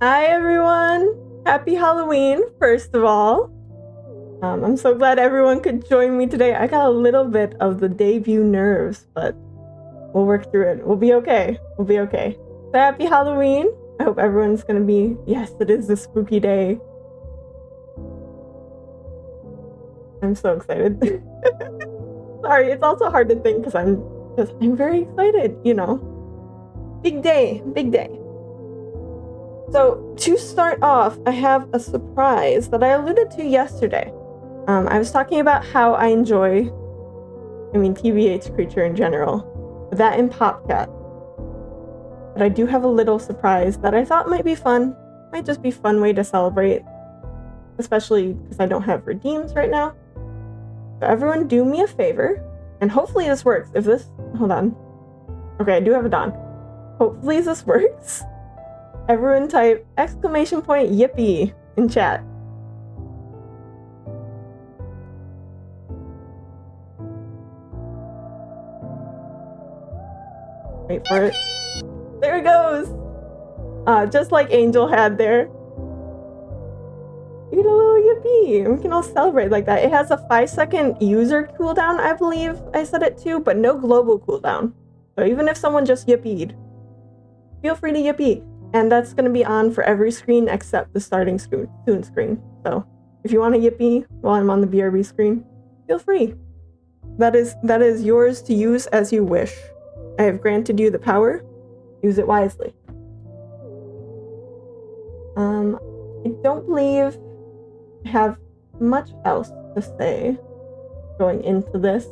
Hi everyone! Happy Halloween, first of all. I'm so glad everyone could join me today. I got a little bit of the debut nerves, but we'll work through it. We'll be okay. We'll be okay. So happy Halloween. I hope everyone's gonna be, yes, it is a spooky day. I'm so excited. Sorry, it's also hard to think because I'm very excited, you know. Big day, big day. So to start off, I have a surprise that I alluded to yesterday. I was talking about how I enjoy, TBH Creature in general, but that in Popcat. But I do have a little surprise that I thought might be fun. Might just be a fun way to celebrate, especially because I don't have redeems right now. So everyone do me a favor, and hopefully this works. Hold on. Okay, I do have it on. Hopefully this works. Everyone type exclamation point yippee in chat. Wait for it. There it goes! Just like Angel had there. You get a little yippee! We can all celebrate like that. It has a 5-second user cooldown, I believe I set it to, but no global cooldown. So even if someone just yippied, feel free to yippee. And that's going to be on for every screen except the starting soon screen. So if you want to yippee while I'm on the BRB screen, feel free. That is yours to use as you wish. I have granted you the power. Use it wisely. I don't believe I have much else to say going into this.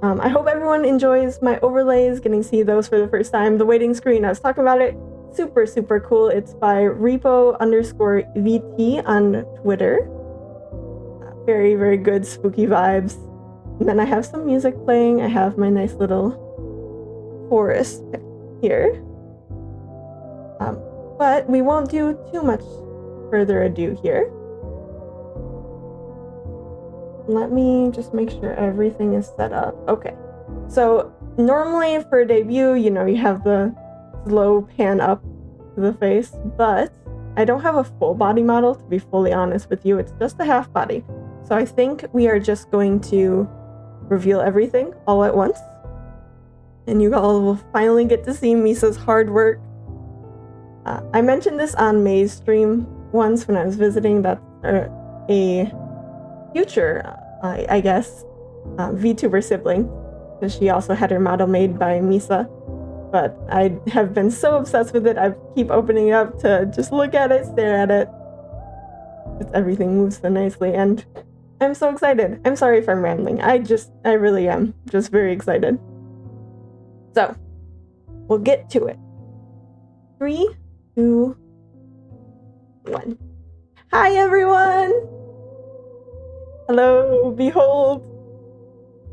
I hope everyone enjoys my overlays, getting to see those for the first time. The waiting screen, I was talking about it. Super, super cool. It's by repo_VT on Twitter. Very, very good spooky vibes. And then I have some music playing. I have my nice little forest here. But we won't do too much further ado here. Let me just make sure everything is set up. Okay. So normally for a debut, you have the slow pan up to the face, but I don't have a full body model, to be fully honest with you. It's just a half body. So I think we are just going to reveal everything all at once. And you all will finally get to see Misa's hard work. I mentioned this on May's stream once when I was visiting. That's a future, I guess, VTuber sibling, because she also had her model made by Misa. But I have been so obsessed with it, I keep opening it up to just look at it, stare at it. Everything moves so nicely, and I'm so excited. I'm sorry if I'm rambling. I really am just very excited. So, we'll get to it. 3, 2, 1. Hi everyone! Hello, behold!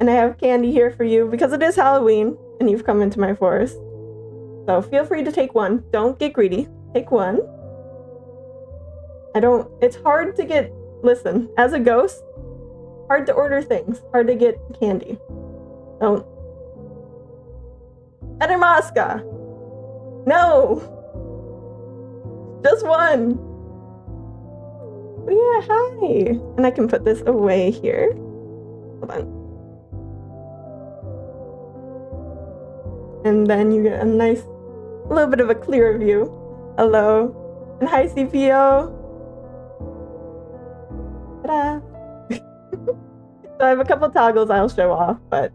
And I have candy here for you because it is Halloween and you've come into my forest. So feel free to take one. Don't get greedy. Take one. It's hard to get, listen, as a ghost, hard to order things, hard to get candy. Don't. Edemaska! No! Just one! But yeah, hi! And I can put this away here. Hold on. And then you get a little bit of a clearer view. Hello. And hi, CPO. Ta-da. So I have a couple toggles I'll show off, but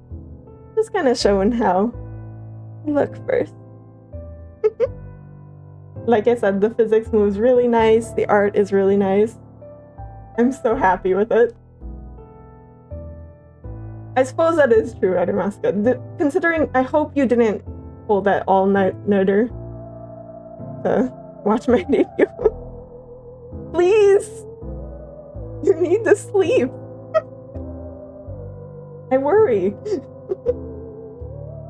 just kind of showing how I look first. Like I said, the physics moves really nice. The art is really nice. I'm so happy with it. I suppose that is true, Edemaska. Considering, I hope you didn't pull that all-nighter to watch my debut. Please! You need to sleep. I worry.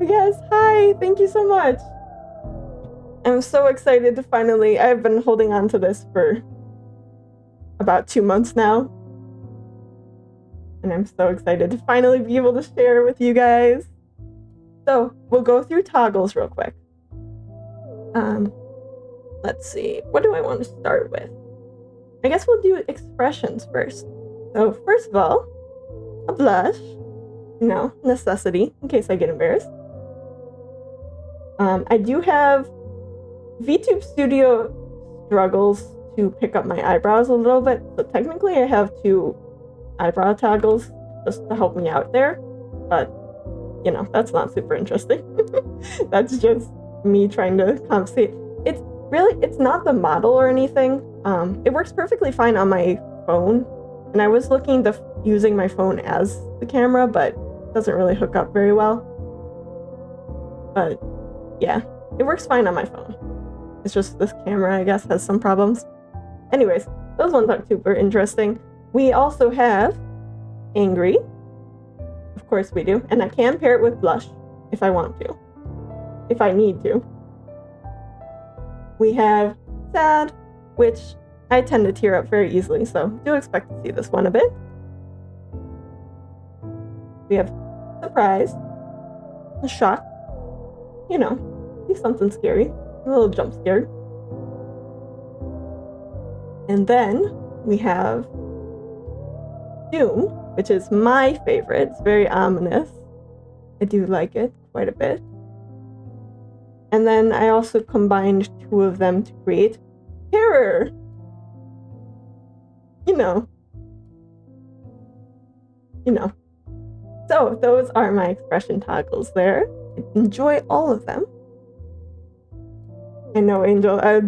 Yes, hi! Thank you so much! I'm so excited to finally... I've been holding on to this for about 2 months now. And I'm so excited to finally be able to share with you guys. So, we'll go through toggles real quick. let's see. What do I want to start with? I guess we'll do expressions first. So first of all, a blush. Necessity in case I get embarrassed. I do have VTube Studio struggles to pick up my eyebrows a little bit, so technically I have 2 eyebrow toggles just to help me out there, but that's not super interesting. That's just me trying to compensate. It's not the model or anything. It works perfectly fine on my phone, and I was looking to using my phone as the camera, but it doesn't really hook up very well. But yeah, it works fine on my phone. It's just this camera, I guess, has some problems. Anyways, those ones aren't super interesting. We also have angry. Of course we do. And I can pair it with blush if I want to. If I need to. We have sad, which I tend to tear up very easily, so do expect to see this one a bit. We have surprise, shock, see something scary, a little jump scared. And then we have doom, which is my favorite. It's very ominous. I do like it quite a bit. And then I also combined 2 of them to create terror. So those are my expression toggles there. Enjoy all of them. I know, Angel, I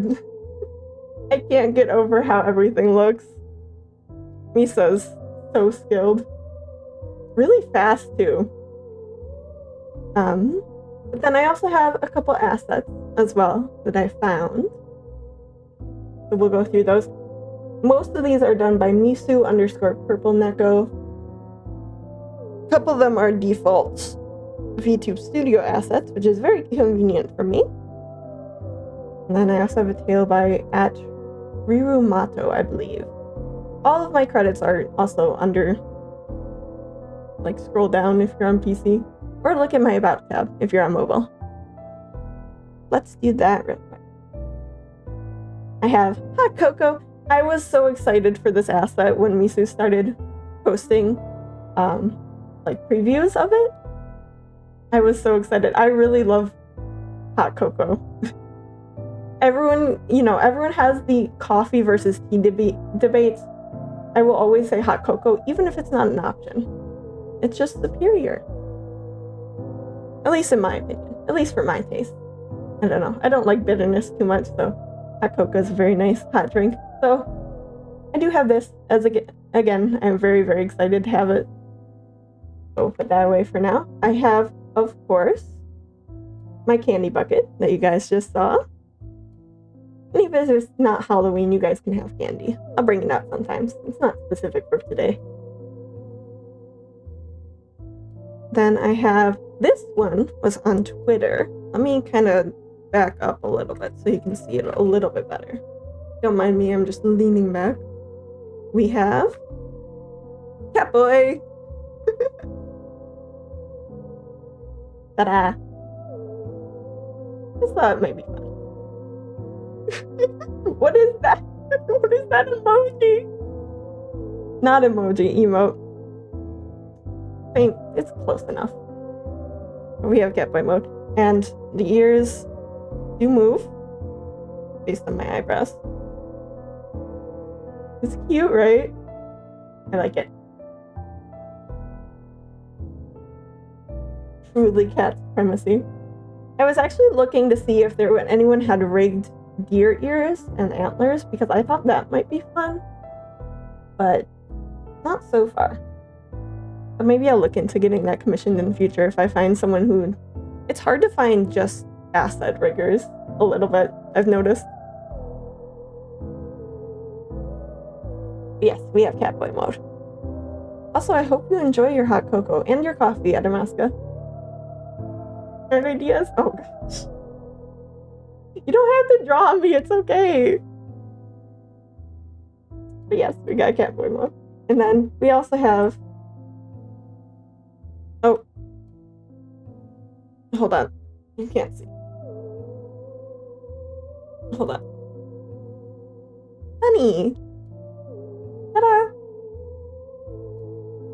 can't get over how everything looks. Misa's so skilled. Really fast, too. But then I also have a couple assets as well that I found. So we'll go through those. Most of these are done by Misu_PurpleNeko. A couple of them are default VTube Studio assets, which is very convenient for me. And then I also have a tail by @Rirumato, I believe. All of my credits are also under, scroll down if you're on PC, or look at my About tab if you're on mobile. Let's do that real quick. I have Hot Cocoa. I was so excited for this asset when Misu started posting previews of it. I was so excited. I really love Hot Cocoa. Everyone has the coffee versus tea debates. I will always say hot cocoa, even if it's not an option. It's just superior. At least in my opinion. At least for my taste. I don't know. I don't like bitterness too much, so hot cocoa is a very nice hot drink. So I do have this as again, I'm very, very excited to have it. So put that away for now. I have, of course, my candy bucket that you guys just saw. And even if it's not Halloween, you guys can have candy. I'll bring it out sometimes. It's not specific for today. Then I have, this one was on Twitter. Let me kind of back up a little bit so you can see it a little bit better. Don't mind me, I'm just leaning back. We have Catboy. Ta-da! Just thought it might be fun. What is that? What is that emoji? Not emoji, emote. I think it's close enough. We have Catboy mode. And the ears do move based on my eyebrows. It's cute, right? I like it. Truly cat supremacy. I was actually looking to see if anyone had rigged deer ears and antlers because I thought that might be fun, but not so far. But maybe I'll look into getting that commissioned in the future if I find someone who... It's hard to find just asset riggers a little bit, I've noticed. But yes, we have Catboy mode. Also, I hope you enjoy your hot cocoa and your coffee, Adamaska. Any ideas? Oh gosh. You don't have to draw me, it's okay. But yes, we got Catboy mode. And then we also have... Oh. Hold on. You can't see. Hold on. bunny. Ta-da!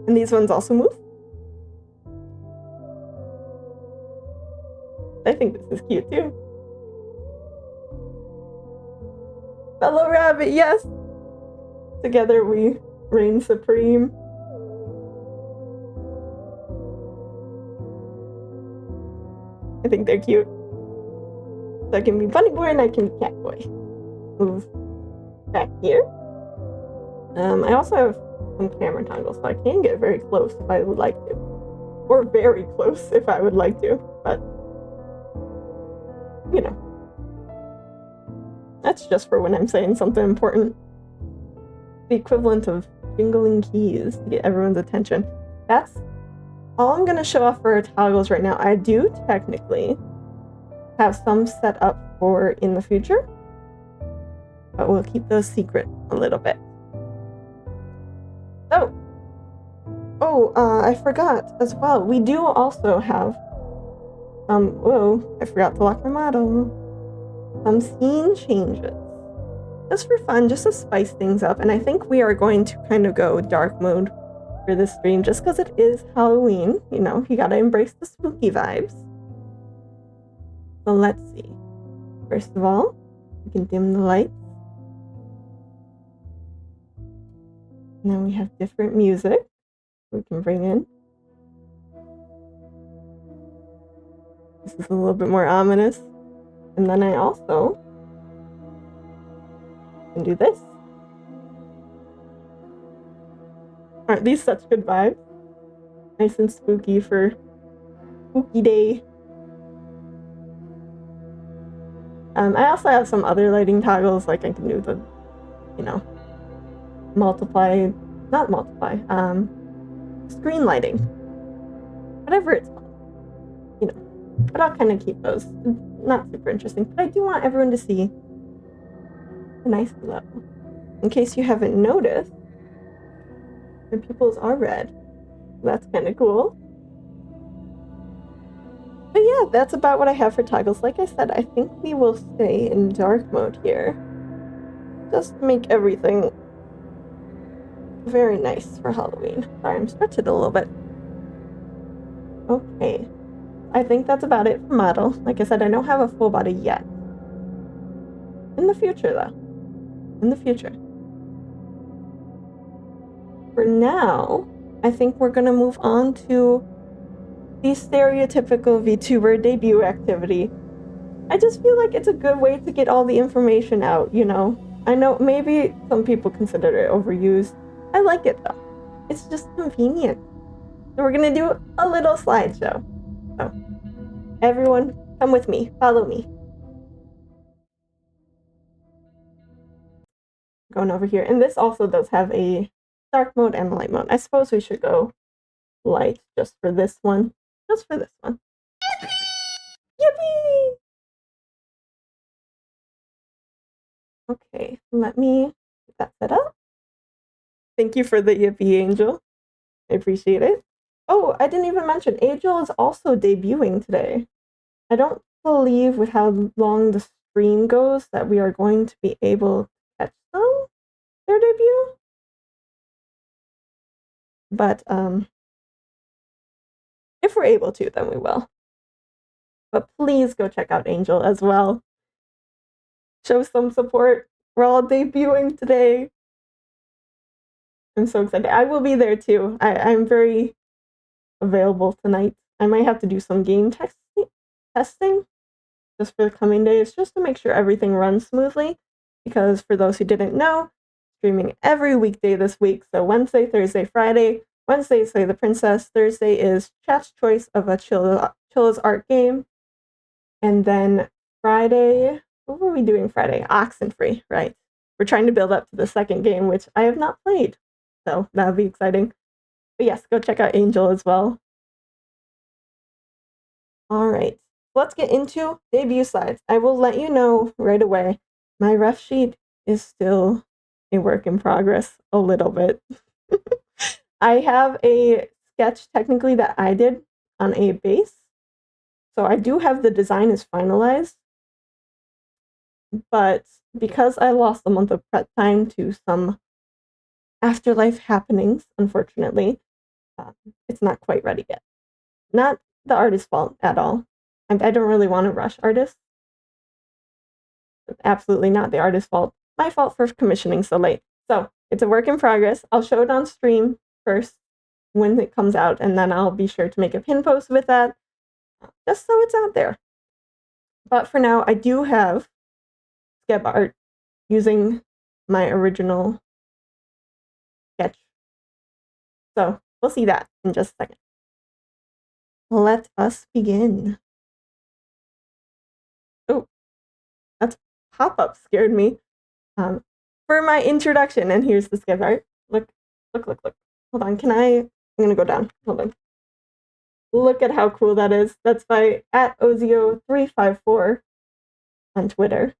And these ones also move. I think this is cute too. Fellow rabbit, yes! Together we reign supreme. I think they're cute. So I can be bunny boy and I can be cat boy. Move back here. I also have some camera toggles, so I can get very close if I would like to. Or very close if I would like to, but you know. That's just for when I'm saying something important. The equivalent of jingling keys to get everyone's attention. That's all I'm gonna show off for our toggles right now. I do technically have some set up for in the future, but we'll keep those secret a little bit. I forgot as well. We do also have I forgot to lock my model. Some scene changes. Just for fun, just to spice things up. And I think we are going to kind of go dark mode for this stream just because it is Halloween. You know, you gotta embrace the spooky vibes. So let's see. First of all, we can dim the lights. And then we have different music we can bring in. This is a little bit more ominous. And then I also can do this. Aren't these such good vibes? Nice and spooky for spooky day. I also have some other lighting toggles, like I can do the, screen lighting. Whatever it's called. But I'll kind of keep those. Not super interesting, but I do want everyone to see the nice glow. In case you haven't noticed, my pupils are red. That's kind of cool. But yeah, that's about what I have for toggles. Like I said, I think we will stay in dark mode here. Just to make everything very nice for Halloween. Sorry, I'm stretching a little bit. Okay. I think that's about it for model. Like I said, I don't have a full body yet. In the future, though. In the future. For now, I think we're going to move on to the stereotypical VTuber debut activity. I just feel like it's a good way to get all the information out, I know maybe some people consider it overused. I like it, though. It's just convenient. So we're going to do a little slideshow. So, everyone, come with me. Follow me. Going over here. And this also does have a dark mode and light mode. I suppose we should go light just for this one. Just for this one. Yippee! Okay, let me get that set up. Thank you for the yippee, Angel. I appreciate it. Oh, I didn't even mention, Angel is also debuting today. I don't believe with how long the stream goes that we are going to be able to catch their debut. But if we're able to, then we will. But please go check out Angel as well. Show some support. We're all debuting today. I'm so excited. I will be there too. I'm very available tonight. I might have to do some game testing just for the coming days, just to make sure everything runs smoothly. Because for those who didn't know, streaming every weekday this week. So Wednesday, Thursday, Friday. Wednesday is Slay the Princess. Thursday is chat's choice of a Chilla's art game. And then Friday, what were we doing Friday? Oxenfree, right? We're trying to build up to the second game, which I have not played. So that'll be exciting. But yes, go check out Angel as well. All right, let's get into debut slides. I will let you know right away. My ref sheet is still a work in progress a little bit. I have a sketch technically that I did on a base. So I do have the design is finalized. but because I lost a month of prep time to some afterlife happenings, unfortunately, it's not quite ready yet. Not the artist's fault at all. I don't really want to rush artists. Absolutely not the artist's fault. My fault for commissioning so late. So it's a work in progress. I'll show it on stream first when it comes out, and then I'll be sure to make a pin post with that, just so it's out there. But for now, I do have sketch art using my original sketch. So we'll see that in just a second. Let us begin. Oh, that pop-up scared me. For my introduction, and here's the sketch art. Look. Hold on, I'm gonna go down. Hold on. Look at how cool that is. That's by @ozio354 on Twitter.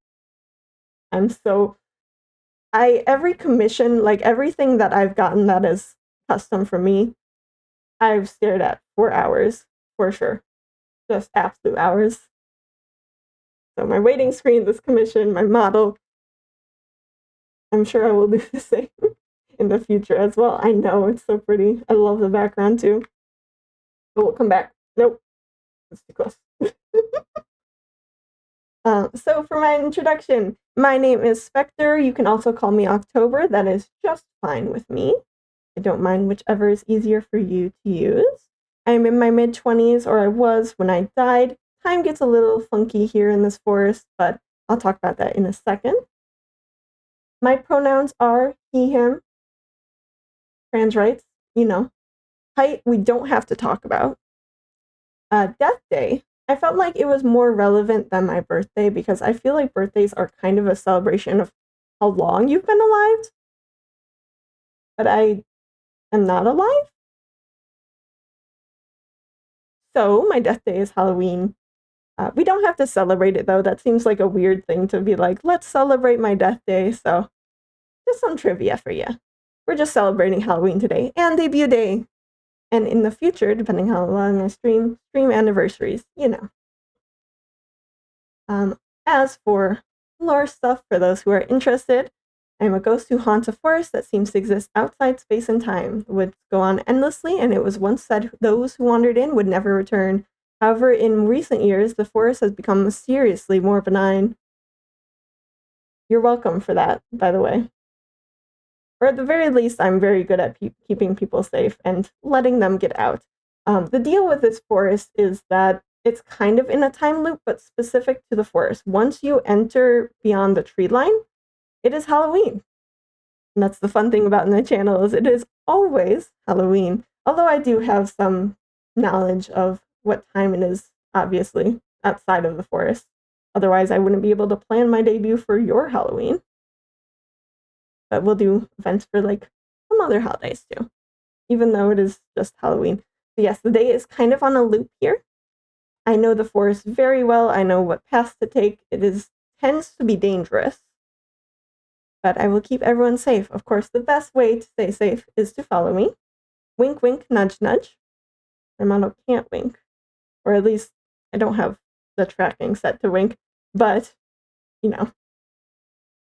Every commission, like everything that I've gotten that is custom for me, I've stared at for hours, for sure. Just absolute hours. So my waiting screen, this commission, my model, I'm sure I will do the same in the future as well. I know, it's so pretty. I love the background too. But we'll come back. Nope. That's too close. So for my introduction, my name is Spectre. You can also call me October. That is just fine with me. I don't mind whichever is easier for you to use. I'm in my mid-20s, or I was when I died. Time gets a little funky here in this forest, but I'll talk about that in a second. My pronouns are he, him. Trans rights, you know. Height, we don't have to talk about. Death day, I felt like it was more relevant than my birthday because I feel like birthdays are kind of a celebration of how long you've been alive. But I am not alive. So my death day is Halloween. We don't have to celebrate it though. That seems like a weird thing to be like, let's celebrate my death day. So just some trivia for you. We're just celebrating Halloween today and debut day. And in the future, depending how long I stream anniversaries, you know. As for lore stuff, for those who are interested, I'm a ghost who haunts a forest that seems to exist outside space and time. The woods go on endlessly, and it was once said those who wandered in would never return. However, in recent years, the forest has become mysteriously more benign. You're welcome for that, by the way. Or at the very least, I'm very good at keeping people safe and letting them get out. The deal with this forest is that it's kind of in a time loop, but specific to the forest. Once you enter beyond the tree line, it is Halloween. And that's the fun thing about my channel, is it is always Halloween. Although I do have some knowledge of what time it is, obviously, outside of the forest. Otherwise, I wouldn't be able to plan my debut for your Halloween. But we'll do events for like some other holidays too, even though it is just Halloween. So yes, the day is kind of on a loop here. I know the forest very well. I know what paths to take. Tends to be dangerous, but I will keep everyone safe. Of course, the best way to stay safe is to follow me. Wink, wink, nudge, nudge. My model can't wink, or at least I don't have the tracking set to wink, but you know.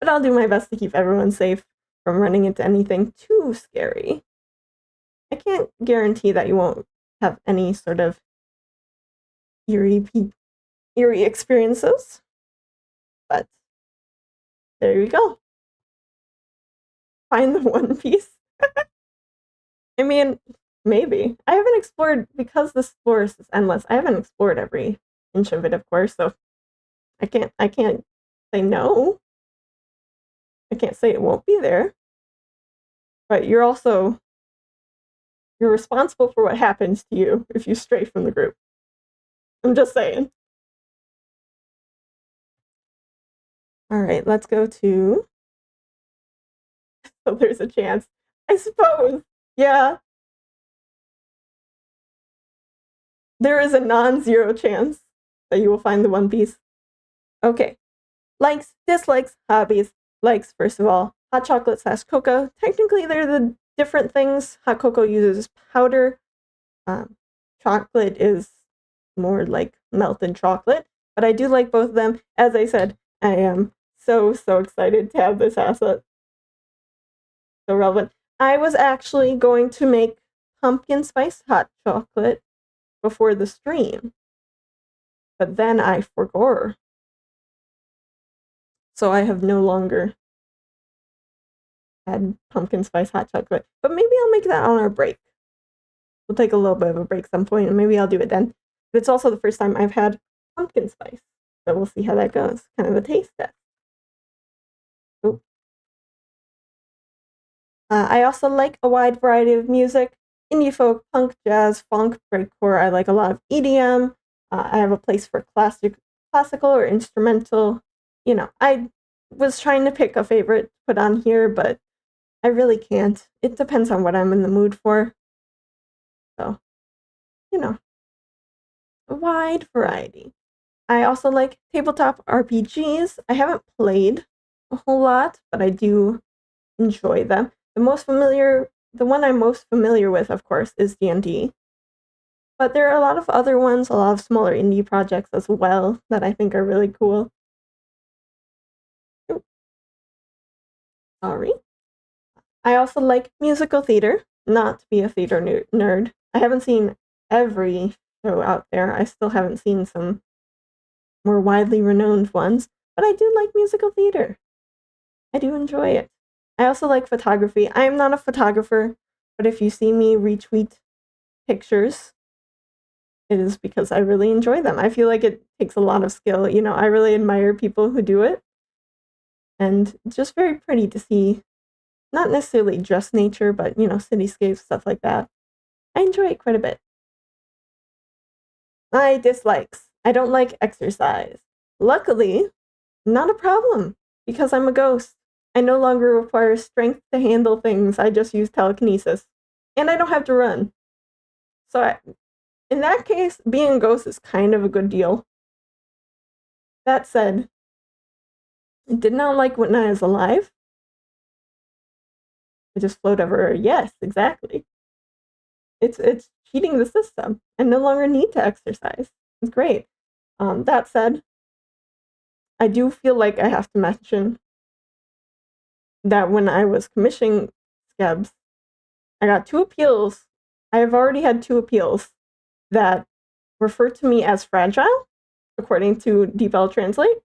But I'll do my best to keep everyone safe from running into anything too scary. I can't guarantee that you won't have any sort of eerie experiences, but there you go. Find the One Piece. I mean, maybe. I haven't explored, because this forest is endless, I haven't explored every inch of it, of course, so I can't say no. I can't say it won't be there. But you're responsible for what happens to you if you stray from the group. I'm just saying. All right, let's go to... So there's a chance. I suppose. Yeah. There is a non-zero chance that you will find the One Piece. Okay. Likes, dislikes, hobbies. Likes, first of all, hot chocolate / cocoa. Technically, they're the different things. Hot cocoa uses powder. Chocolate is more like melted chocolate. But I do like both of them. As I said, I am so excited to have this asset. So relevant. I was actually going to make pumpkin spice hot chocolate before the stream, but then I forgot. So I have no longer had pumpkin spice hot chocolate. But maybe I'll make that on our break. We'll take a little bit of a break some point, and maybe I'll do it then. But it's also the first time I've had pumpkin spice, so we'll see how that goes. Kind of a taste test. Ooh. I also like a wide variety of music. Indie folk, punk, jazz, funk, breakcore. I like a lot of EDM. I have a place for classical or instrumental. You know, I was trying to pick a favorite to put on here, but I really can't. It depends on what I'm in the mood for. So, you know, a wide variety. I also like tabletop RPGs. I haven't played a whole lot, but I do enjoy them. The one I'm most familiar with, of course, is D&D. But there are a lot of other ones, a lot of smaller indie projects as well that I think are really cool. Ooh. Sorry. I also like musical theater, not to be a theater nerd. I haven't seen every show out there. I still haven't seen some more widely renowned ones, but I do like musical theater. I do enjoy it. I also like photography. I am not a photographer, but if you see me retweet pictures, it is because I really enjoy them. I feel like it takes a lot of skill. You know, I really admire people who do it. And it's just very pretty to see, not necessarily just nature, but, you know, cityscapes, stuff like that. I enjoy it quite a bit. My dislikes. I don't like exercise. Luckily, not a problem, because I'm a ghost. I no longer require strength to handle things. I just use telekinesis. And I don't have to run. So in that case, being a ghost is kind of a good deal. That said, I did not like when I was alive. I just float everywhere. Yes, exactly. It's cheating the system. I no longer need to exercise. It's great. That said, I do feel like I have to mention that when I was commissioning Scabs, I got 2 appeals. I have already had 2 appeals that refer to me as fragile, according to DeepL Translate.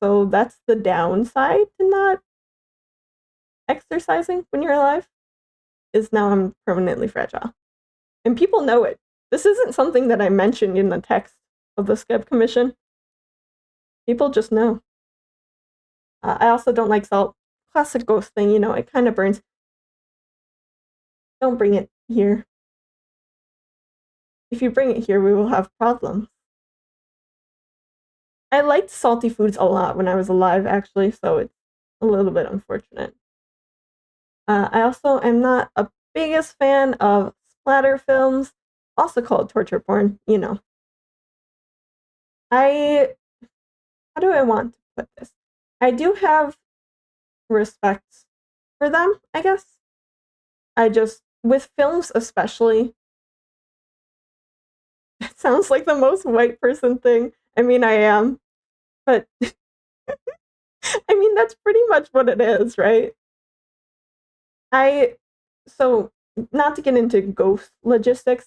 So that's the downside to not exercising when you're alive, is now I'm permanently fragile. And people know it. This isn't something that I mentioned in the text of the Scab Commission. People just know. I also don't like salt. Classic ghost thing, you know, it kind of burns. Don't bring it here. If you bring it here, we will have problems. I liked salty foods a lot when I was alive, actually, so it's a little bit unfortunate. I also am not a biggest fan of splatter films, also called torture porn, you know. How do I want to put this? I do have respect for them, I guess. With films especially, it sounds like the most white person thing. I mean, I am, but I mean, that's pretty much what it is, right? So, not to get into ghost logistics,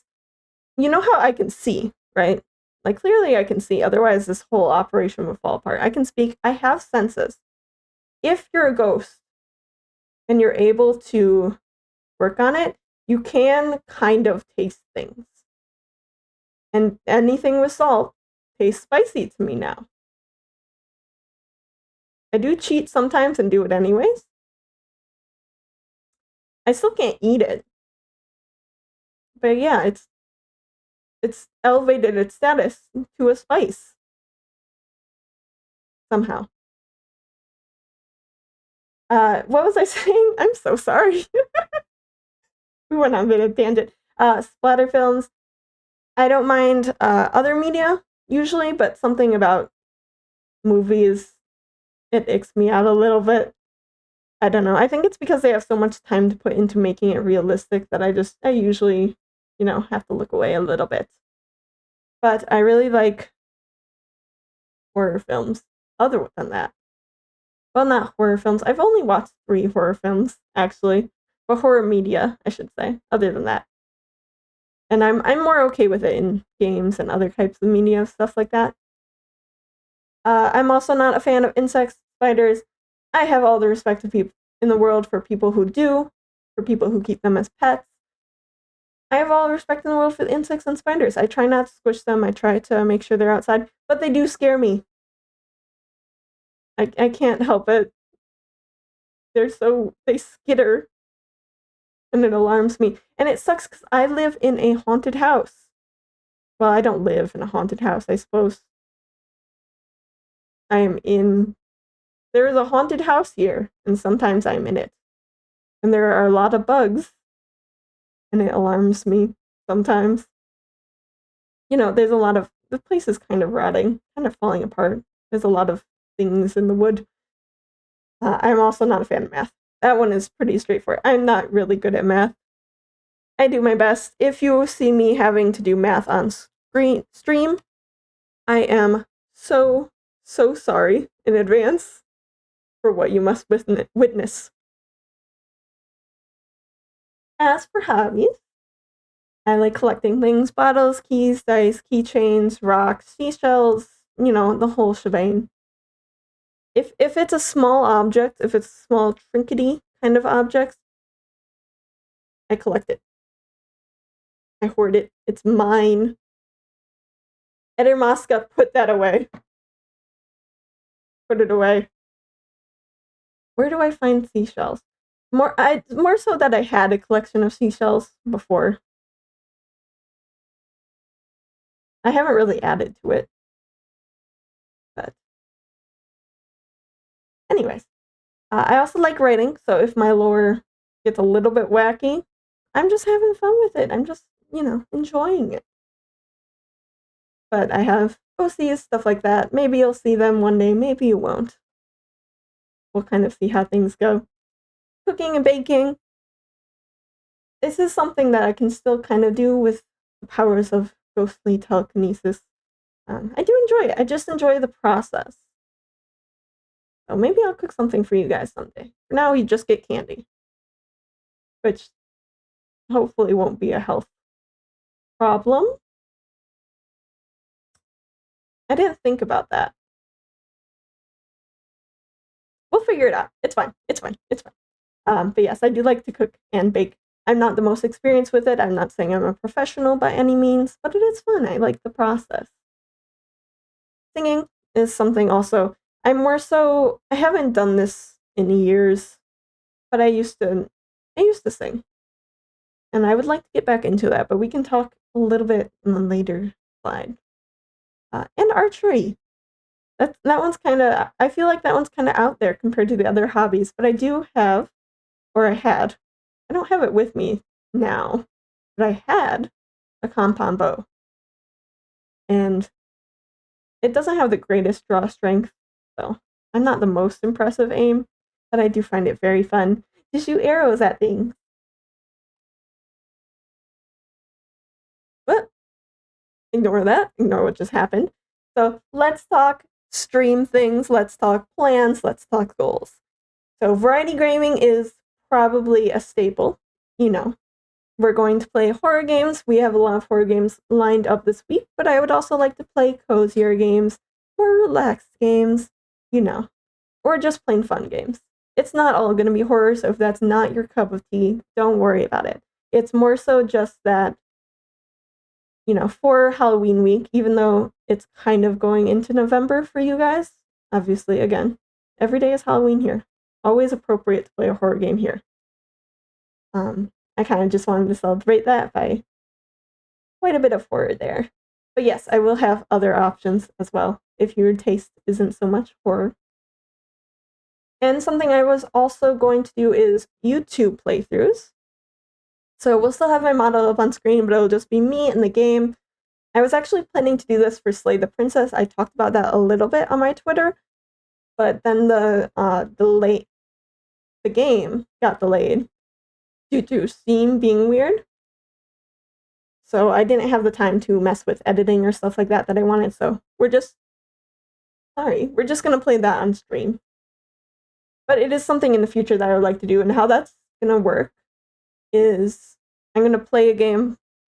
you know how I can see, right? Like, clearly I can see, otherwise this whole operation would fall apart. I can speak, I have senses. If you're a ghost and you're able to work on it, you can kind of taste things. And anything with salt tastes spicy to me now. I do cheat sometimes and do it anyways. I still can't eat it. But yeah, it's elevated its status to a spice. Somehow. What was I saying? I'm so sorry. We went on a bit of a tangent. Splatter films. I don't mind other media usually, but something about movies, it icks me out a little bit. I don't know. I think it's because they have so much time to put into making it realistic that I usually, you know, have to look away a little bit. But I really like horror films. other than that. Well, not horror films. I've only watched 3 horror films, actually. Or horror media, I should say, other than that. And I'm more okay with it in games and other types of media, stuff like that. I'm also not a fan of insects, spiders. I have all the respect of people in the world for people who do, for people who keep them as pets. I have all the respect in the world for the insects and spiders. I try not to squish them. I try to make sure they're outside, but they do scare me. I can't help it. They skitter, and it alarms me. And it sucks because I live in a haunted house. Well, I don't live in a haunted house, I suppose. There is a haunted house here, and sometimes I'm in it. And there are a lot of bugs, and it alarms me sometimes. There's a lot of, the place is kind of rotting, kind of falling apart. There's a lot of things in the wood. I'm also not a fan of math. That one is pretty straightforward. I'm not really good at math. I do my best. If you see me having to do math on stream, I am so sorry in advance for what you must witness. As for hobbies, I like collecting things: bottles, keys, dice, keychains, rocks, seashells, the whole shebang. If it's a small object, if it's small trinkety kind of objects, I collect it. I hoard it. It's mine. Edermaska, put that away. Put it away. Where do I find seashells? More so that I had a collection of seashells before. I haven't really added to it. But anyways, I also like writing, so if my lore gets a little bit wacky, I'm just having fun with it. I'm just, enjoying it. But I have OCs, stuff like that. Maybe you'll see them one day, maybe you won't. We'll kind of see how things go. Cooking and baking. This is something that I can still kind of do with the powers of ghostly telekinesis. I do enjoy it. I just enjoy the process. So maybe I'll cook something for you guys someday. For now, you just get candy, which hopefully won't be a health problem. I didn't think about that. We'll figure it out. It's fine. But yes, I do like to cook and bake. I'm not the most experienced with it. I'm not saying I'm a professional by any means, but it is fun. I like the process. Singing is something also. I haven't done this in years, but I used to sing. And I would like to get back into that, but we can talk a little bit in the later slide. And archery. That one's kind of, I feel like that one's kind of out there compared to the other hobbies, but I do have, or I had, I don't have it with me now, but I had a compound bow. And it doesn't have the greatest draw strength, so I'm not the most impressive aim, but I do find it very fun to shoot arrows at things. But ignore that, ignore what just happened. So let's talk stream things, let's talk plans, let's talk goals. So variety gaming is probably a staple. We're going to play horror games. We have a lot of horror games lined up this week, but I would also like to play cozier games, more relaxed games, or just plain fun games. It's not all going to be horror, so if that's not your cup of tea, don't worry about it. It's more so just that, for Halloween week, even though it's kind of going into November for you guys, obviously, again, every day is Halloween here. Always appropriate to play a horror game here. I kind of just wanted to celebrate that by quite a bit of horror there. But yes, I will have other options as well, if your taste isn't so much horror. And something I was also going to do is YouTube playthroughs. So we'll still have my model up on screen, but it'll just be me in the game. I was actually planning to do this for Slay the Princess. I talked about that a little bit on my Twitter, but then the game got delayed due to Steam being weird. So I didn't have the time to mess with editing or stuff like that I wanted. So we're just Sorry, we're just gonna play that on stream. But it is something in the future that I would like to do, and how that's gonna work is I'm gonna play a game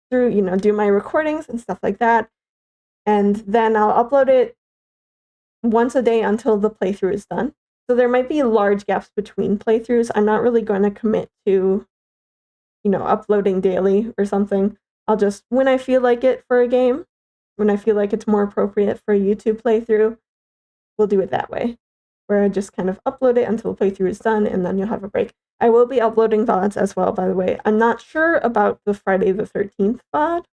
through, do my recordings and stuff like that, and then I'll upload it once a day until the playthrough is done. So there might be large gaps between playthroughs. I'm not really going to commit to, uploading daily or something. I'll just, when I feel like it for a game, when I feel like it's more appropriate for a YouTube playthrough, we'll do it that way, where I just kind of upload it until the playthrough is done, and then you'll have a break. I will be uploading VODs as well, by the way. I'm not sure about the Friday the 13th VOD.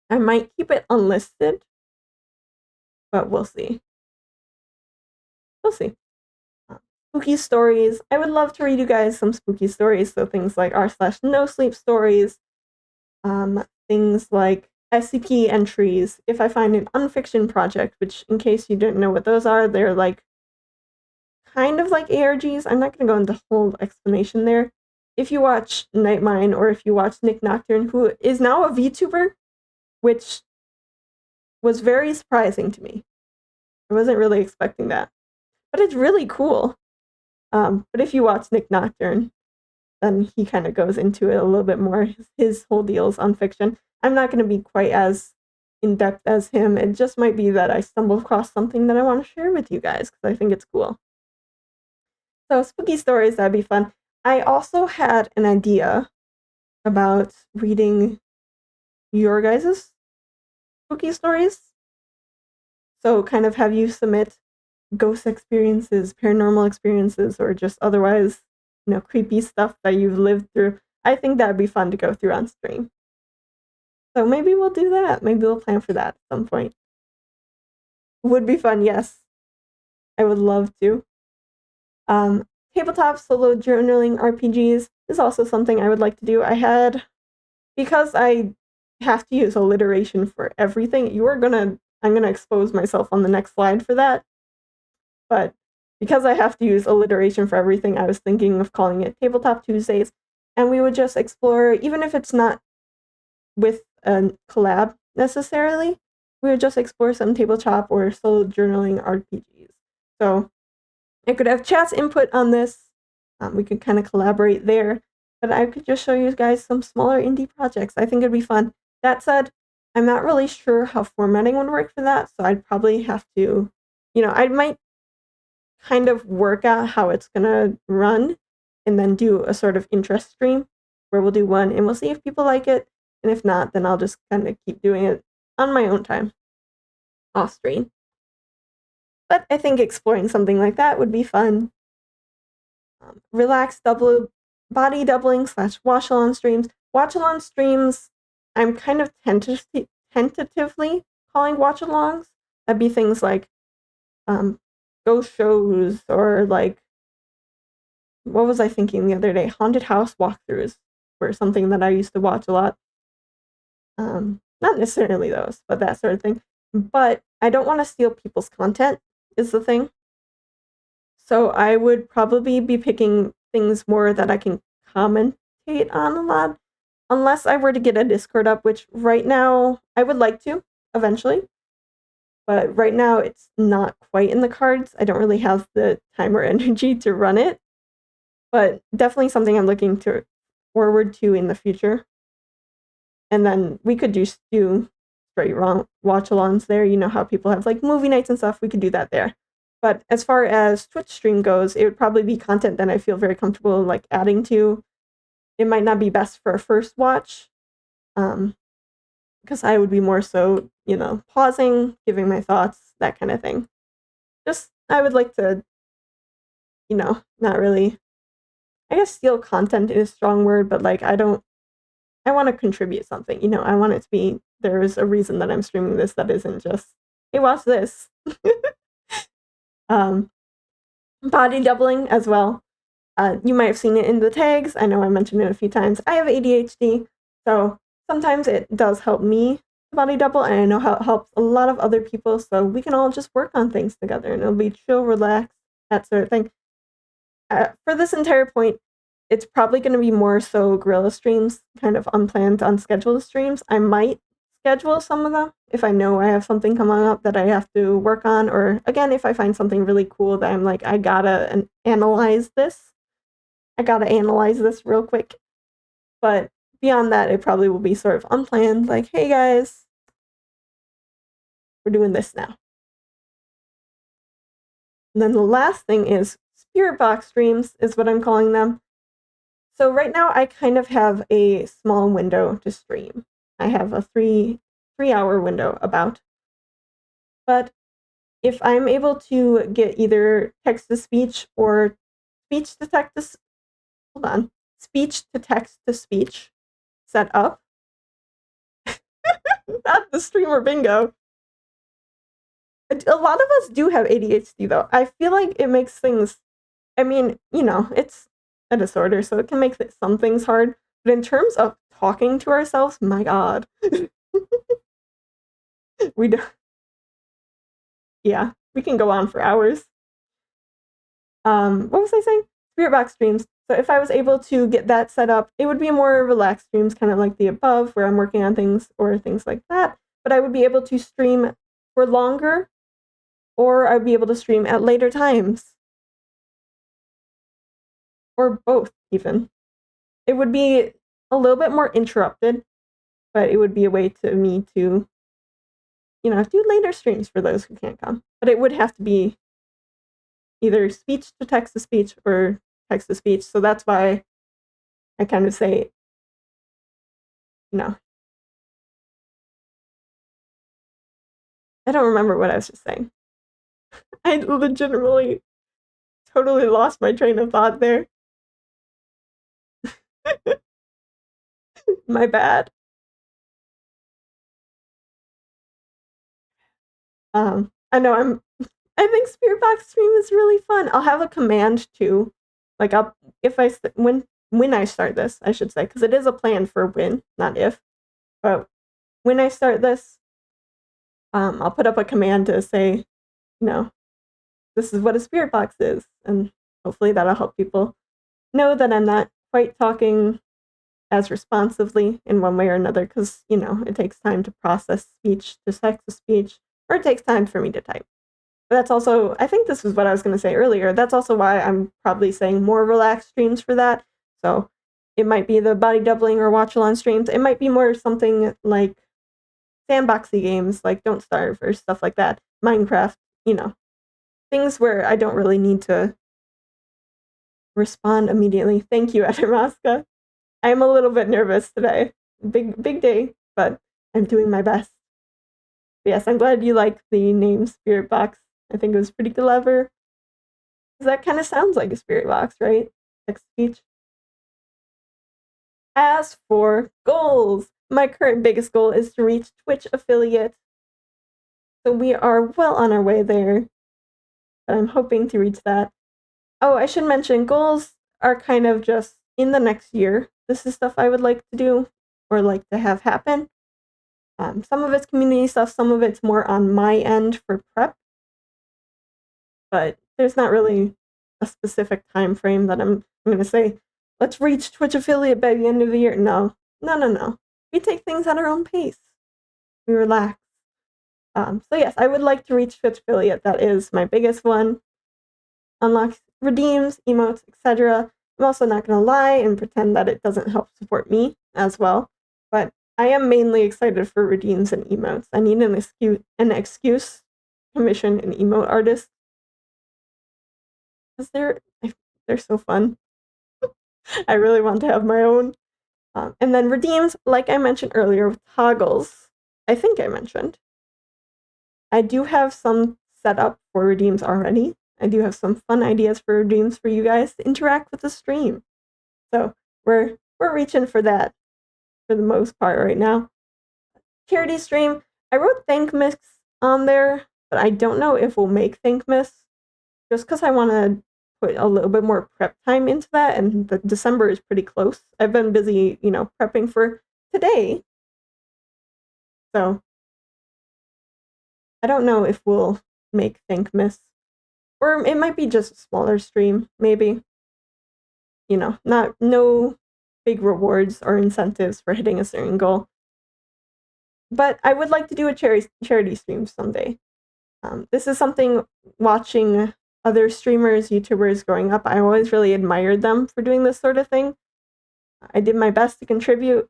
I might keep it unlisted, but we'll see. We'll see. Spooky stories. I would love to read you guys some spooky stories, so things like r/no sleep stories, things like SCP entries. If I find an unfiction project, which in case you didn't know what those are, they're like kind of like ARGs. I'm not going to go into whole explanation there. If you watch Nightmine or if you watch Nick Nocturne, who is now a VTuber, which was very surprising to me. I wasn't really expecting that, but it's really cool. But if you watch Nick Nocturne, then he kind of goes into it a little bit more. His whole deal is on fiction. I'm not going to be quite as in-depth as him. It just might be that I stumbled across something that I want to share with you guys because I think it's cool. So spooky stories, that'd be fun. I also had an idea about reading your guys' spooky stories. So kind of have you submit ghost experiences, paranormal experiences, or just otherwise, creepy stuff that you've lived through. I think that'd be fun to go through on stream. So maybe we'll do that. Maybe we'll plan for that at some point. Would be fun, yes. I would love to. Tabletop solo journaling RPGs is also something I would like to do. Because I have to use alliteration for everything, I'm gonna expose myself on the next slide for that. But because I have to use alliteration for everything, I was thinking of calling it Tabletop Tuesdays, and we would just explore, even if it's not with a collab necessarily, we would just explore some tabletop or solo journaling RPGs. So I could have chat's input on this. We could kind of collaborate there, but I could just show you guys some smaller indie projects. I think it'd be fun. That said, I'm not really sure how formatting would work for that, so I'd probably have to, I might kind of work out how it's gonna run and then do a sort of interest stream where we'll do one and we'll see if people like it, and if not, then I'll just kind of keep doing it on my own time off stream. But I think exploring something like that would be fun. Relaxed body doubling / watch-along streams. Watch-along streams, I'm kind of tentatively calling watch-alongs. That'd be things like ghost shows, or like, what was I thinking the other day? Haunted house walkthroughs were something that I used to watch a lot. Not necessarily those, but that sort of thing. But I don't want to steal people's content, is the thing. So I would probably be picking things more that I can commentate on a lot, unless I were to get a Discord up, which right now I would like to eventually. But right now it's not quite in the cards. I don't really have the time or energy to run it. But definitely something I'm looking forward to in the future. And then we could just do straight watch-alongs there. You know how people have like movie nights and stuff. We could do that there. But as far as Twitch stream goes, it would probably be content that I feel very comfortable like adding to. It might not be best for a first watch, because I would be more so, pausing, giving my thoughts, that kind of thing. Just, I would like to, not really, I guess steal content is a strong word, but like, I want to contribute something, I want it to be, there's a reason that I'm streaming this that isn't just, hey, watch this. Body doubling as well. You might have seen it in the tags. I know I mentioned it a few times. I have ADHD, so sometimes it does help me to body double, and I know how it helps a lot of other people, so we can all just work on things together, and it'll be chill, relax, that sort of thing. For this entire point, it's probably going to be more so guerrilla streams, kind of unplanned, unscheduled streams. I might schedule some of them if I know I have something coming up that I have to work on, or again, if I find something really cool that I'm like, I gotta analyze this. I gotta analyze this real quick. But beyond that, it probably will be sort of unplanned, like, hey guys, we're doing this now. And then the last thing is spirit box streams, is what I'm calling them. So right now I kind of have a small window to stream. I have a three-hour window about. But if I'm able to get either text to speech or speech to text to speech to text to speech set up, not the streamer bingo. A lot of us do have ADHD though. I feel like it makes things, I mean, it's a disorder, so it can make some things hard. But in terms of talking to ourselves, my God. we do. Yeah, we can go on for hours. What was I saying? Spirit box streams. So if I was able to get that set up, it would be more relaxed streams, kind of like the above, where I'm working on things or things like that. But I would be able to stream for longer, or I'd be able to stream at later times. Or both, even. It would be a little bit more interrupted, but it would be a way to me to, do later streams for those who can't come. But it would have to be either speech to text to speech or text to speech. So that's why I kind of say, I don't remember what I was just saying. I legitimately totally lost my train of thought there. My bad. I know I think Spirit Box Stream is really fun. I'll have a command too. Like when I start this, I should say, because it is a plan for when, not if. But when I start this, I'll put up a command to say, this is what a spirit box is, and hopefully that'll help people know that I'm not quite talking as responsively in one way or another, because it takes time to process speech to text to speech, or it takes time for me to type. But that's also, I think this is what I was going to say earlier, that's also why I'm probably saying more relaxed streams for that. So it might be the body doubling or watch along streams. It might be more something like sandboxy games like Don't Starve or stuff like that, Minecraft, things where I don't really need to respond immediately. Thank you, Edemaska. I'm a little bit nervous today. Big day, but I'm doing my best. But yes, I'm glad you like the name Spirit Box. I think it was pretty clever. Because that kind of sounds like a spirit box, right? Text speech. As for goals, my current biggest goal is to reach Twitch affiliate. So we are well on our way there. But I'm hoping to reach that. Oh, I should mention, goals are kind of just in the next year. This is stuff I would like to do or like to have happen. Some of it's community stuff, some of it's more on my end for prep. But there's not really a specific time frame that I'm going to say, let's reach Twitch affiliate by the end of the year. No. We take things at our own pace. We relax. So yes, I would like to reach Twitch affiliate. That is my biggest one. Unlock redeems, emotes, etc. I'm also not going to lie and pretend that it doesn't help support me as well. But I am mainly excited for redeems and emotes. I need an excuse to commission an emote artist. Because they're so fun. I really want to have my own. And then redeems, like I mentioned earlier with toggles, I think I mentioned. I do have some set up for redeems already. I do have some fun ideas for redeems for you guys to interact with the stream. So we're reaching for that for the most part right now. Charity stream, I wrote Thankmas on there, but I don't know if we'll make Thankmas just because I want to put a little bit more prep time into that, and December is pretty close. I've been busy, prepping for today. So I don't know if we'll make Thankmas. Or it might be just a smaller stream, maybe. No big rewards or incentives for hitting a certain goal. But I would like to do a charity stream someday. This is something, watching other streamers, YouTubers growing up, I always really admired them for doing this sort of thing. I did my best to contribute,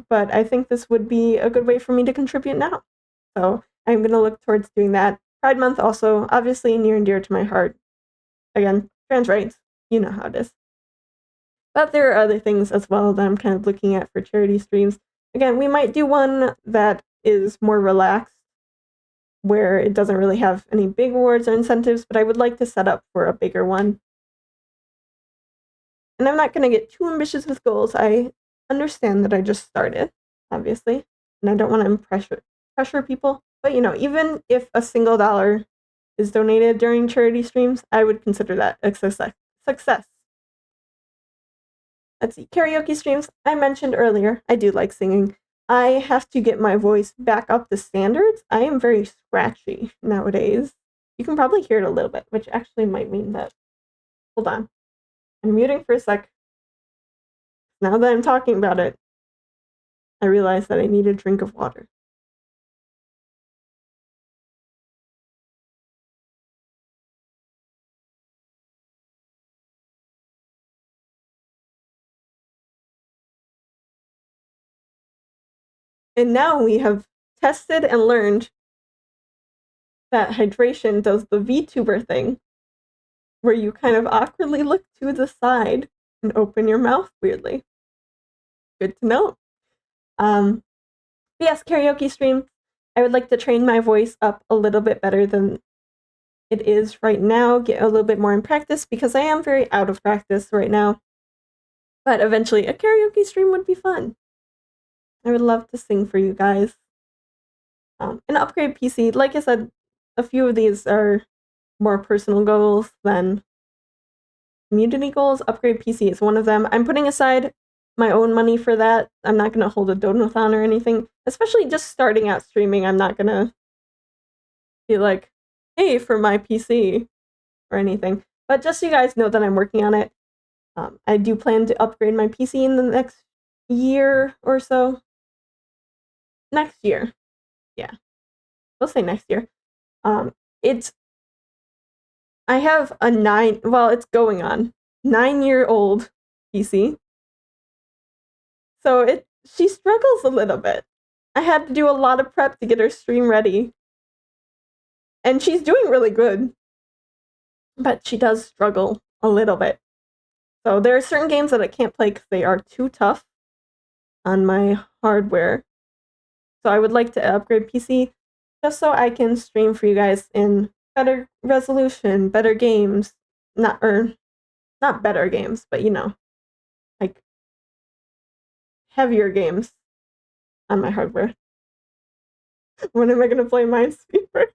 but I think this would be a good way for me to contribute now. So I'm going to look towards doing that. Pride Month also, obviously near and dear to my heart. Again, trans rights, you know how it is. But there are other things as well that I'm kind of looking at for charity streams. Again, we might do one that is more relaxed, where it doesn't really have any big rewards or incentives, but I would like to set up for a bigger one. And I'm not going to get too ambitious with goals. I understand that I just started, obviously, and I don't want to pressure people. But, even if a single dollar is donated during charity streams, I would consider that a success. Let's see, karaoke streams. I mentioned earlier, I do like singing. I have to get my voice back up to standards. I am very scratchy nowadays. You can probably hear it a little bit, which actually might mean that. Hold on. I'm muting for a sec. Now that I'm talking about it, I realize that I need a drink of water. And now we have tested and learned that hydration does the VTuber thing, where you kind of awkwardly look to the side and open your mouth weirdly. Good to know. Yes, karaoke stream. I would like to train my voice up a little bit better than it is right now, get a little bit more in practice, because I am very out of practice right now. But eventually a karaoke stream would be fun. I would love to sing for you guys. An upgrade PC, like I said, a few of these are more personal goals than community goals. Upgrade PC is one of them. I'm putting aside my own money for that. I'm not going to hold a donathon or anything, especially just starting out streaming. I'm not going to be like, hey, for my PC or anything. But just so you guys know that I'm working on it. I do plan to upgrade my PC in the next year or so. Next year. Yeah. We'll say next year. I have a it's going on 9-year-old PC. So she struggles a little bit. I had to do a lot of prep to get her stream ready. And she's doing really good. But she does struggle a little bit. So there are certain games that I can't play because they are too tough on my hardware. So I would like to upgrade PC just so I can stream for you guys in better resolution, better games. Not better games, but like heavier games on my hardware. When am I going to play Minesweeper?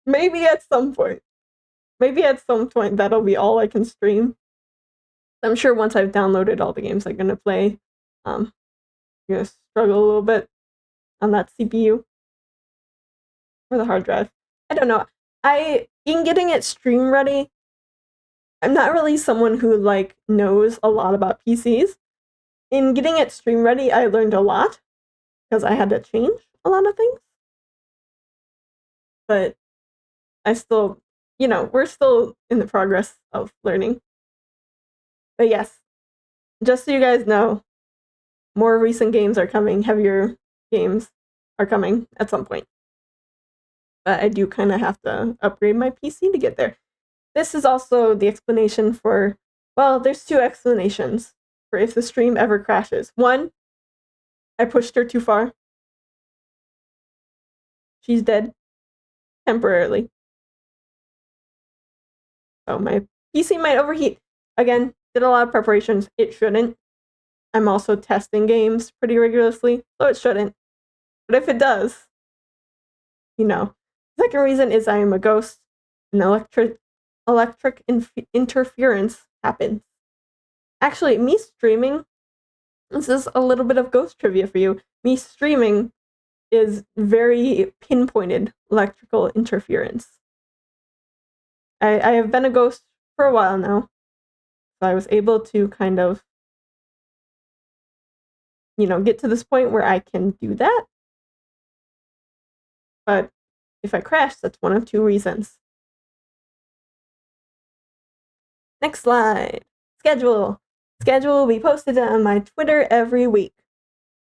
Maybe at some point. That'll be all I can stream. I'm sure once I've downloaded all the games I'm going to play, I'm going to struggle a little bit on that CPU or the hard drive. I don't know. In getting it stream ready, I'm not really someone who knows a lot about PCs. In getting it stream ready, I learned a lot because I had to change a lot of things. But I still, we're still in the progress of learning. But yes, just so you guys know, more recent games are coming, heavier games are coming at some point. But I do kind of have to upgrade my PC to get there. This is also the explanation for, there's two explanations for if the stream ever crashes. One, I pushed her too far. She's dead. Temporarily. So my PC might overheat. Again, did a lot of preparations. It shouldn't. I'm also testing games pretty rigorously, so it shouldn't. But if it does, Second reason is I am a ghost, and electric interference happens. Actually, me streaming, this is a little bit of ghost trivia for you. Me streaming is very pinpointed electrical interference. I have been a ghost for a while now, so I was able to kind of, get to this point where I can do that. but if I crash, that's one of two reasons. Next slide. Schedule. Schedule will be posted on my Twitter every week.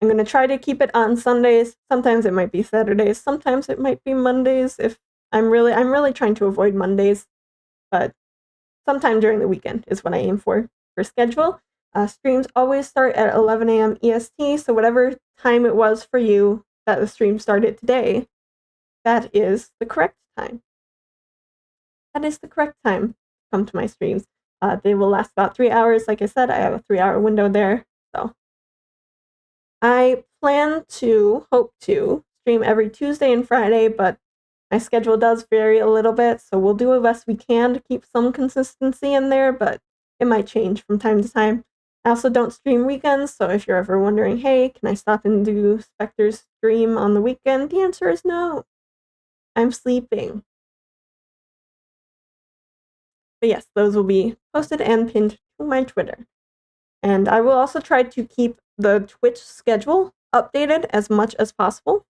I'm going to try to keep it on Sundays. Sometimes it might be Saturdays. Sometimes it might be Mondays. If I'm really trying to avoid Mondays, but sometime during the weekend is what I aim for schedule. Streams always start at 11 a.m. EST, so whatever time it was for you that the stream started today, that is the correct time. That is the correct time to come to my streams. They will last about 3 hours. Like I said, I have a 3-hour window there. So I hope to stream every Tuesday and Friday, but my schedule does vary a little bit, so we'll do the best we can to keep some consistency in there, but it might change from time to time. I also don't stream weekends, so if you're ever wondering, hey, can I stop and do Spectre's stream on the weekend? The answer is no. I'm sleeping. But yes, those will be posted and pinned to my Twitter. And I will also try to keep the Twitch schedule updated as much as possible.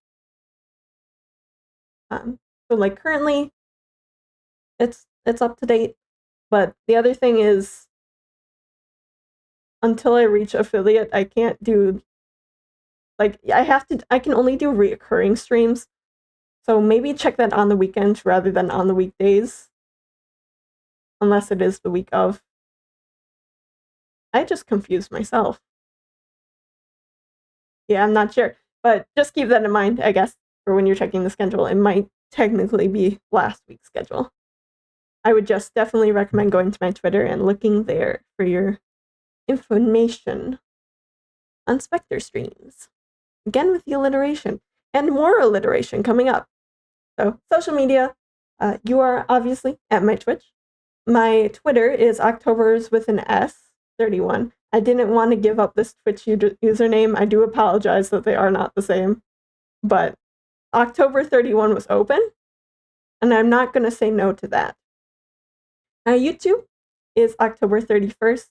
So like currently, it's up to date. But the other thing is, until I reach affiliate, I can't do, like, I can only do reoccurring streams. So maybe check that on the weekends rather than on the weekdays. Unless it is the week of. I just confused myself. Yeah, I'm not sure. But just keep that in mind, I guess, for when you're checking the schedule. It might technically be last week's schedule. I would just definitely recommend going to my Twitter and looking there for your information on Spectre streams. Again with the alliteration. And more alliteration coming up. So, social media. You are obviously at my Twitch. My Twitter is Octobers with an S, 31. I didn't want to give up this Twitch username. I do apologize that they are not the same. But October 31 was open, and I'm not going to say no to that. YouTube is October 31st.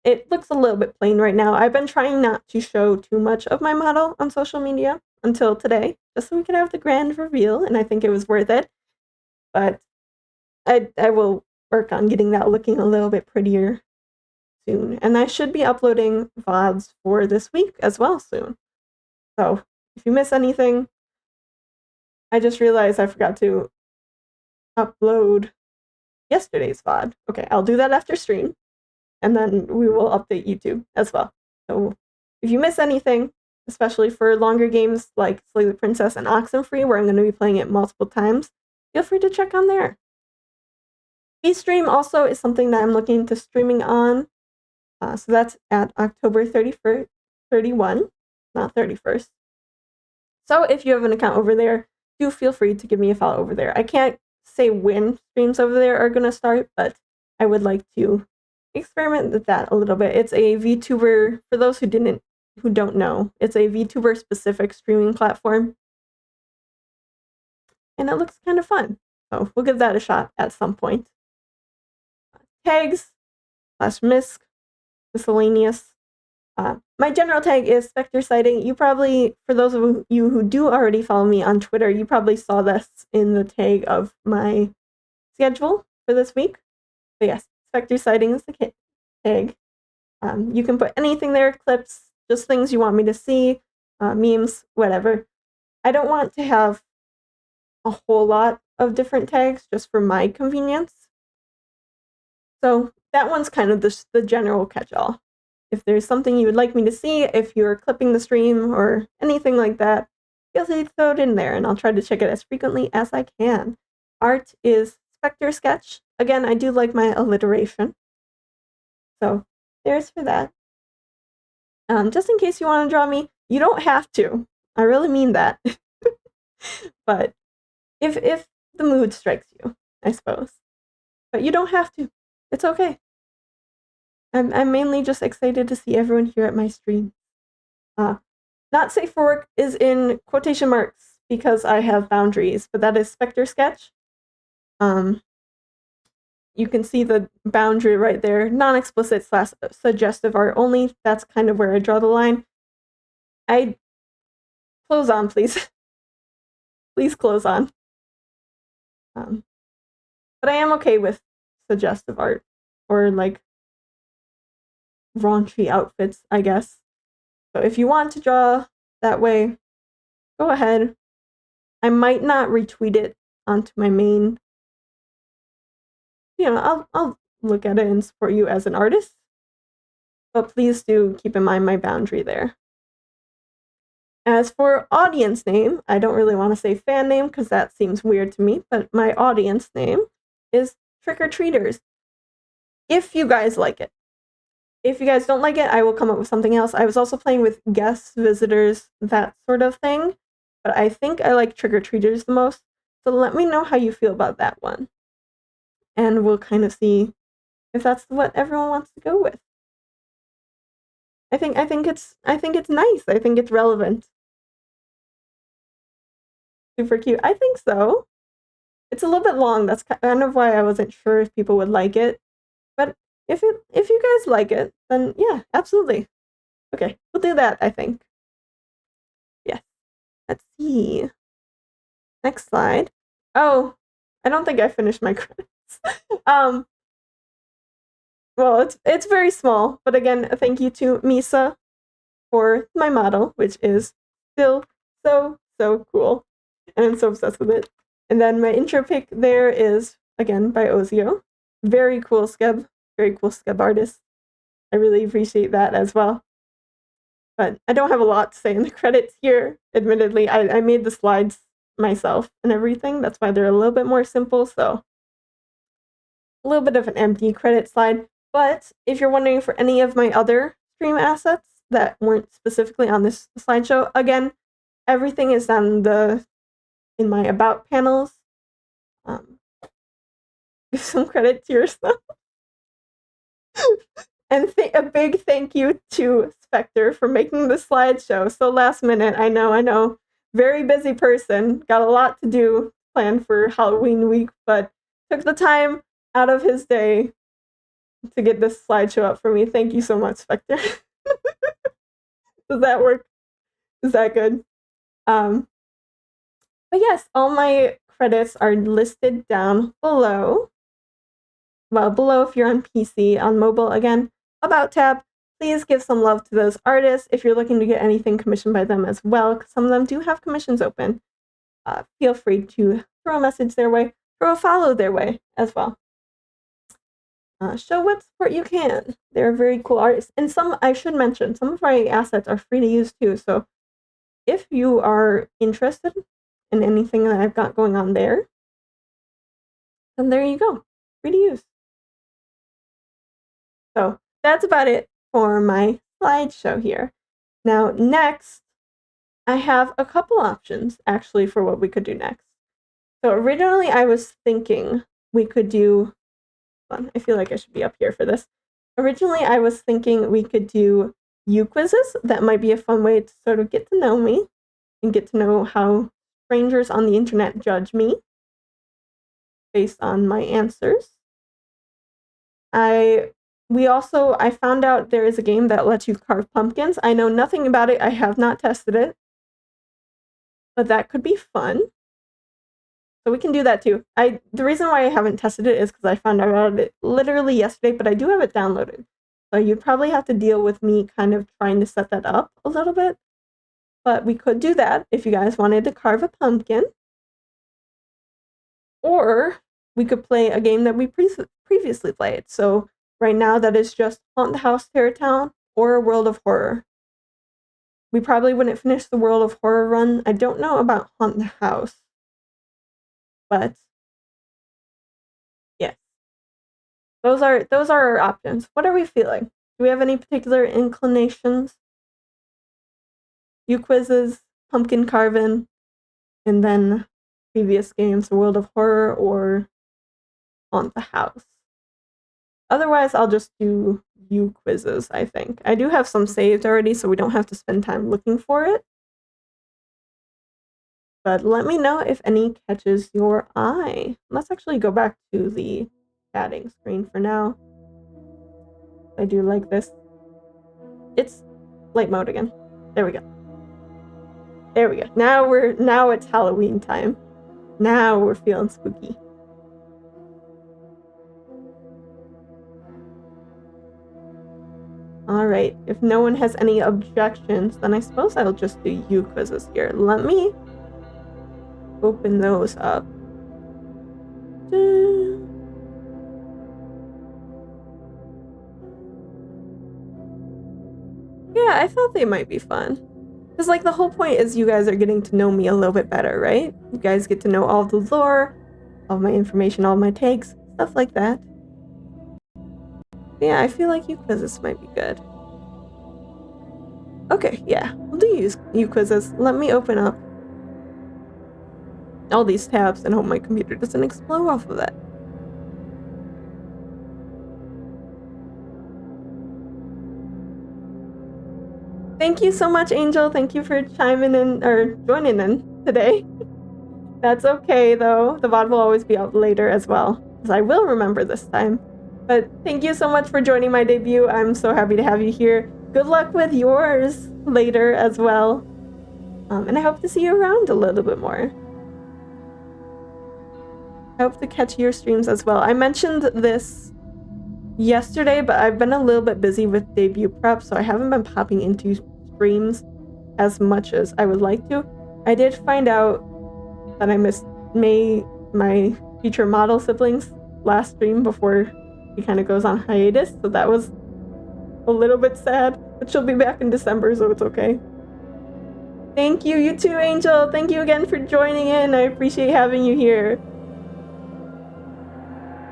It looks a little bit plain right now. I've been trying not to show too much of my model on social media until today, just so we could have the grand reveal, and I think it was worth it. But I will work on getting that looking a little bit prettier soon. And I should be uploading VODs for this week as well soon. So if you miss anything, I just realized I forgot to upload yesterday's VOD. Okay, I'll do that after stream. And then we will update YouTube as well. So if you miss anything, especially for longer games like Slay the Princess and Oxenfree, where I'm going to be playing it multiple times, feel free to check on there. V-Stream also is something that I'm looking into streaming on. So that's at October 31st, 31, not 31st. So if you have an account over there, do feel free to give me a follow over there. I can't say when streams over there are going to start, but I would like to experiment with that a little bit. It's a VTuber, for those who don't know, it's a VTuber specific streaming platform. And it looks kind of fun. So we'll give that a shot at some point. Tags /misc miscellaneous. My general tag is Spectre Sighting. You probably, for those of you who do already follow me on Twitter, you probably saw this in the tag of my schedule for this week. But yes, Spectre Sighting is the tag. You can put anything there, clips, just things you want me to see, memes, whatever. I don't want to have a whole lot of different tags just for my convenience. So that one's kind of the general catch-all. If there's something you would like me to see, if you're clipping the stream or anything like that, feel free to throw it in there, and I'll try to check it as frequently as I can. Art is Spectre Sketch. Again, I do like my alliteration. So there's for that. Just in case you want to draw me, you don't have to. I really mean that. But if the mood strikes you, I suppose. But you don't have to. It's okay. I'm mainly just excited to see everyone here at my stream. Not safe for work is in quotation marks because I have boundaries, but that is Spectre Sketch. You can see the boundary right there. Non-explicit / suggestive art only. That's kind of where I draw the line. Close on, please. please clothes on. But I am okay with suggestive art or like raunchy outfits, I guess. So if you want to draw that way, go ahead. I might not retweet it onto my main. You know, I'll look at it and support you as an artist. But please do keep in mind my boundary there. As for audience name, I don't really want to say fan name because that seems weird to me, but my audience name is Trick or Treaters. If you guys like it. If you guys don't like it, I will come up with something else. I was also playing with guests, visitors, that sort of thing, but I think I like Trick or Treaters the most. So let me know how you feel about that one. And we'll kind of see if that's what everyone wants to go with. I think it's nice. I think it's relevant. Super cute. I think so. It's a little bit long. That's kind of why I wasn't sure if people would like it. But if you guys like it, then yeah, absolutely. Okay, we'll do that, I think. Yes. Let's see. Next slide. Oh, I don't think I finished my credits. Well, it's very small, but again, thank you to Misa for my model, which is still so cool, and I'm so obsessed with it. And then my intro pick there is again by Ozio. Very cool skeb artist. I really appreciate that as well. But I don't have a lot to say in the credits here. Admittedly, I made the slides myself and everything. That's why they're a little bit more simple. So a little bit of an empty credit slide. But if you're wondering for any of my other stream assets that weren't specifically on this slideshow, again, everything is in my about panels. Give some credit to yourself. And a big thank you to Spectre for making the slideshow so last minute. I know. Very busy person. Got a lot to do planned for Halloween week, but took the time out of his day to get this slideshow up for me. Thank you so much, Spectre. Does that work? Is that good? But yes, all my credits are listed down below. Well, below if you're on PC. On mobile, again, About tab. Please give some love to those artists if you're looking to get anything commissioned by them as well, because some of them do have commissions open. Feel free to throw a message their way, throw a follow their way as well. Show what support you can. They're very cool artists. And I should mention, some of my assets are free to use too. So if you are interested in anything that I've got going on there, then there you go. Free to use. So that's about it for my slideshow here. Now, next, I have a couple options actually for what we could do next. So originally I was thinking we could do, I feel like I should be up here for this. Originally I was thinking we could do uQuizzes. That might be a fun way to sort of get to know me and get to know how strangers on the internet judge me based on my answers. I found out there is a game that lets you carve pumpkins. I know nothing about it. I have not tested it. But that could be fun. So we can do that too. The reason why I haven't tested it is because I found out about it literally yesterday, but I do have it downloaded. So you'd probably have to deal with me kind of trying to set that up a little bit. But we could do that if you guys wanted to carve a pumpkin. Or we could play a game that we previously played. So right now that is just Haunt the House Terror Town or World of Horror. We probably wouldn't finish the World of Horror run. I don't know about Haunt the House. But yes. Those are our options. What are we feeling? Do we have any particular inclinations? uQuizzes, pumpkin carving, and then previous games, World of Horror or Haunt the House. Otherwise, I'll just do uQuizzes, I think. I do have some saved already, so we don't have to spend time looking for it. But let me know if any catches your eye. Let's actually go back to the chatting screen for now. I do like this. It's light mode again. There we go. There we go. Now it's Halloween time. Now we're feeling spooky. Alright, if no one has any objections, then I suppose I'll just do uQuizzes here. Let me open those up. Yeah, I thought they might be fun. Because, like, the whole point is you guys are getting to know me a little bit better, right? You guys get to know all the lore, all my information, all my takes, stuff like that. Yeah, I feel like uQuizzes might be good. Okay, yeah, we'll do uQuizzes. Let me open up all these tabs and hope my computer doesn't explode off of that. Thank you so much, Angel. Thank you for chiming in or joining in today. That's okay, though. The VOD will always be out later as well, because I will remember this time. But thank you so much for joining my debut. I'm so happy to have you here. Good luck with yours later as well. And I hope to see you around a little bit more. I hope to catch your streams as well. I mentioned this yesterday, but I've been a little bit busy with debut prep, so I haven't been popping into streams as much as I would like to. I did find out that I missed my future model siblings last stream before he kind of goes on hiatus, so that was a little bit sad, but she'll be back in December, so it's okay. Thank you, you too, Angel. Thank you again for joining in. I appreciate having you here.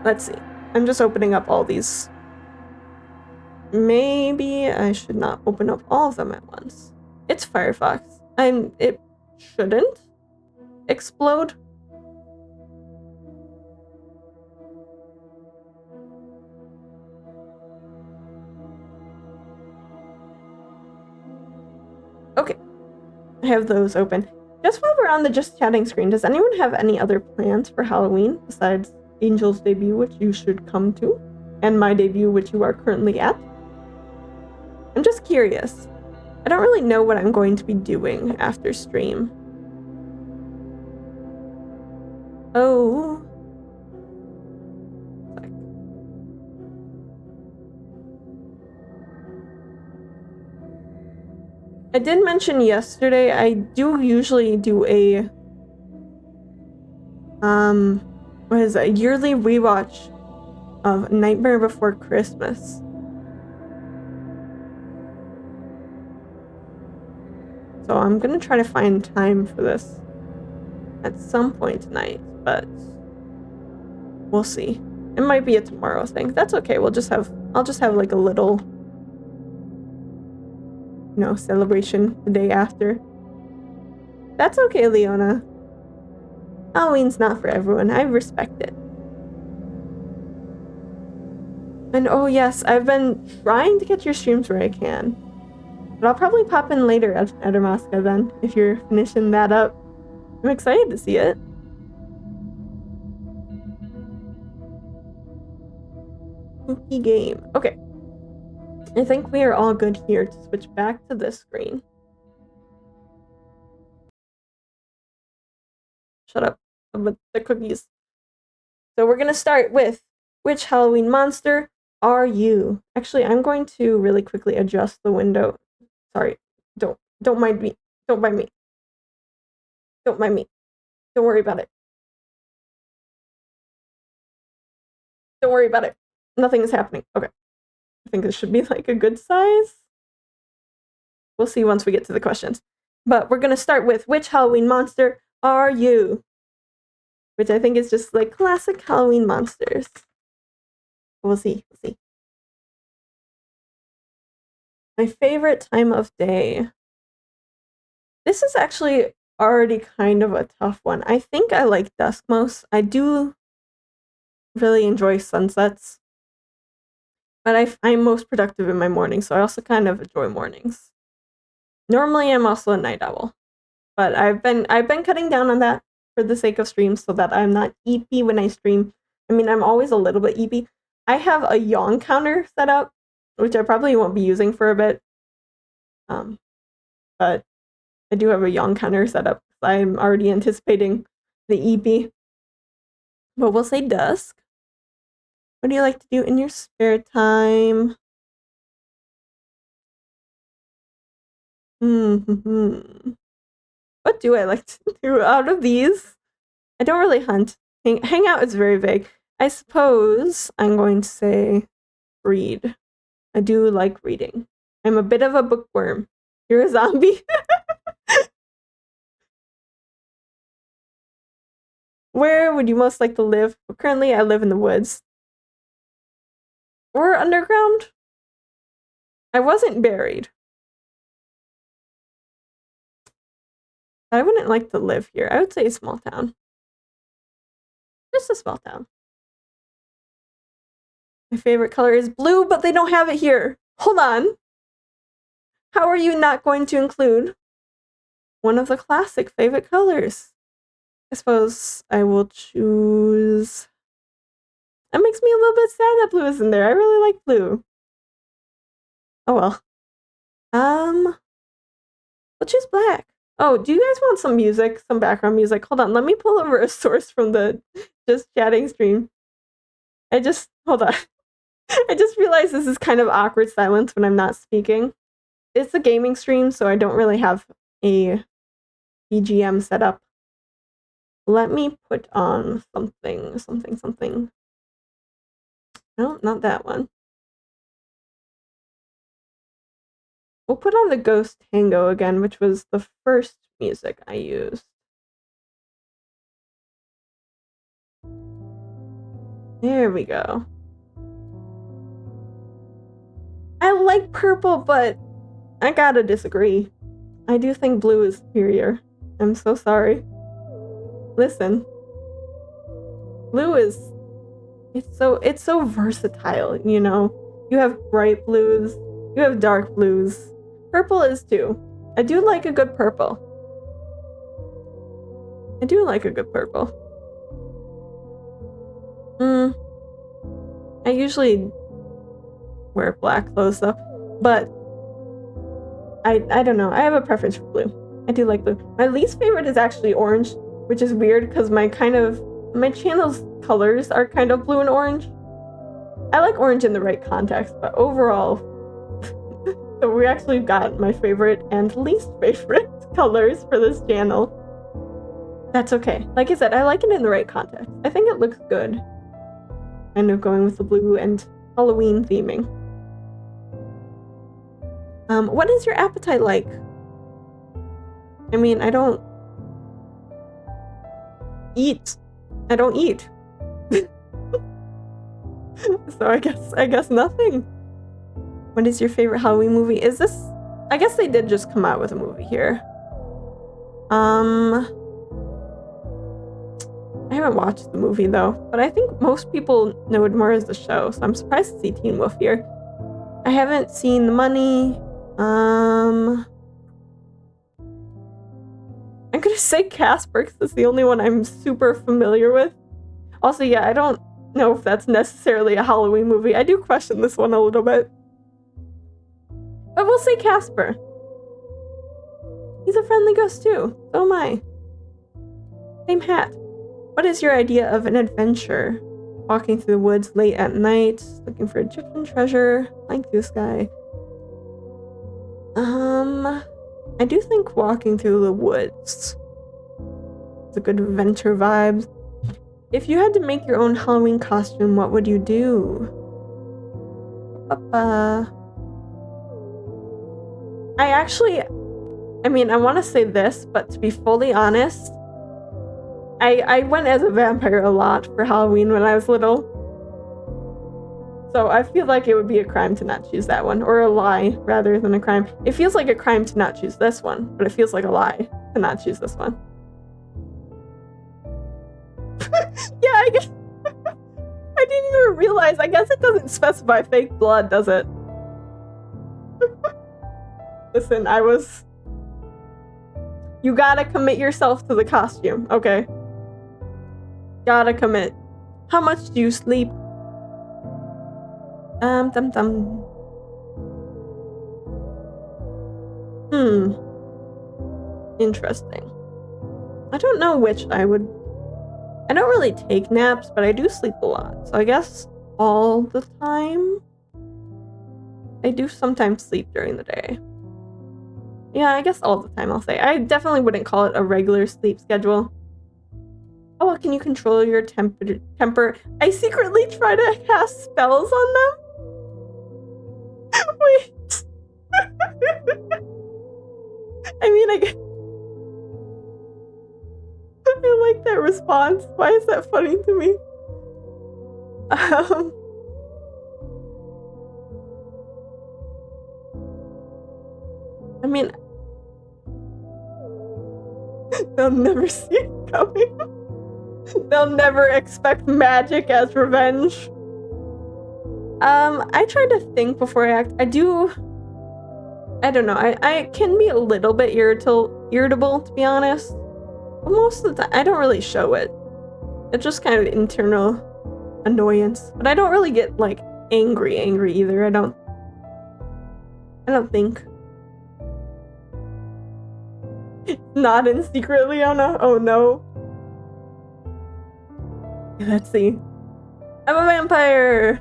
Let's see. I'm just opening up all these. Maybe I should not open up all of them at once. It's Firefox. It shouldn't explode. Okay. I have those open. Just while we're on the just chatting screen, does anyone have any other plans for Halloween besides Angel's debut, which you should come to, and my debut, which you are currently at? I'm just curious. I don't really know what I'm going to be doing after stream. Oh. I did mention yesterday I do usually do a what is it, a yearly rewatch of Nightmare Before Christmas. So I'm gonna try to find time for this at some point tonight, but we'll see. It might be a tomorrow thing. That's okay. I'll just have like a little, you know, celebration the day after. That's okay, Leona. Halloween's not for everyone. I respect it. And oh yes, I've been trying to catch your streams where I can. But I'll probably pop in later at Edermaska then, if you're finishing that up. I'm excited to see it. Spooky game. Okay. I think we are all good here to switch back to this screen. Shut up with the cookies. So we're gonna start with, which Halloween monster are you? Actually, I'm going to really quickly adjust the window. Sorry, don't mind me. Don't mind me. Don't mind me. Don't worry about it. Don't worry about it. Nothing is happening. Okay. I think this should be like a good size. We'll see once we get to the questions. But we're gonna start with, which Halloween monster are you? Which I think is just like classic Halloween monsters. We'll see. We'll see. My favorite time of day. This is actually already kind of a tough one. I think I like dusk most. I do really enjoy sunsets. But I'm most productive in my mornings, so I also kind of enjoy mornings. Normally I'm also a night owl. But I've been cutting down on that for the sake of streams so that I'm not eepy when I stream. I mean, I'm always a little bit eepy. I have a yawn counter set up, which I probably won't be using for a bit. But I do have a yawn counter set up. I'm already anticipating the EP. But we'll say dusk. What do you like to do in your spare time? What do I like to do out of these? I don't really hunt. Hang out is very vague. I suppose I'm going to say read. I do like reading. I'm a bit of a bookworm. You're a zombie? Where would you most like to live? Well, currently, I live in the woods. Or underground? I wasn't buried. I wouldn't like to live here. I would say a small town. Just a small town. My favorite color is blue, but they don't have it here. Hold on. How are you not going to include one of the classic favorite colors? I suppose I will choose... That makes me a little bit sad that blue is in there. I really like blue. Oh well. We'll choose black. Oh, do you guys want some music? Some background music? Hold on, let me pull over a source from the just chatting stream. Hold on. I just realized this is kind of awkward silence when I'm not speaking. It's a gaming stream, so I don't really have a BGM set up. Let me put on something. No, not that one. We'll put on the Ghost Tango again, which was the first music I used. There we go. I like purple, but I gotta disagree. I do think blue is superior. I'm so sorry. Listen. Blue is... It's so versatile, you know? You have bright blues, you have dark blues. Purple is too. I do like a good purple. I usually wear black clothes though, but I don't know. I have a preference for blue. I do like blue. My least favorite is actually orange, which is weird because my channel's colors are kind of blue and orange. I like orange in the right context, but overall, so we actually got my favorite and least favorite colors for this channel. That's okay. Like I said, I like it in the right context. I think it looks good. Kind of going with the blue and Halloween theming. What is your appetite like? I mean, I don't eat. So I guess nothing. What is your favorite Halloween movie? Is this... I guess they did just come out with a movie here. I haven't watched the movie though, but I think most people know it more as the show, so I'm surprised to see Teen Wolf here. I haven't seen The Money. I'm gonna say Casper because it's the only one I'm super familiar with. Also, yeah, I don't know if that's necessarily a Halloween movie. I do question this one a little bit. But we'll say Casper. He's a friendly ghost too. So am I. Same hat. What is your idea of an adventure? Walking through the woods late at night, looking for Egyptian treasure, flying through the sky. I do think walking through the woods is a good adventure vibe. If you had to make your own Halloween costume, what would you do? I want to say this, but to be fully honest, I went as a vampire a lot for Halloween when I was little. So I feel like it would be a crime to not choose that one, or a lie rather than a crime. It feels like a crime to not choose this one, but it feels like a lie to not choose this one. Yeah, I guess. I didn't even realize. I guess it doesn't specify fake blood, does it? Listen, you gotta commit yourself to the costume, okay? Gotta commit. How much do you sleep? Interesting. I don't know which I would... I don't really take naps, but I do sleep a lot. So I guess all the time? I do sometimes sleep during the day. Yeah, I guess all the time I'll say. I definitely wouldn't call it a regular sleep schedule. Oh, well, can you control your temper? I secretly try to cast spells on them? Wait. I mean, I like that response. Why is that funny to me? I mean, they'll never see it coming. They'll never expect magic as revenge. I try to think before I act. I don't know. I can be a little bit irritable, to be honest. But most of the time, I don't really show it. It's just kind of internal annoyance. But I don't really get, like, angry either. I don't think. Nodding secretly on a... Oh, no. Let's see. I'm a vampire!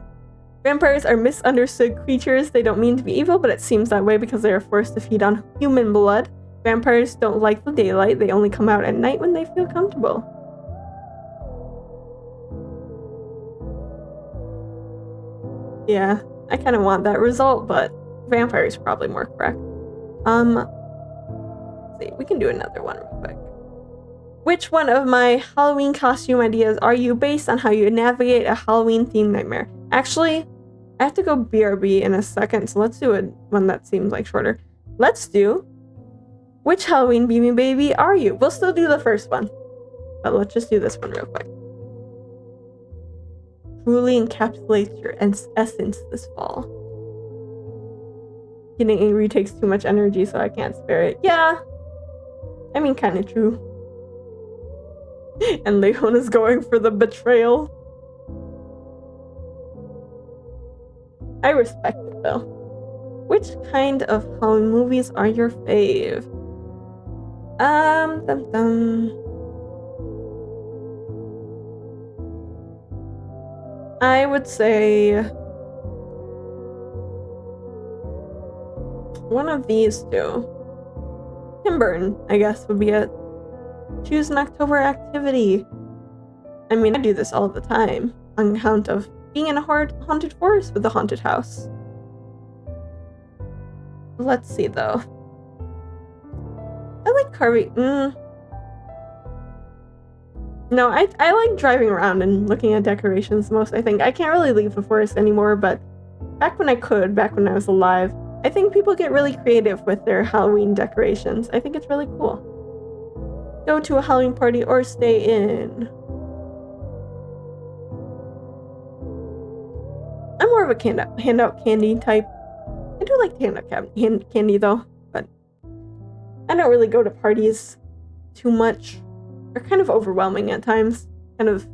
Vampires are misunderstood creatures. They don't mean to be evil, but it seems that way because they are forced to feed on human blood. Vampires don't like the daylight. They only come out at night when they feel comfortable. Yeah, I kind of want that result, but vampire is probably more correct. Let's see, we can do another one real quick. Which one of my Halloween costume ideas are you based on how you navigate a Halloween-themed nightmare? Actually, I have to go BRB in a second, so let's do one that seems like shorter. Let's do, which Halloween Beanie Baby are you? We'll still do the first one, but let's just do this one real quick. Truly encapsulates your essence this fall. Getting angry takes too much energy, so I can't spare it. Yeah, I mean, kind of true. And Leon is going for the betrayal. I respect it though. Which kind of Halloween movies are your fave? I would say one of these two. Tim Burton, I guess, would be it. Choose an October activity. I mean, I do this all the time on account of being in a haunted forest with a haunted house. Let's see, though. I like carving. No, I like driving around and looking at decorations the most, I think. I can't really leave the forest anymore, but back when I could, back when I was alive, I think people get really creative with their Halloween decorations. I think it's really cool. Go to a Halloween party or stay in. I'm more of a handout candy type. I do like handout candy though, but I don't really go to parties too much. They're kind of overwhelming at times. Kind of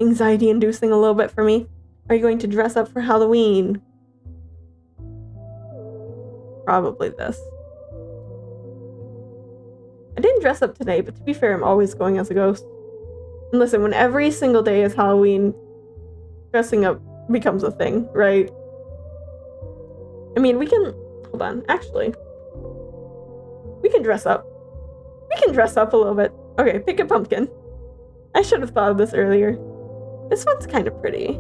anxiety inducing a little bit for me. Are you going to dress up for Halloween? Probably this. I didn't dress up today, but to be fair, I'm always going as a ghost. And listen, when every single day is Halloween, dressing up becomes a thing, right? I mean, we can... Hold on, actually. We can dress up. We can dress up a little bit. Okay, pick a pumpkin. I should have thought of this earlier. This one's kind of pretty.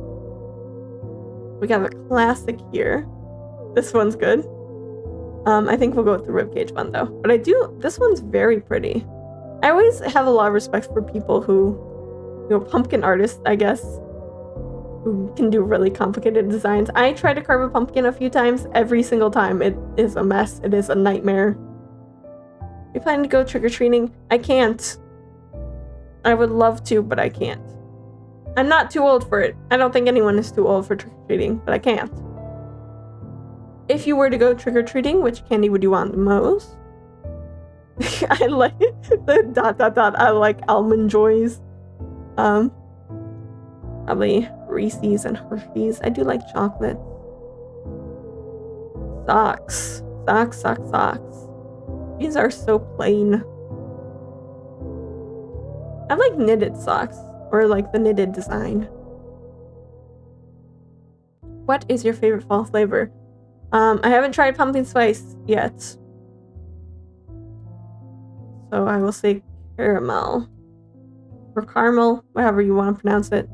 We got a classic here. This one's good. I think we'll go with the ribcage one though. But this one's very pretty. I always have a lot of respect for people who, pumpkin artists, I guess, who can do really complicated designs. I tried to carve a pumpkin a few times. Every single time it is a mess. It is a nightmare. You plan to go trick-or-treating? I can't. I would love to, but I can't. I'm not too old for it. I don't think anyone is too old for trick-or-treating, but I can't. If you were to go trick-or-treating, which candy would you want the most? I like the ... I like Almond Joys. Probably Reese's and Hershey's. I do like chocolate. Socks. Socks. These are so plain. I like knitted socks, or like the knitted design. What is your favorite fall flavor? I haven't tried pumpkin spice yet. So I will say caramel. Or caramel, however you want to pronounce it.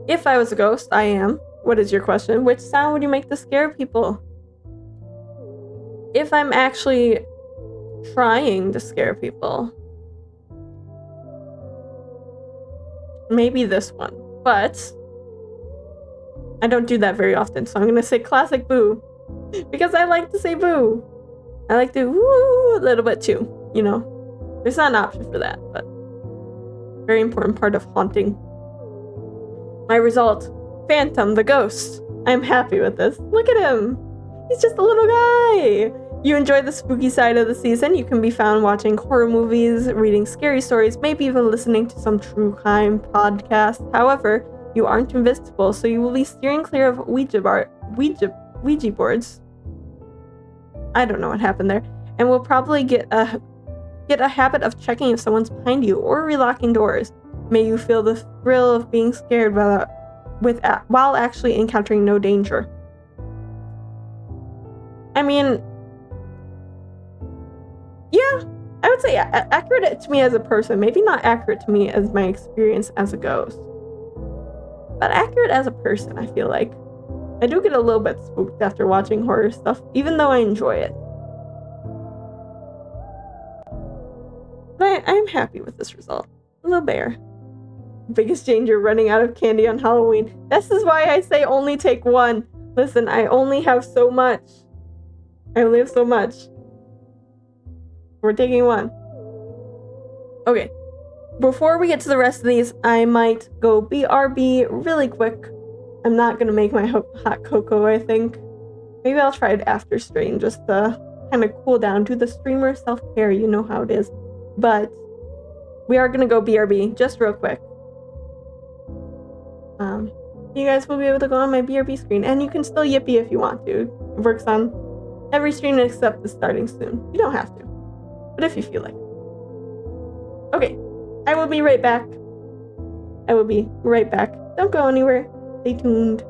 If I was a ghost, I am. What is your question? Which sound would you make to scare people? If I'm actually trying to scare people, maybe this one. But I don't do that very often, so I'm gonna say classic boo. Because I like to say boo. I like to woo a little bit too, you know. There's not an option for that, but very important part of haunting. My result, Phantom the ghost. I'm happy with this. Look at him. He's just a little guy. You enjoy the spooky side of the season. You can be found watching horror movies, reading scary stories, maybe even listening to some true crime podcasts. However, you aren't invisible, so you will be steering clear of Ouija boards. I don't know what happened there. And will probably get a habit of checking if someone's behind you or relocking doors. May you feel the thrill of being scared while actually encountering no danger. I mean, yeah, I would say accurate to me as a person. Maybe not accurate to me as my experience as a ghost. But accurate as a person, I feel like. I do get a little bit spooked after watching horror stuff, even though I enjoy it. But I'm happy with this result. Little bear. Biggest danger, running out of candy on Halloween. This is why I say only take one. Listen, I only have so much. We're taking one. Okay. Before we get to the rest of these, I might go BRB really quick. I'm not gonna make my hot cocoa, I think. Maybe I'll try it after stream, just to kind of cool down. Do the streamer self-care, you know how it is. But we are gonna go BRB just real quick. You guys will be able to go on my BRB screen, and you can still yippee if you want to. It works on every stream except the starting soon. You don't have to, but if you feel like it. Okay, I will be right back. Don't go anywhere. Stay tuned.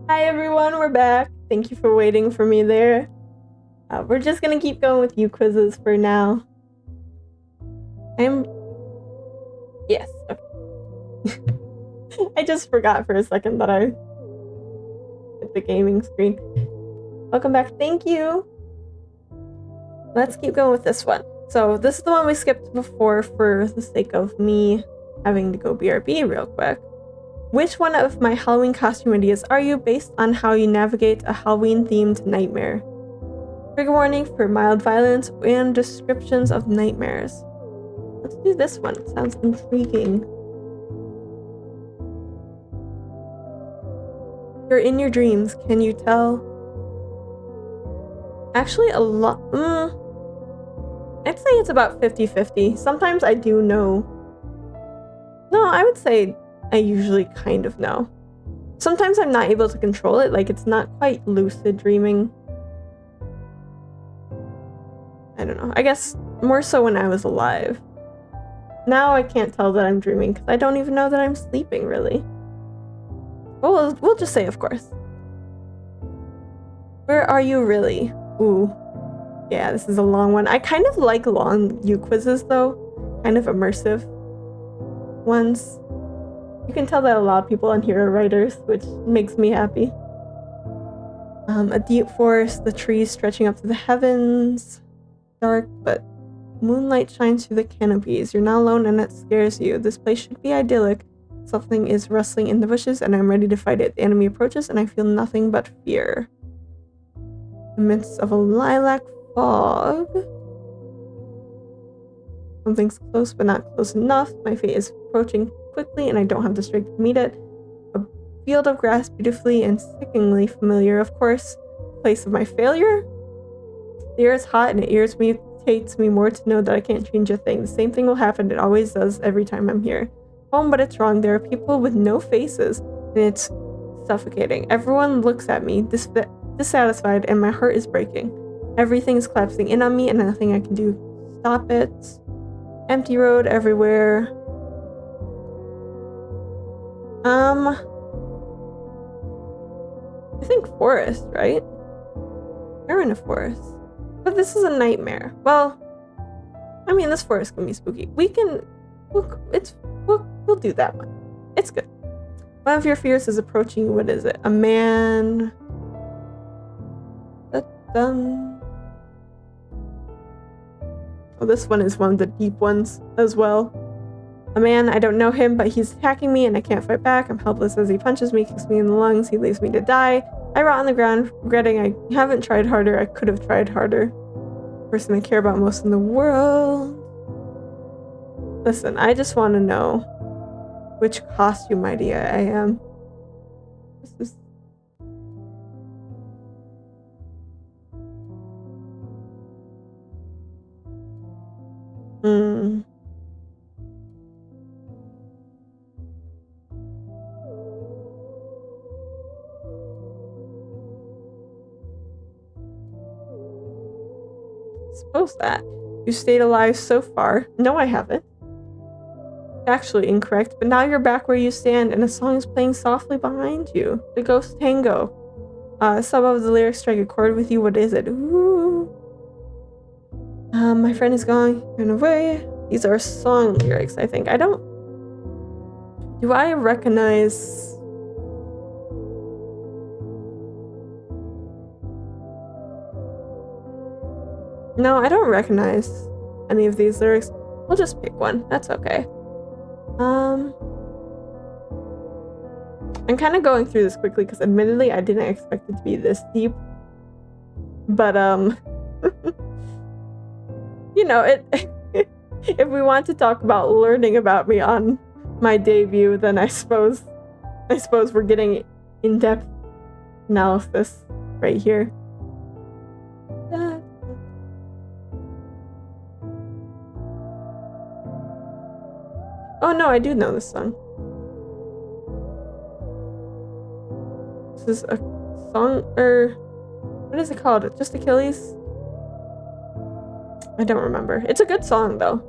Hi everyone, we're back. Thank you for waiting for me there. We're just gonna keep going with uQuizzes for now. Yes, okay. I just forgot for a second that I hit the gaming screen. Welcome back, thank you. Let's keep going with this one. So this is the one we skipped before for the sake of me having to go BRB real quick. Which one of my Halloween costume ideas are you based on how you navigate a Halloween-themed nightmare? Trigger warning for mild violence and descriptions of nightmares. Let's do this one. It sounds intriguing. You're in your dreams. Can you tell? Actually, a lot. I'd say it's about 50-50. Sometimes I do know. No, I would say I usually kind of know. Sometimes I'm not able to control it, like it's not quite lucid dreaming. I don't know. I guess more so when I was alive. Now I can't tell that I'm dreaming because I don't even know that I'm sleeping, really. Well, we'll just say, of course. Where are you really? Ooh. Yeah, this is a long one. I kind of like long uQuizzes, though. Kind of immersive ones. You can tell that a lot of people on here are writers, which makes me happy. A deep forest, the trees stretching up to the heavens. Dark, but moonlight shines through the canopies. You're not alone and it scares you. This place should be idyllic. Something is rustling in the bushes and I'm ready to fight it. The enemy approaches and I feel nothing but fear. In the midst of a lilac fog. Something's close but not close enough. My fate is approaching quickly and I don't have the strength to meet it. A field of grass, beautifully and sickeningly familiar, of course. Place of my failure? The air is hot and it irritates me more to know that I can't change a thing. The same thing will happen. It always does every time I'm here. Home, but it's wrong. There are people with no faces and it's suffocating. Everyone looks at me, dissatisfied, and my heart is breaking. Everything is collapsing in on me and nothing I can do to stop it. Empty road everywhere. I think forest, right? We're in a forest. But this is a nightmare. Well, I mean, this forest can be spooky. We'll do that one. It's good. One of your fears is approaching. What is it? A man. Oh, this one is one of the deep ones as well. A man, I don't know him, but he's attacking me and I can't fight back. I'm helpless as he punches me, kicks me in the lungs. He leaves me to die. I rot on the ground, regretting I haven't tried harder. I could have tried harder. Person I care about most in the world. Listen, I just want to know which costume idea I am. This is... Suppose that. You stayed alive so far. No, I haven't. Actually incorrect, but now you're back where you stand and a song is playing softly behind you. The Ghost Tango. Some of the lyrics strike a chord with you. What is it? Ooh. My friend is gone, ran away. These are song lyrics, I think. Do I recognize... No, I don't recognize any of these lyrics. We'll just pick one. That's okay. I'm kind of going through this quickly because admittedly I didn't expect it to be this deep. But you know, if we want to talk about learning about me on my debut, then I suppose we're getting in-depth analysis right here. Oh no, I do know this song. This is a song, or what is it called? Just Achilles? I don't remember. It's a good song though.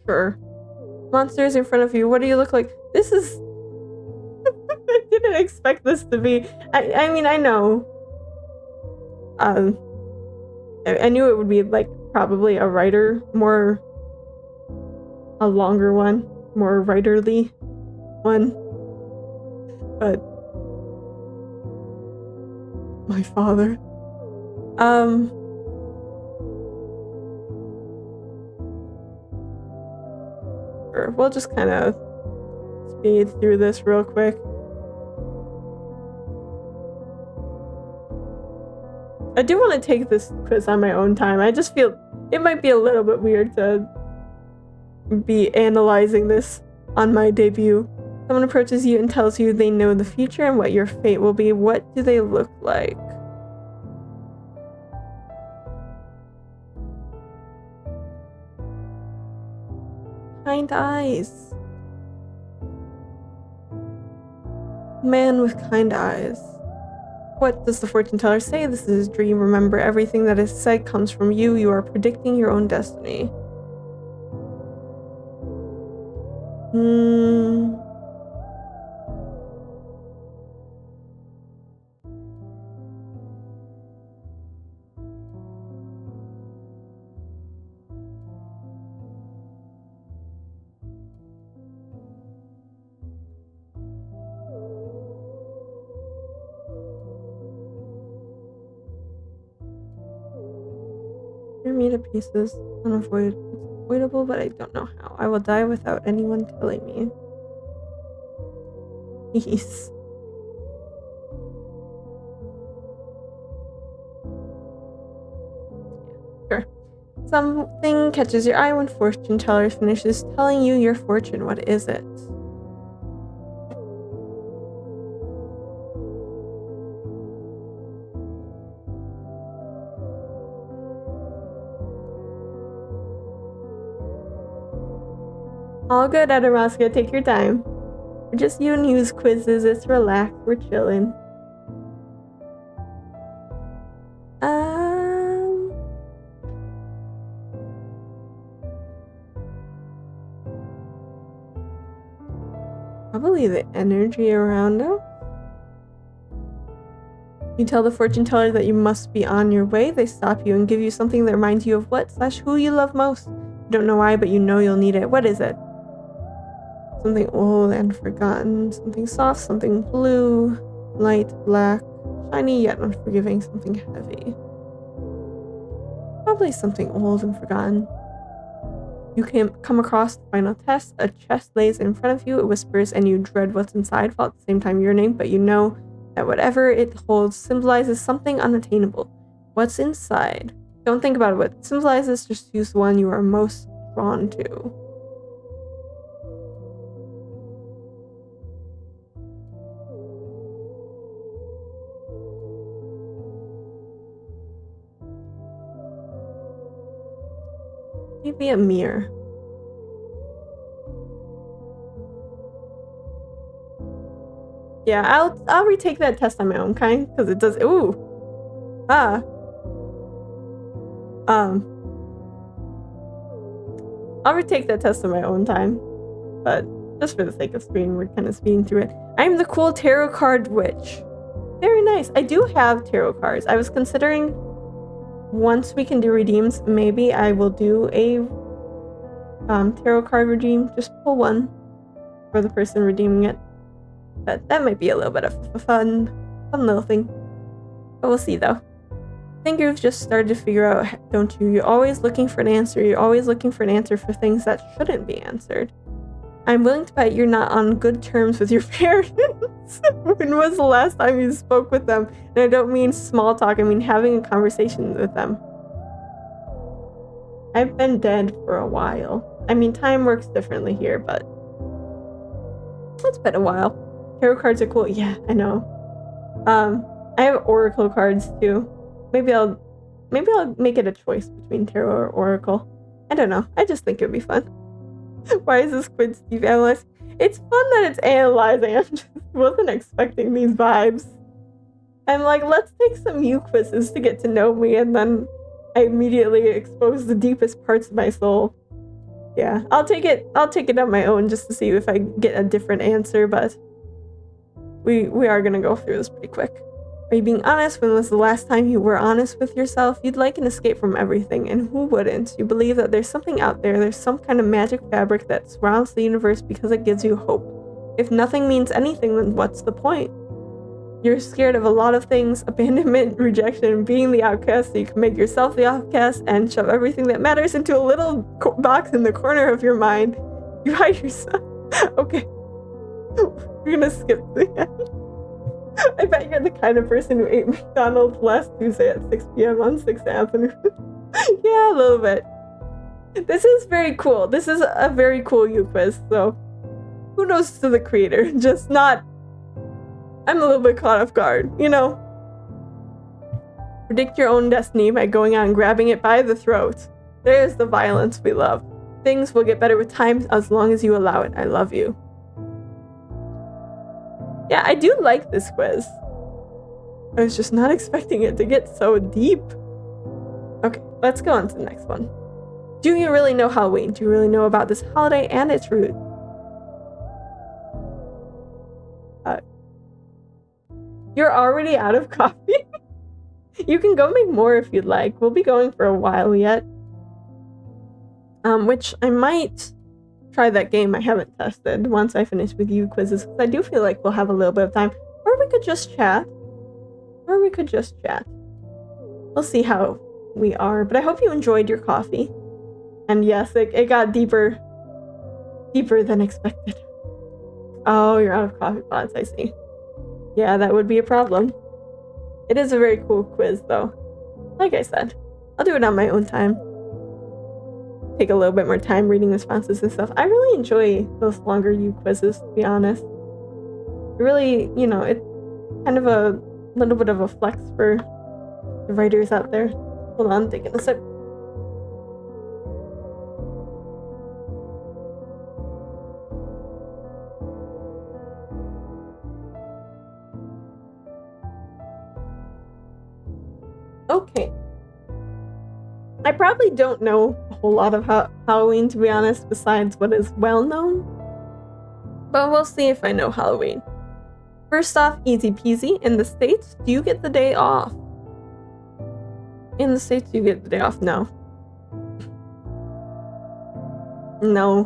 Sure. Monsters in front of you. What do you look like? This is... I didn't expect this to be... I mean, I know. I knew it would be, like, probably a writer, more... a longer one. More writerly one. But... my father. Sure. We'll just kind of speed through this real quick. I do want to take this quiz on my own time. I just feel it might be a little bit weird to be analyzing this on my debut. Someone approaches you and tells you they know the future and what your fate will be. What do they look like? Kind eyes. Man with kind eyes. What does the fortune teller say? This is a dream. Remember, everything that is said comes from you. You are predicting your own destiny. You're made of pieces. Unavoidable, but I don't know how. I will die without anyone telling me. Peace. Sure. Something catches your eye when fortune teller finishes telling you your fortune. What is it? All good, Adamaska. Take your time. We're just you and uQuizzes. It's relaxed. We're chilling. Probably the energy around us. You tell the fortune teller that you must be on your way. They stop you and give you something that reminds you of what/who you love most. You don't know why, but you know you'll need it. What is it? Something old and forgotten, something soft, something blue, light, black, shiny yet unforgiving, something heavy. Probably something old and forgotten. You can come across the final test. A chest lays in front of you, it whispers, and you dread what's inside, while at the same time yearning, but you know that whatever it holds symbolizes something unattainable. What's inside? Don't think about what it symbolizes, just use the one you are most drawn to. Maybe a mirror. Yeah, I'll retake that test on my own kind, because it does. Ooh. I'll retake that test on my own time, but just for the sake of speeding, we're kind of speeding through it. I'm the cool tarot card witch. Very nice. I do have tarot cards. I was considering, once we can do redeems, maybe I will do a tarot card redeem. Just pull one for the person redeeming it. But that might be a little bit of a fun little thing. But we'll see, though. I think you've just started to figure out, don't you? You're always looking for an answer. You're always looking for an answer for things that shouldn't be answered. I'm willing to bet you're not on good terms with your parents. When was the last time you spoke with them? And I don't mean small talk, I mean having a conversation with them. I've been dead for a while. I mean, time works differently here, but it's been a while. Tarot cards are cool. Yeah, I know. I have oracle cards too. Maybe I'll make it a choice between tarot or oracle. I don't know. I just think it'd be fun. Why is this quiz Steve analyzing? It's fun that it's analyzing. I just wasn't expecting these vibes. I'm like, let's take some uQuizzes to get to know me, and then I immediately expose the deepest parts of my soul. Yeah, I'll take it on my own just to see if I get a different answer, but we are gonna go through this pretty quick. Are you being honest? When was the last time you were honest with yourself? You'd like an escape from everything, and who wouldn't? You believe that there's something out there, there's some kind of magic fabric that surrounds the universe because it gives you hope. If nothing means anything, then what's the point? You're scared of a lot of things, abandonment, rejection, being the outcast, so you can make yourself the outcast and shove everything that matters into a little box in the corner of your mind. You hide yourself. Okay. We're gonna skip the end. I bet you're the kind of person who ate McDonald's last Tuesday at 6 p.m. on 6th Avenue. Yeah, a little bit. This is very cool. This is a very cool uQuiz, so who knows to the creator? Just not... I'm a little bit caught off guard, you know? Predict your own destiny by going out and grabbing it by the throat. There's the violence we love. Things will get better with time as long as you allow it. I love you. Yeah, I do like this quiz. I was just not expecting it to get so deep. Okay, let's go on to the next one. Do you really know Halloween? Do you really know about this holiday and its root? You're already out of coffee? You can go make more if you'd like. We'll be going for a while yet. Which I might try that game I haven't tested once I finish with uQuizzes, because I do feel like we'll have a little bit of time. Or we could just chat. We'll see how we are, but I hope you enjoyed your coffee. And yes, it got deeper than expected. Oh, you're out of coffee pods, I see. Yeah, that would be a problem. It is a very cool quiz, though. Like I said, I'll do it on my own time. Take a little bit more time reading responses and stuff. I really enjoy those longer uQuizzes, to be honest. It really, you know, it's kind of a little bit of a flex for the writers out there. Hold on, taking a sip. Okay. I probably don't know a whole lot of Halloween, to be honest, besides what is well known. But we'll see if I know Halloween. First off, easy peasy. In the States, do you get the day off? In the States, do you get the day off? No. No.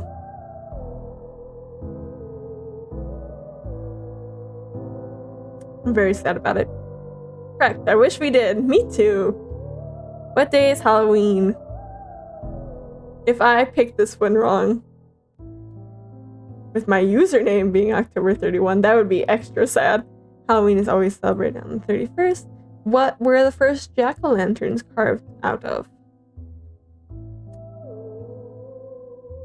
I'm very sad about it. Correct. I wish we did. Me too. What day is Halloween? If I picked this one wrong, with my username being October 31, that would be extra sad. Halloween is always celebrated on the 31st. What were the first jack-o'-lanterns carved out of?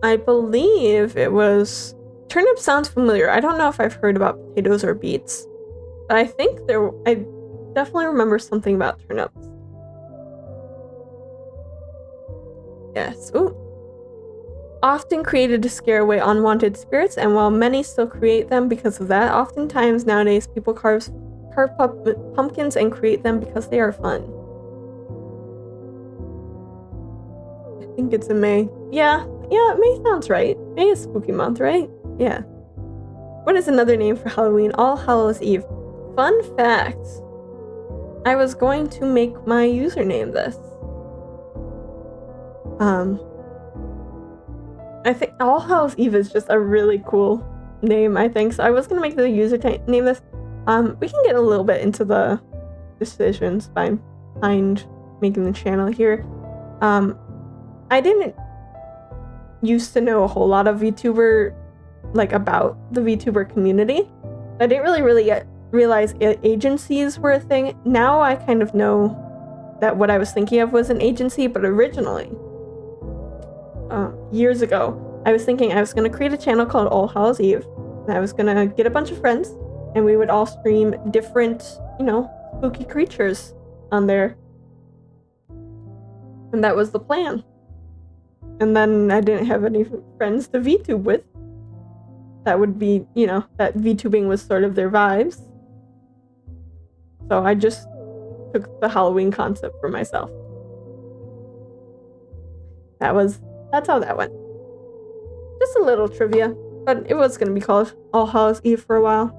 I believe it was... Turnip sounds familiar. I don't know if I've heard about potatoes or beets, but I think I definitely remember something about turnips. Yes. Ooh. Often created to scare away unwanted spirits, and while many still create them because of that, oftentimes nowadays people carve pumpkins and create them because they are fun. I think it's in May. Yeah, May sounds right. May is spooky month, right? Yeah. What is another name for Halloween? All Hallows Eve. Fun fact. I was going to make my username this. I think All Hallows Eve is just a really cool name, I think. So I was gonna make the name this. We can get a little bit into the decisions behind making the channel here. I didn't used to know a whole lot of VTuber, like about the VTuber community. I didn't really realize agencies were a thing. Now I kind of know that what I was thinking of was an agency, but originally, years ago, I was thinking I was going to create a channel called All Hallows Eve, and I was going to get a bunch of friends, and we would all stream different, spooky creatures on there. And that was the plan. And then I didn't have any friends to VTube with. That would be, that VTubing was sort of their vibes. So I just took the Halloween concept for myself. That's how that went. Just a little trivia, but it was gonna be called All Hallows Eve for a while.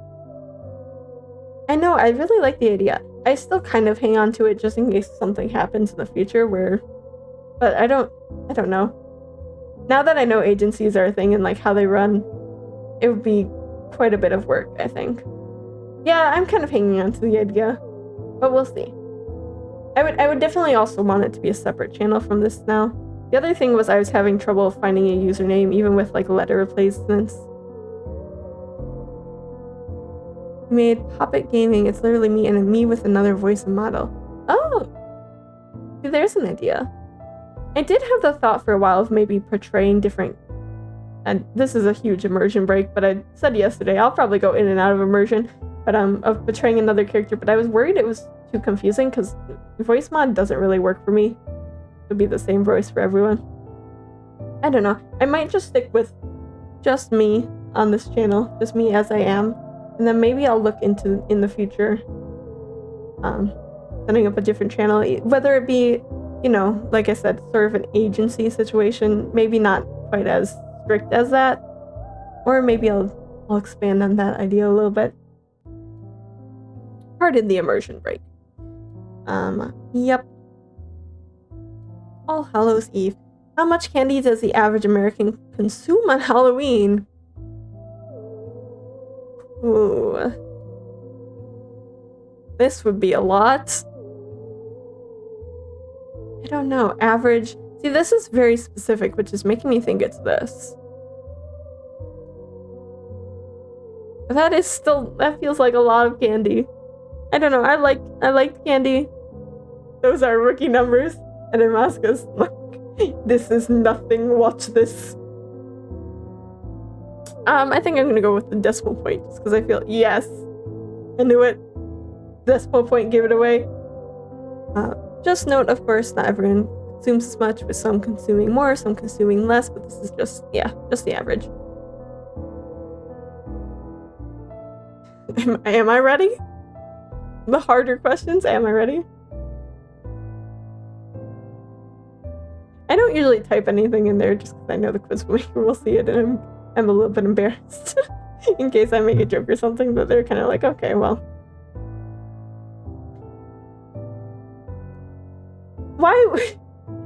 I know, I really like the idea. I still kind of hang on to it just in case something happens in the future but I don't know. Now that I know agencies are a thing and like how they run, it would be quite a bit of work, I think. Yeah, I'm kind of hanging on to the idea, but we'll see. I would definitely also want it to be a separate channel from this now. The other thing was I was having trouble finding a username, even with like letter replacements. We made Poppet Gaming. It's literally me and me with another voice and model. Oh, see, there's an idea. I did have the thought for a while of maybe portraying different, and this is a huge immersion break, but I said yesterday I'll probably go in and out of immersion, but of portraying another character, but I was worried it was too confusing because voice mod doesn't really work for me. It would be the same voice for everyone. I don't know. I might just stick with just me on this channel, just me as I am, and then maybe I'll look into in the future setting up a different channel, whether it be, you know, like I said, sort of an agency situation, maybe not quite as strict as that, or maybe I'll expand on that idea a little bit. Pardon the immersion break. Yep. All Hallows Eve. How much candy does the average American consume on Halloween? Ooh. This would be a lot. I don't know. Average. See, this is very specific, which is making me think it's this. But that feels like a lot of candy. I don't know. I like candy. Those are rookie numbers. And Amaska's like, this is nothing. Watch this. I think I'm gonna go with the decimal point just because I feel, yes, I knew it. Decimal point gave it away. Just note, of course, not everyone consumes as much, with some consuming more, some consuming less, but this is just the average. Am I ready? The harder questions, am I ready? I don't usually type anything in there just because I know the quiz maker will see it, and I'm a little bit embarrassed in case I make a joke or something, but they're kind of like, okay, well. Why?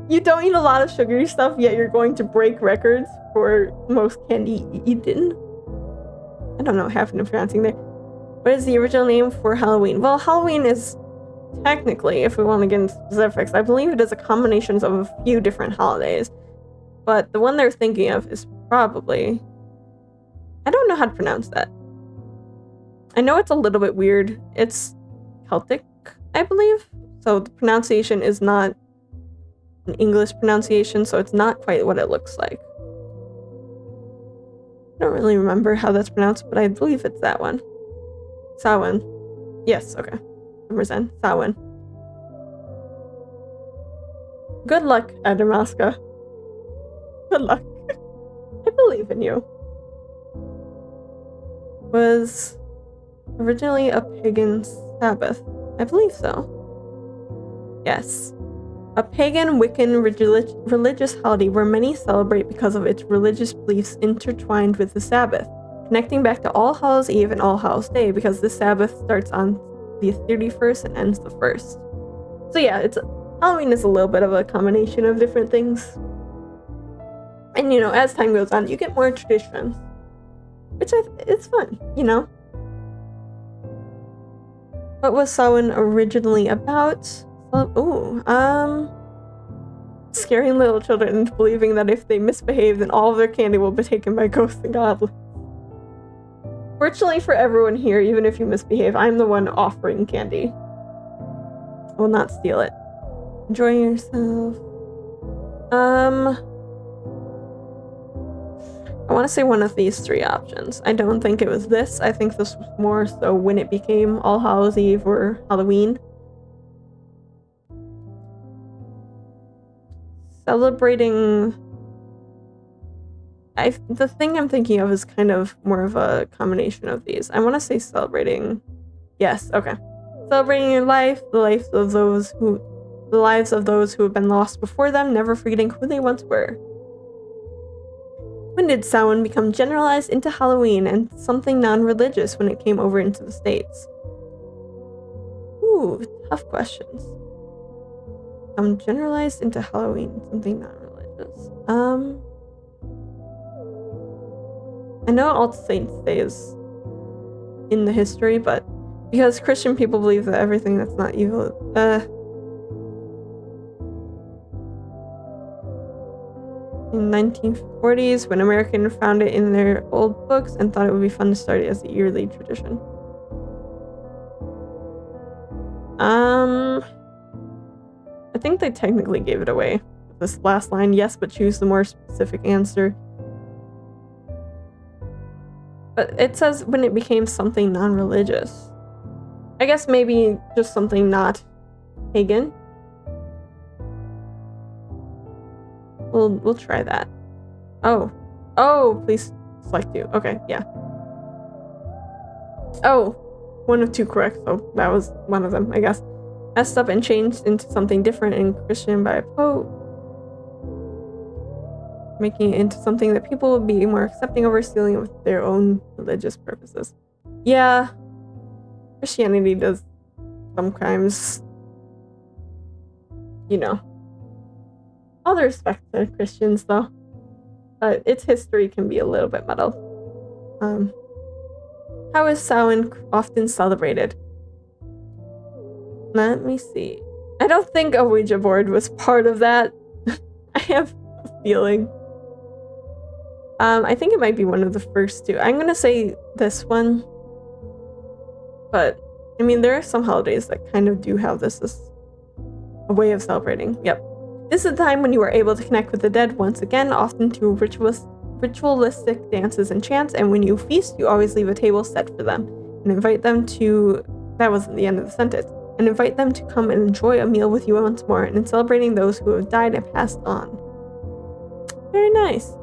You don't eat a lot of sugary stuff, yet you're going to break records for most candy eaten? I don't know what happened to pronouncing there. What is the original name for Halloween? Well, Halloween is technically, if we want to get into specifics, I believe it is a combination of a few different holidays. But the one they're thinking of is probably... I don't know how to pronounce that. I know it's a little bit weird. It's Celtic, I believe. So the pronunciation is not an English pronunciation, so it's not quite what it looks like. I don't really remember how that's pronounced, but I believe it's that one. Samhain. Yes, okay. Represent Samhain. Good luck, Adamaska. Good luck. I believe in you. Was originally a pagan Sabbath. I believe so. Yes. A pagan Wiccan religious holiday where many celebrate because of its religious beliefs intertwined with the Sabbath, connecting back to All Hallows Eve and All Hallows Day because the Sabbath starts on the 31st and ends the 1st. So yeah, Halloween is a little bit of a combination of different things. And you know, as time goes on, you get more traditions, which it's fun, you know? What was Samhain originally about? Scaring little children into believing that if they misbehave, then all of their candy will be taken by ghosts and goblins. Fortunately for everyone here, even if you misbehave, I'm the one offering candy. I will not steal it. Enjoy yourself. I want to say one of these three options. I don't think it was this. I think this was more so when it became All Hallows Eve or Halloween. Celebrating... the thing I'm thinking of is kind of more of a combination of these. I want to say celebrating... Yes, okay. Celebrating your life, the lives of those who have been lost before them, never forgetting who they once were. When did Samhain become generalized into Halloween and something non-religious when it came over into the States? Ooh, tough questions. Generalized into Halloween, something non-religious. I know All Saints Day is in the history, but because Christian people believe that everything that's not evil, in 1940s, when Americans found it in their old books and thought it would be fun to start it as a yearly tradition. I think they technically gave it away. This last line, yes, but choose the more specific answer. But it says when it became something non-religious. I guess maybe just something not pagan. We'll try that. Oh, please select 2. Okay, yeah. Oh, 1 of 2 correct, so that was one of them, I guess. Messed up and changed into something different in Christian by a Pope, making it into something that people would be more accepting over, stealing it with their own religious purposes. Yeah, Christianity does sometimes, all the respect to Christians though, but its history can be a little bit muddled. How is Samhain often celebrated? Let me see. I don't think a Ouija board was part of that. I have a feeling. I think it might be one of the first 2. I'm gonna say this one. But, I mean, there are some holidays that kind of do have this as a way of celebrating. Yep. This is the time when you are able to connect with the dead once again, often through ritualistic dances and chants, and when you feast, you always leave a table set for them, and invite them to... That wasn't the end of the sentence. And invite them to come and enjoy a meal with you once more, and in celebrating those who have died and passed on. Very nice.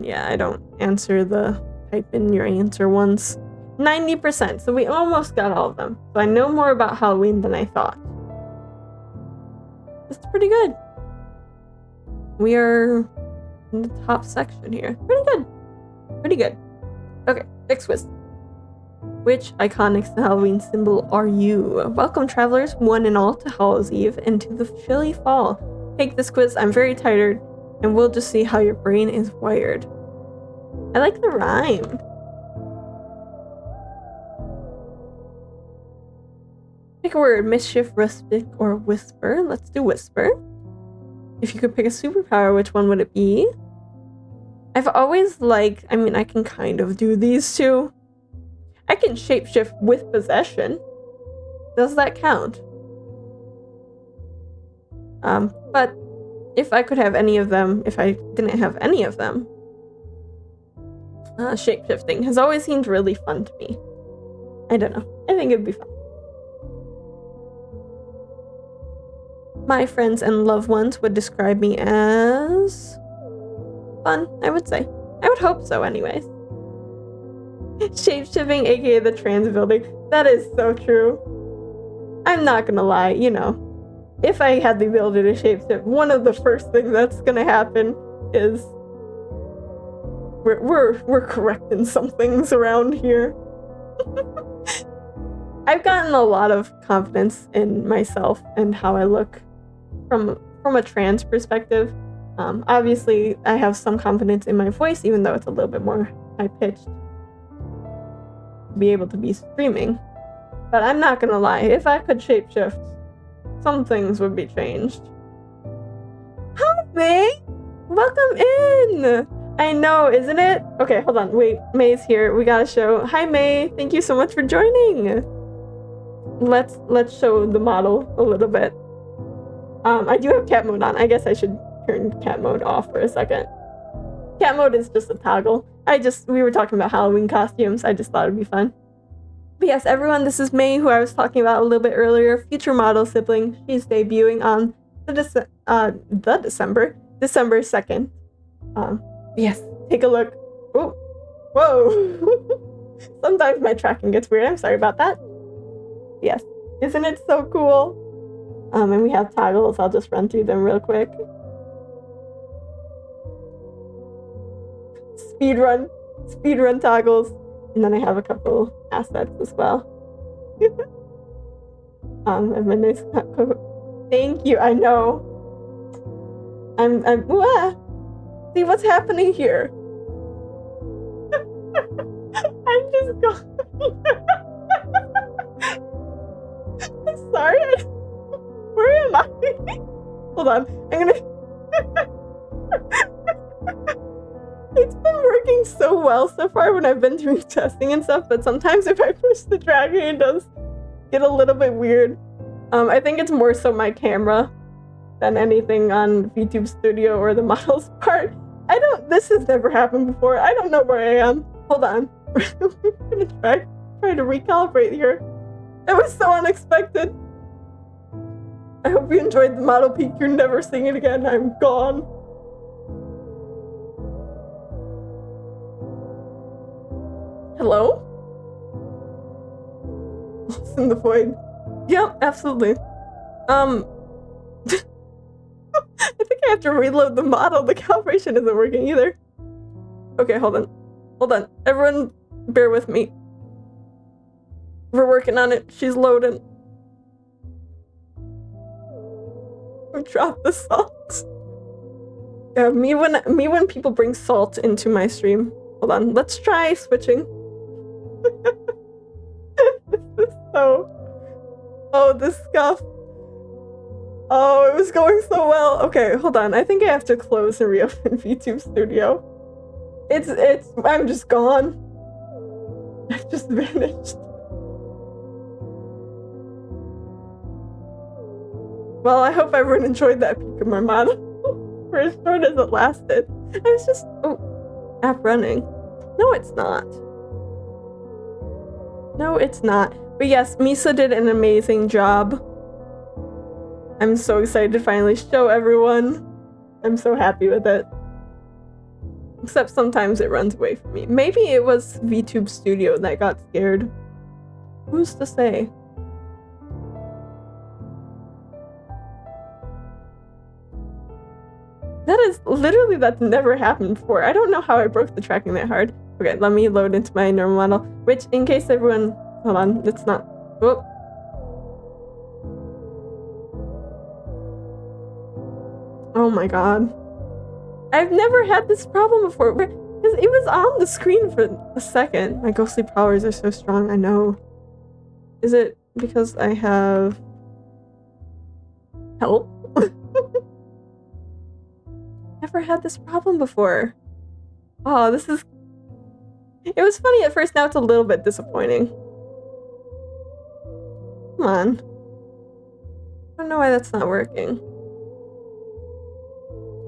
Yeah, I don't answer the type in your answer ones. 90%, so we almost got all of them. So I know more about Halloween than I thought. That's pretty good. We are in the top section here. Pretty good. Pretty good. Okay, next quiz. Which iconic Halloween symbol are you? Welcome, travelers, one and all, to Hallows Eve and to the chilly fall. Take this quiz. I'm very tired, and we'll just see how your brain is wired. I like the rhyme. Pick a word. Mischief, rustic, or whisper. Let's do whisper. If you could pick a superpower, which one would it be? I've always liked... I mean, I can kind of do these two. I can shapeshift with possession. Does that count? But if I could have any of them, if I didn't have any of them, shapeshifting has always seemed really fun to me. I don't know. I think it'd be fun. My friends and loved ones would describe me as... fun, I would say. I would hope so, anyways. Shapeshifting, aka the trans building. That is so true. I'm not gonna lie, if I had the ability to shapeshift, one of the first things that's gonna happen is we're correcting some things around here. I've gotten a lot of confidence in myself and how I look from a trans perspective. Obviously, I have some confidence in my voice, even though it's a little bit more high-pitched to be able to be streaming. But I'm not gonna lie, if I could shapeshift, some things would be changed. Hi, May! Welcome in! I know, isn't it? Okay, hold on. Wait, May's here. We gotta show. Hi, May. Thank you so much for joining. Let's show the model a little bit. I do have cat mode on. I guess I should turn cat mode off for a second. Cat mode is just a toggle. We were talking about Halloween costumes. I just thought it'd be fun. But yes, everyone, this is May, who I was talking about a little bit earlier. Future model sibling. She's debuting on December 2nd. Yes, take a look. Oh, whoa. Sometimes my tracking gets weird. I'm sorry about that. Yes, isn't it so cool? And we have toggles. I'll just run through them real quick. Speedrun toggles. And then I have a couple assets as well. I have my nice thank you, I know. I'm see what's happening here. I'm just going. I'm sorry. Where am I? Hold on. I'm gonna. It's been working so well so far when I've been doing testing and stuff, but sometimes if I push the drag, it does get a little bit weird. I think it's more so my camera than anything on VTube Studio or the model's part. This has never happened before. I don't know where I am. Hold on. I'm gonna try to recalibrate here. It was so unexpected. I hope you enjoyed the model peek. You're never seeing it again. I'm gone. Hello? Lost in the void. Yep, absolutely. I think I have to reload the model. The calibration isn't working either. Okay, hold on. Hold on. Everyone, bear with me. We're working on it. She's loading. We dropped the salt. Yeah, me when people bring salt into my stream. Hold on. Let's try switching. This is so. Oh, this scuff. Oh, it was going so well. Okay, hold on. I think I have to close and reopen VTube Studio. I'm just gone. I've just vanished. Well, I hope everyone enjoyed that peek of my model for as short as it lasted. I was just, app running. No, it's not. No, it's not. But yes, Misa did an amazing job. I'm so excited to finally show everyone. I'm so happy with it. Except sometimes it runs away from me. Maybe it was VTube Studio that got scared. Who's to say? That's never happened before. I don't know how I broke the tracking that hard. Okay, let me load into my normal model, which in case everyone, hold on, it's not, whoop. Oh my god. I've never had this problem before, because it was on the screen for a second. My ghostly powers are so strong, I know. Is it because I have help? Never had this problem before. Oh, this is... It was funny at first, now it's a little bit disappointing. Come on. I don't know why that's not working.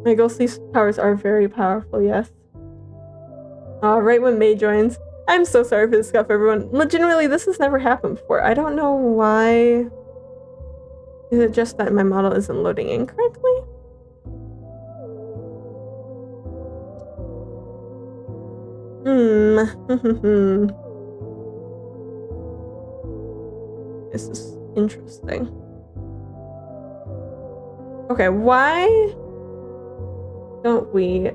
My ghostly powers are very powerful, yes. Right when May joins. I'm so sorry for the scuff, everyone. Legitimately, this has never happened before. I don't know why. Is it just that my model isn't loading incorrectly? This is interesting. Okay, why don't we...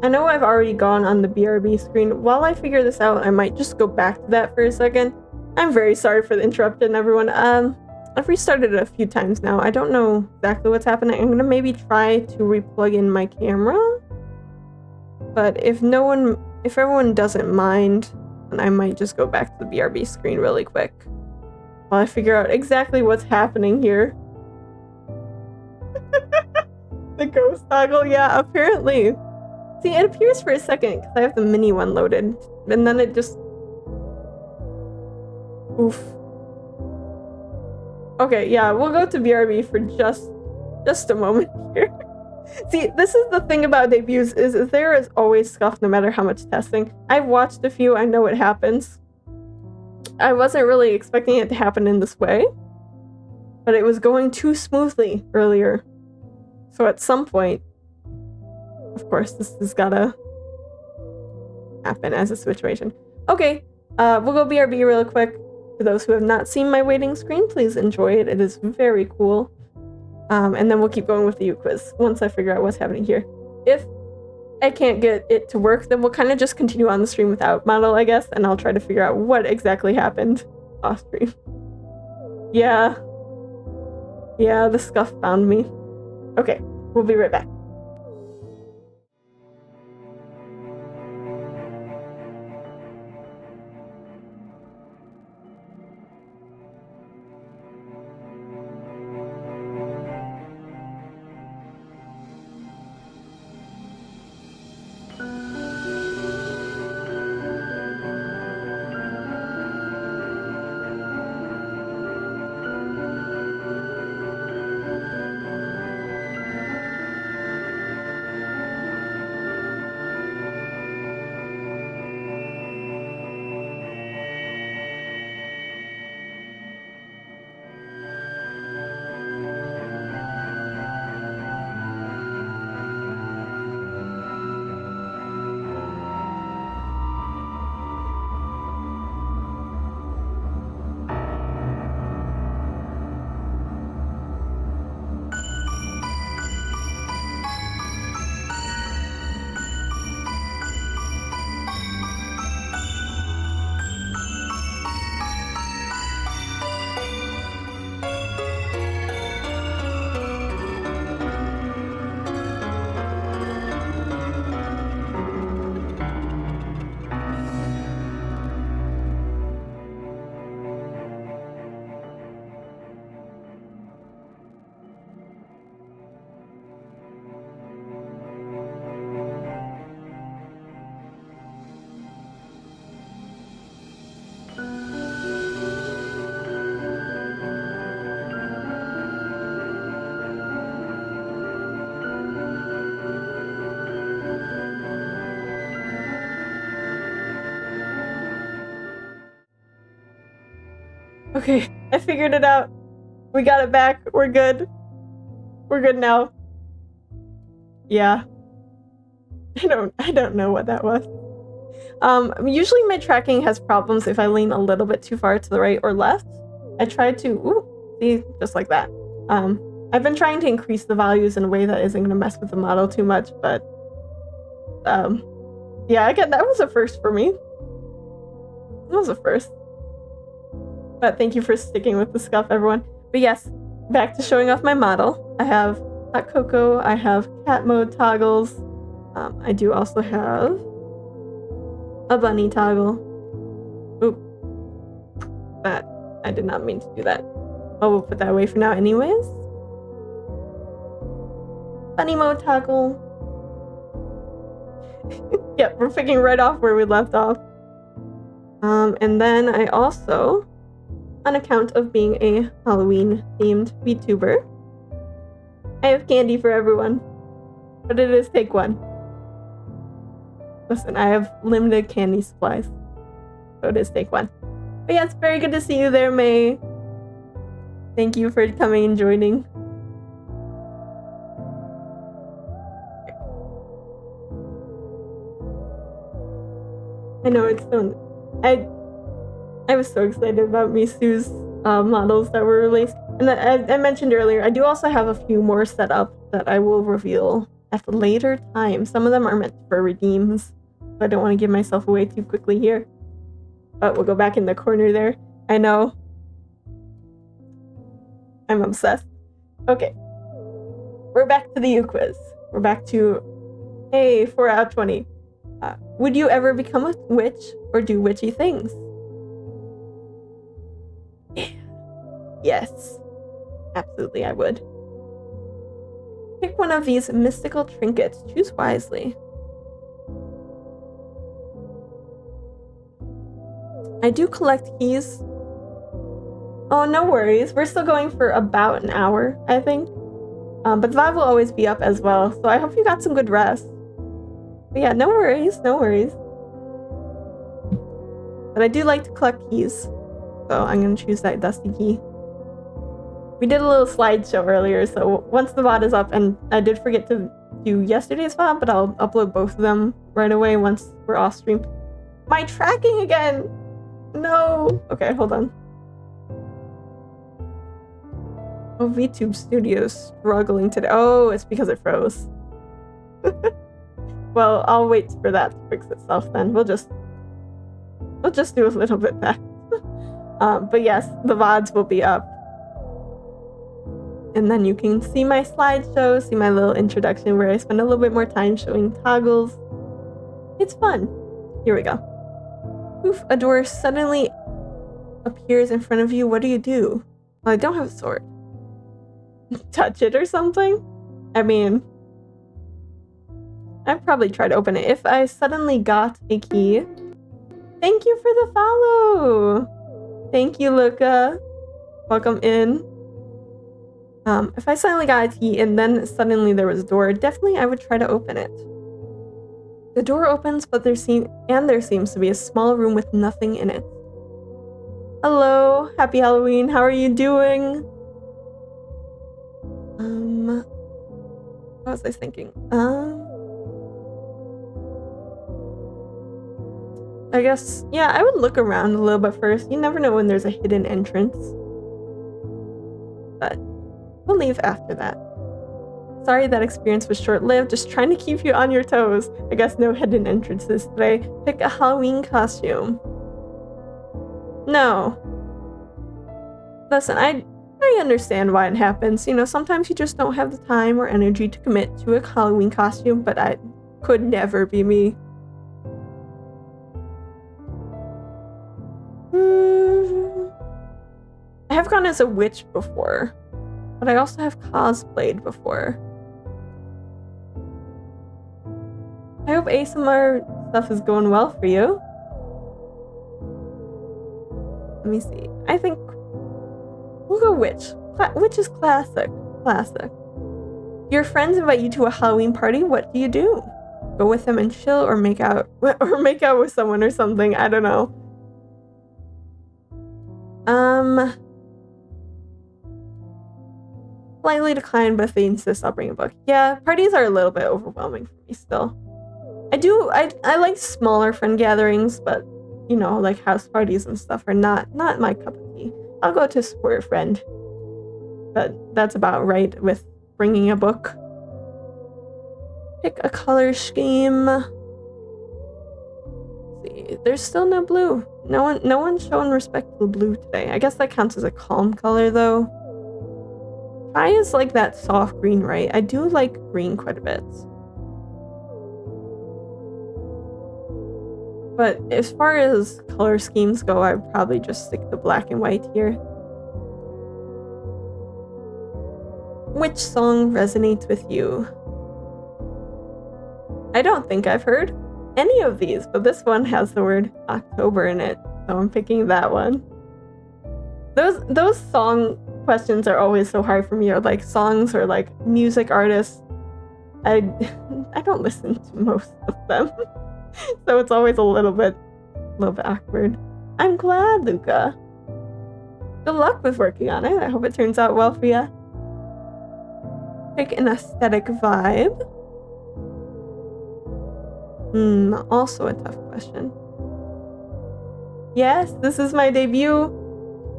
I know I've already gone on the BRB screen. While I figure this out, I might just go back to that for a second. I'm very sorry for the interruption, everyone. I've restarted it a few times now. I don't know exactly what's happening. I'm gonna maybe try to replug in my camera. But if everyone doesn't mind, then I might just go back to the BRB screen really quick while I figure out exactly what's happening here. The ghost toggle, yeah, apparently. See, it appears for a second because I have the mini one loaded, and then it just... Oof. Okay, yeah, we'll go to BRB for just a moment here. See, this is the thing about debuts, is there is always scuff no matter how much testing. I've watched a few, I know it happens. I wasn't really expecting it to happen in this way, but it was going too smoothly earlier. So at some point, of course, this has gotta happen as a situation. Okay, we'll go BRB real quick. For those who have not seen my waiting screen, please enjoy it. It is very cool. And then we'll keep going with the uQuiz once I figure out what's happening here. If I can't get it to work, then we'll kind of just continue on the stream without model, I guess, and I'll try to figure out what exactly happened off stream. Yeah, the scuff found me. Okay, we'll be right back. Okay, I figured it out. We got it back. We're good. We're good now. Yeah. I don't know what that was. Usually my tracking has problems if I lean a little bit too far to the right or left. I tried to, see, just like that. I've been trying to increase the values in a way that isn't going to mess with the model too much, but yeah, again, that was a first for me. It was a first. But thank you for sticking with the scuff, everyone. But yes, back to showing off my model. I have hot cocoa, I have cat mode toggles. I do also have a bunny toggle. Oop. That, I did not mean to do that. Oh, we'll put that away for now anyways. Bunny mode toggle. Yep, we're picking right off where we left off. And then I also, on account of being a Halloween-themed VTuber, I have candy for everyone. But it is take one. Listen, I have limited candy supplies. So it is take one. But yeah, it's very good to see you there, May. Thank you for coming and joining. I know it's so... I was so excited about Misu's models that were released. And I mentioned earlier, I do also have a few more set up that I will reveal at a later time. Some of them are meant for redeems, so I don't want to give myself away too quickly here. But we'll go back in the corner there. I know. I'm obsessed. Okay. We're back to the uQuiz. We're back to, hey, 4 out of 20. Would you ever become a witch or do witchy things? Yes. Absolutely, I would. Pick one of these mystical trinkets. Choose wisely. I do collect keys. Oh, no worries. We're still going for about an hour, I think. But the VOD will always be up as well, so I hope you got some good rest. But yeah, no worries, no worries. But I do like to collect keys, so I'm going to choose that dusty key. We did a little slideshow earlier, so once the VOD is up, and I did forget to do yesterday's VOD, but I'll upload both of them right away once we're off stream. My tracking again! No! Okay, hold on. Oh, VTube Studio's struggling today. Oh, it's because it froze. Well, I'll wait for that to fix itself then. We'll just do a little bit that. But yes, the VODs will be up. And then you can see my slideshow, see my little introduction where I spend a little bit more time showing toggles. It's fun. Here we go. Oof, a door suddenly appears in front of you. What do you do? Well, I don't have a sword. Touch it or something? I mean, I'd probably try to open it. If I suddenly got a key... Thank you for the follow! Thank you, Luca. Welcome in. If I suddenly got a key and then suddenly there was a door, definitely I would try to open it. The door opens, but there seems to be a small room with nothing in it. Hello, happy Halloween. How are you doing? What was I thinking? I guess, yeah, I would look around a little bit first. You never know when there's a hidden entrance. But we'll leave after that. Sorry that experience was short-lived, just trying to keep you on your toes. I guess no hidden entrances today. Pick a Halloween costume. No. Listen, I understand why it happens. You know, sometimes you just don't have the time or energy to commit to a Halloween costume, but I could never be me. I have gone as a witch before, but I also have cosplayed before. I hope ASMR stuff is going well for you. Let me see. I think we'll go witch. Witch is classic. Classic. Your friends invite you to a Halloween party. What do you do? Go with them and chill, or make out with someone or something. I don't know. Slightly declined, but if they insist, I'll bring a book. Yeah, parties are a little bit overwhelming for me still. I like smaller friend gatherings, but you know, like house parties and stuff are not my cup of tea. I'll go to support a friend. But that's about right with bringing a book. Pick a color scheme. Let's see, there's still no blue. No one's showing respect to blue today. I guess that counts as a calm color though. Try is like that soft green, right? I do like green quite a bit. But as far as color schemes go, I would probably just stick to black and white here. Which song resonates with you? I don't think I've heard any of these, but this one has the word October in it, so I'm picking that one. Those song questions are always so hard for me, or like songs or like music artists. I don't listen to most of them. So it's always a little bit awkward. I'm glad, Luca. Good luck with working on it. I hope it turns out well for you. Pick an aesthetic vibe. Also a tough question. Yes, this is my debut.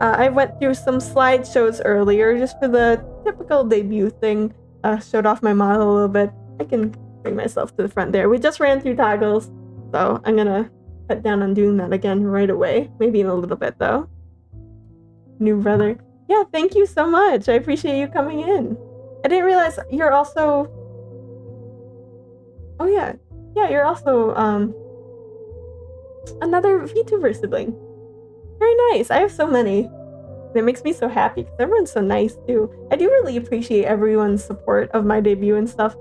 I went through some slideshows earlier just for the typical debut thing. Showed off my model a little bit. I can bring myself to the front there. We just ran through toggles, so I'm gonna cut down on doing that again right away. Maybe in a little bit though. New brother. Yeah, thank you so much. I appreciate you coming in. I didn't realize you're also... Oh yeah. Yeah, you're also another VTuber sibling. Very nice. I have so many. It makes me so happy because everyone's so nice too. I do really appreciate everyone's support of my debut and stuff.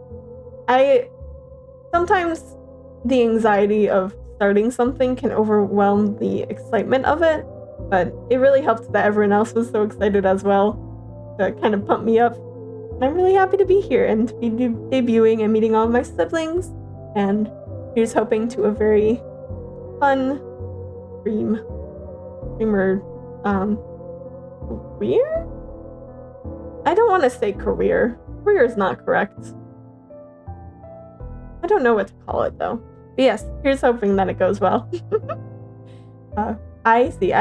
Sometimes the anxiety of starting something can overwhelm the excitement of it, but it really helped that everyone else was so excited as well to kind of pump me up. And I'm really happy to be here and to be debuting and meeting all of my siblings. And here's hoping to a very fun streamer career? I don't want to say career. Career is not correct. I don't know what to call it though. But yes, here's hoping that it goes well. I see.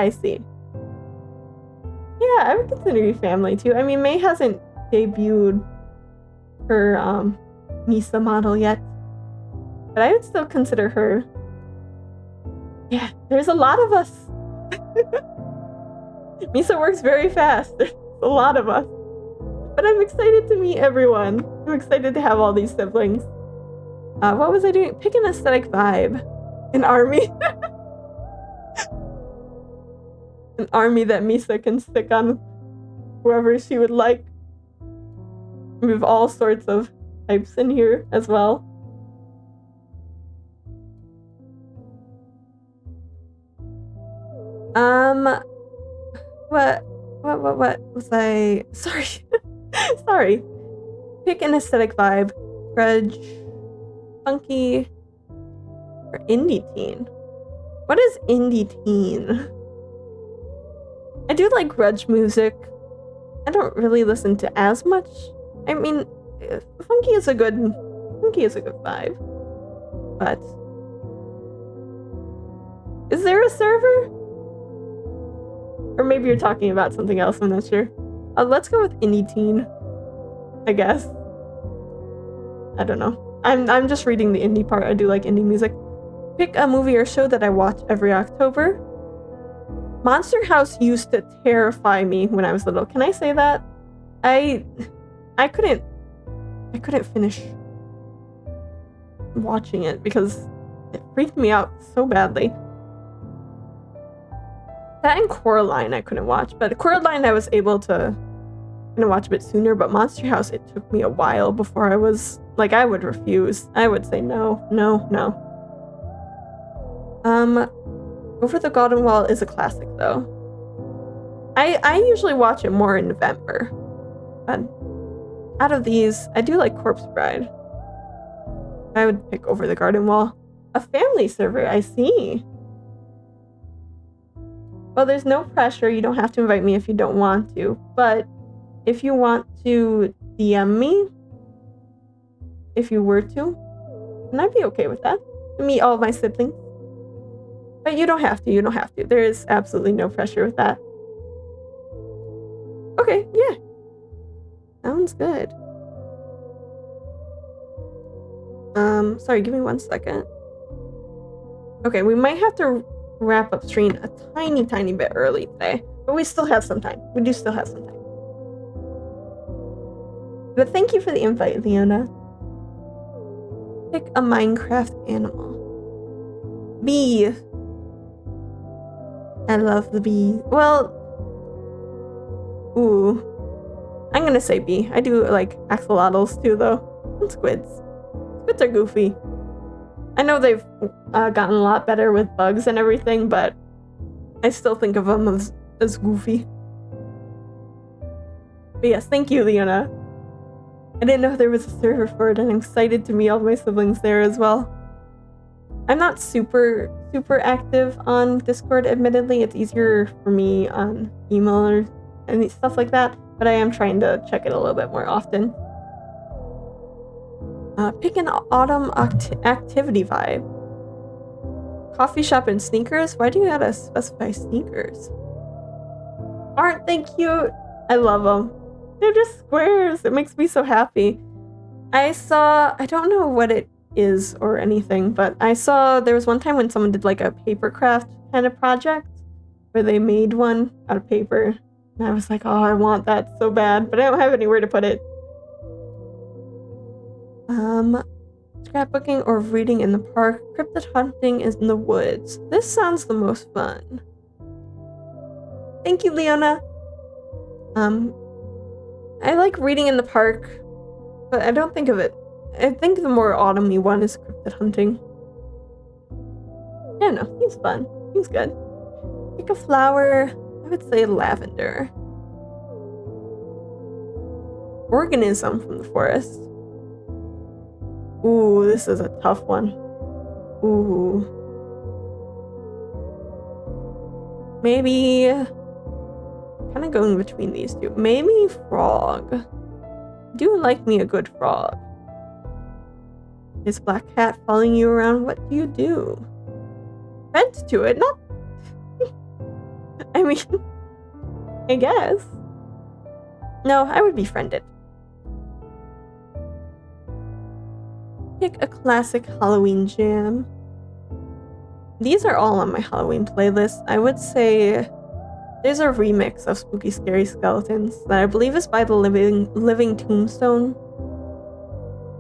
Yeah, I would consider you family too. I mean, May hasn't debuted her Misa model yet, but I would still consider her. Yeah, there's a lot of us. Misa works very fast. There's a lot of us. But I'm excited to meet everyone. I'm excited to have all these siblings. What was I doing? Pick an aesthetic vibe. An army. An army that Misa can stick on whoever she would like. We have all sorts of types in here as well. What was I? Sorry. Sorry. Pick an aesthetic vibe. Grudge, funky, or indie teen. What is indie teen? I do like grudge music. I don't really listen to as much. I mean, funky is a good vibe. But is there a server? Or maybe you're talking about something else, I'm not sure. Let's go with indie teen, I guess. I don't know. I'm just reading the indie part. I do like indie music. Pick a movie or show that I watch every October. Monster House used to terrify me when I was little. Can I say that? I couldn't finish watching it because it freaked me out so badly. That and Coraline I couldn't watch, but Coraline I was able to watch a bit sooner, but Monster House, it took me a while before I was, like, I would refuse. I would say no. Over the Golden Wall is a classic though. I usually watch it more in November, but out of these, I do like Corpse Bride. I would pick Over the Garden Wall. A family server, I see. Well, there's no pressure. You don't have to invite me if you don't want to. But if you want to DM me, if you were to, then I'd be okay with that. To meet all of my siblings. But you don't have to. You don't have to. There is absolutely no pressure with that. Okay, yeah. Sounds good. Sorry, give me 1 second. Okay, we might have to wrap up stream a tiny bit early today, but we still have some time. We do still have some time. But thank you for the invite, Leona. Pick a Minecraft animal. Bee. I love the bee. Well, ooh. I'm gonna say bee. I do like axolotls too, though. And squids. Squids are goofy. I know they've gotten a lot better with bugs and everything, but I still think of them as goofy. But yes, thank you, Leona. I didn't know there was a server for it, and I'm excited to meet all my siblings there as well. I'm not super active on Discord, admittedly. It's easier for me on email or any stuff like that, but I am trying to check it a little bit more often. Pick an autumn activity vibe. Coffee shop and sneakers? Why do you gotta specify sneakers? Aren't they cute? I love them. They're just squares. It makes me so happy. I don't know what it is or anything, but I saw there was one time when someone did like a paper craft kind of project where they made one out of paper. And I was like, oh, I want that so bad, but I don't have anywhere to put it. Scrapbooking or reading in the park. Cryptid hunting is in the woods. This sounds the most fun. Thank you, Leona. I like reading in the park, but I don't think of it. I think the more autumny one is cryptid hunting. I don't know. Seems fun. Seems good. Pick a flower. I would say lavender. Organism from the forest. Ooh, this is a tough one. Ooh. Maybe... kind of going between these two. Maybe frog. Do like me a good frog. Is Black Cat following you around? What do you do? Vent to it, not... I mean... I guess. No, I would befriend it. Pick a classic Halloween jam. These are all on my Halloween playlist. I would say there's a remix of Spooky Scary Skeletons that I believe is by the Living Tombstone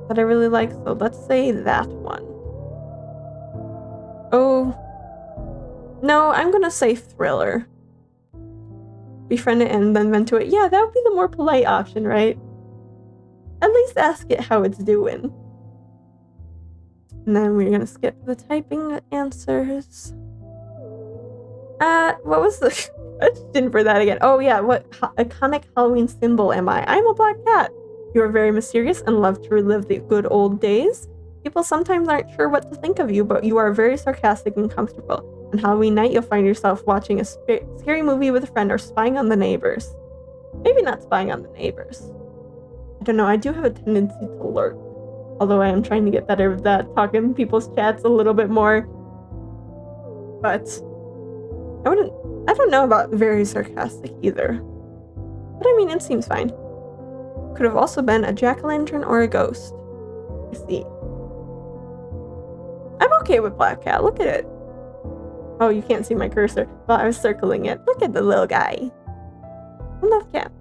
that I really like, so let's say that one. Oh, no, I'm gonna say Thriller. Befriend it and then vent to it. Yeah, that would be the more polite option, right? At least ask it how it's doing. And then we're gonna skip the typing answers. What was the question for that again? Oh yeah, what iconic Halloween symbol am I? I'm a black cat. You are very mysterious and love to relive the good old days. People sometimes aren't sure what to think of you, but you are very sarcastic and comfortable. On Halloween night, you'll find yourself watching a scary movie with a friend or spying on the neighbors. Maybe not spying on the neighbors. I don't know, I do have a tendency to lurk. Although I am trying to get better with that, talking in people's chats a little bit more. But I don't know about very sarcastic either. But I mean, it seems fine. Could have also been a jack-o'-lantern or a ghost. I see. I'm okay with Black Cat, look at it. Oh, you can't see my cursor. Well, I was circling it. Look at the little guy. I love cats.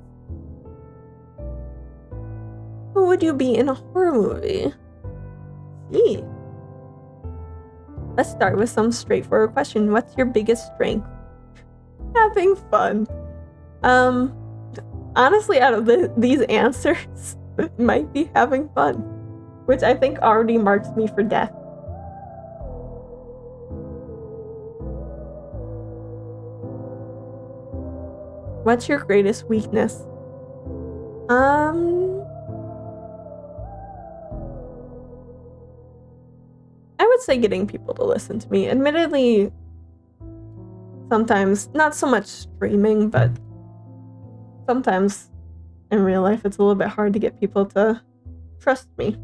Who would you be in a horror movie? See. Let's start with some straightforward question. What's your biggest strength? Having fun. Honestly, out of these answers, it might be having fun, which I think already marks me for death. What's your greatest weakness? I would say getting people to listen to me. Admittedly, sometimes, not so much streaming, but sometimes in real life it's a little bit hard to get people to trust me.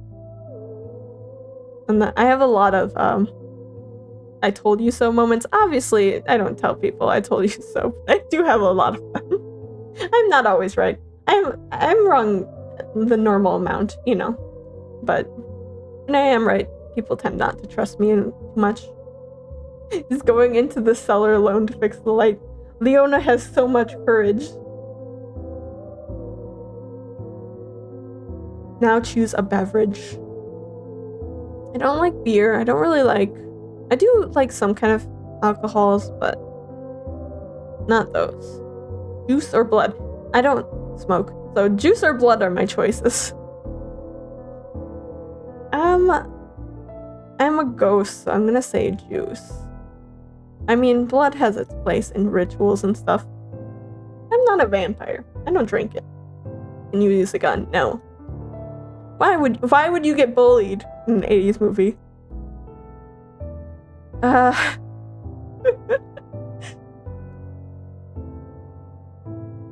And I have a lot of I told you so moments. Obviously, I don't tell people I told you so. I do have a lot of fun. I'm not always right. I'm wrong the normal amount, you know. But when I am right, people tend not to trust me too much. He's going into the cellar alone to fix the light. Leona has so much courage. Now choose a beverage. I don't like beer. I don't really like... I do like some kind of alcohols, but not those. Juice or blood. I don't smoke, so juice or blood are my choices. I'm a ghost, so I'm gonna say juice. I mean, blood has its place in rituals and stuff. I'm not a vampire. I don't drink it. And you use a gun? No. Why would you get bullied in an 80s movie?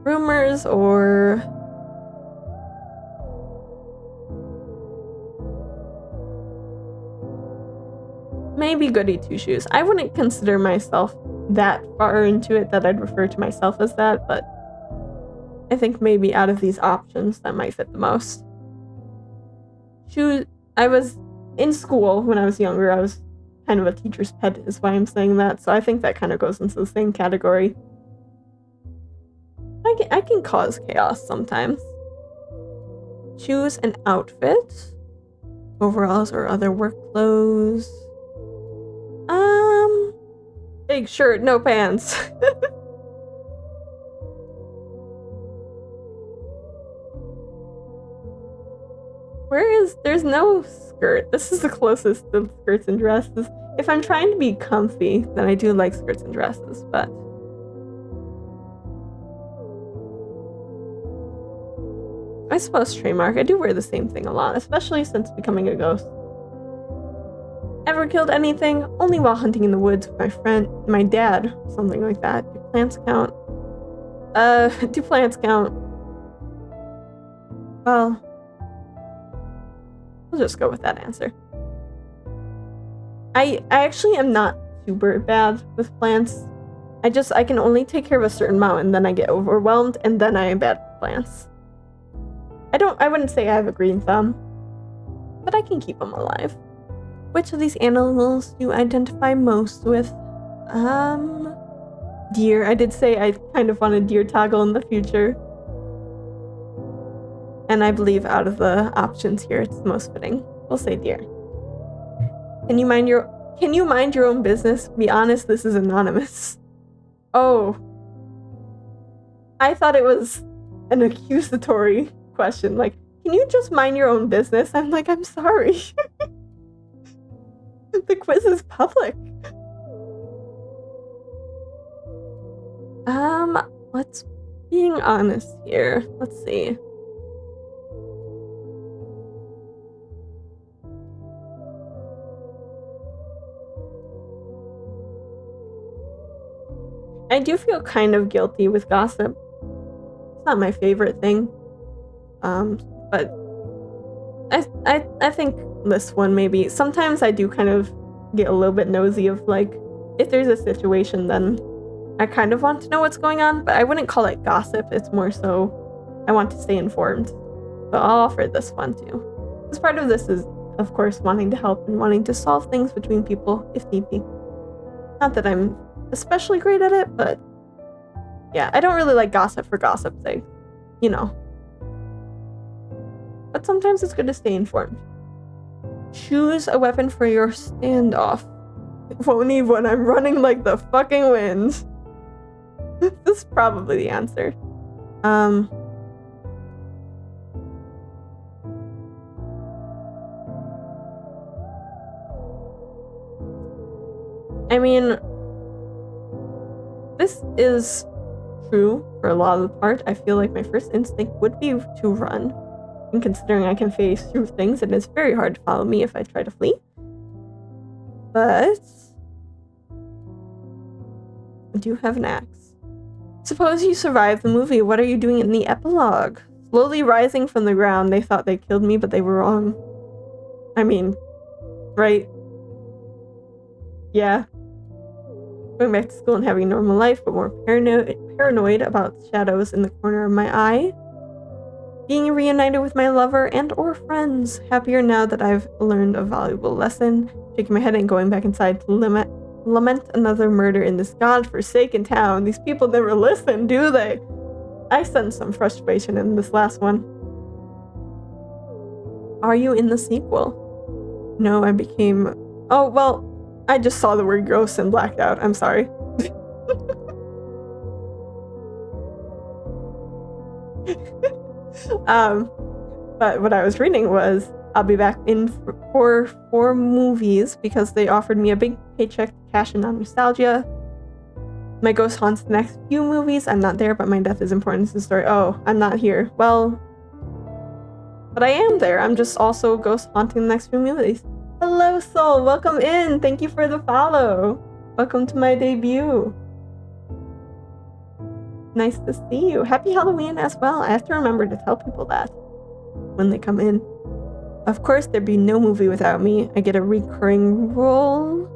Rumors or... maybe goody two-shoes. I wouldn't consider myself that far into it that I'd refer to myself as that, but I think maybe out of these options that might fit the most. I was in school when I was younger. I was kind of a teacher's pet is why I'm saying that, so I think that kind of goes into the same category. I can cause chaos sometimes. Choose an outfit. Overalls or other work clothes. Big shirt, no pants. There's no skirt. This is the closest to skirts and dresses. If I'm trying to be comfy, then I do like skirts and dresses, but... I suppose trademark. I do wear the same thing a lot, especially since becoming a ghost. Ever killed anything? Only while hunting in the woods with my dad, something like that. Do plants count? Do plants count? Well, we'll just go with that answer. I actually am not super bad with plants. I can only take care of a certain amount and then I get overwhelmed and then I am bad at plants. I wouldn't say I have a green thumb, but I can keep them alive. Which of these animals do you identify most with? Deer. I did say I kind of want a deer toggle in the future. And I believe out of the options here, it's the most fitting. We'll say deer. Can you mind your own business? Be honest, this is anonymous. Oh. I thought it was an accusatory question. Like, can you just mind your own business? I'm like, I'm sorry. The quiz is public. Let's being honest here. Let's see. I do feel kind of guilty with gossip. It's not my favorite thing. But I think this one maybe. Sometimes I do kind of get a little bit nosy of like, if there's a situation, then I kind of want to know what's going on, but I wouldn't call it gossip. It's more so I want to stay informed. So I'll offer this one too. Because part of this is, of course, wanting to help and wanting to solve things between people if need be. Not that I'm especially great at it, but yeah, I don't really like gossip for gossip's sake, you know. But sometimes it's good to stay informed. Choose a weapon for your standoff. Won't need one. I'm running like the fucking wind. This is probably the answer. I mean, this is true for a lot of the part. I feel like my first instinct would be to run. And considering I can phase through things, and it's very hard to follow me if I try to flee. But I do have an axe. Suppose you survive the movie. What are you doing in the epilogue? Slowly rising from the ground. They thought they killed me, but they were wrong. I mean, right? Yeah. Going back to school and having a normal life, but more paranoid about shadows in the corner of my eye. Being reunited with my lover and or friends. Happier now that I've learned a valuable lesson. Shaking my head and going back inside to lament another murder in this godforsaken town. These people never listen, do they? I sense some frustration in this last one. Are you in the sequel? No, I became... Oh, well, I just saw the word ghost and blacked out. I'm sorry. But what I was reading was I'll be back in for 4 movies because they offered me a big paycheck to cash in on nostalgia. My ghost haunts the next few movies. I'm not there, but my death is important to the story. Oh, I'm not here. Well, but I am there. I'm just also ghost haunting the next few movies. Hello, Soul. Welcome in. Thank you for the follow. Welcome to my debut. Nice to see you. Happy Halloween as well. I have to remember to tell people that when they come in. Of course, there'd be no movie without me. I get a recurring role.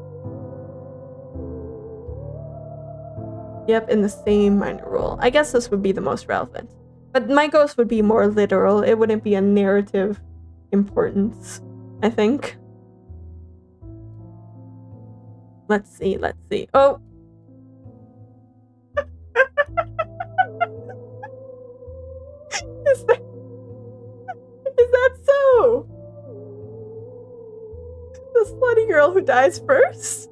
Yep, in the same minor role. I guess this would be the most relevant. But my ghost would be more literal. It wouldn't be a narrative importance, I think. Let's see. Oh! Is that so? The slutty girl who dies first?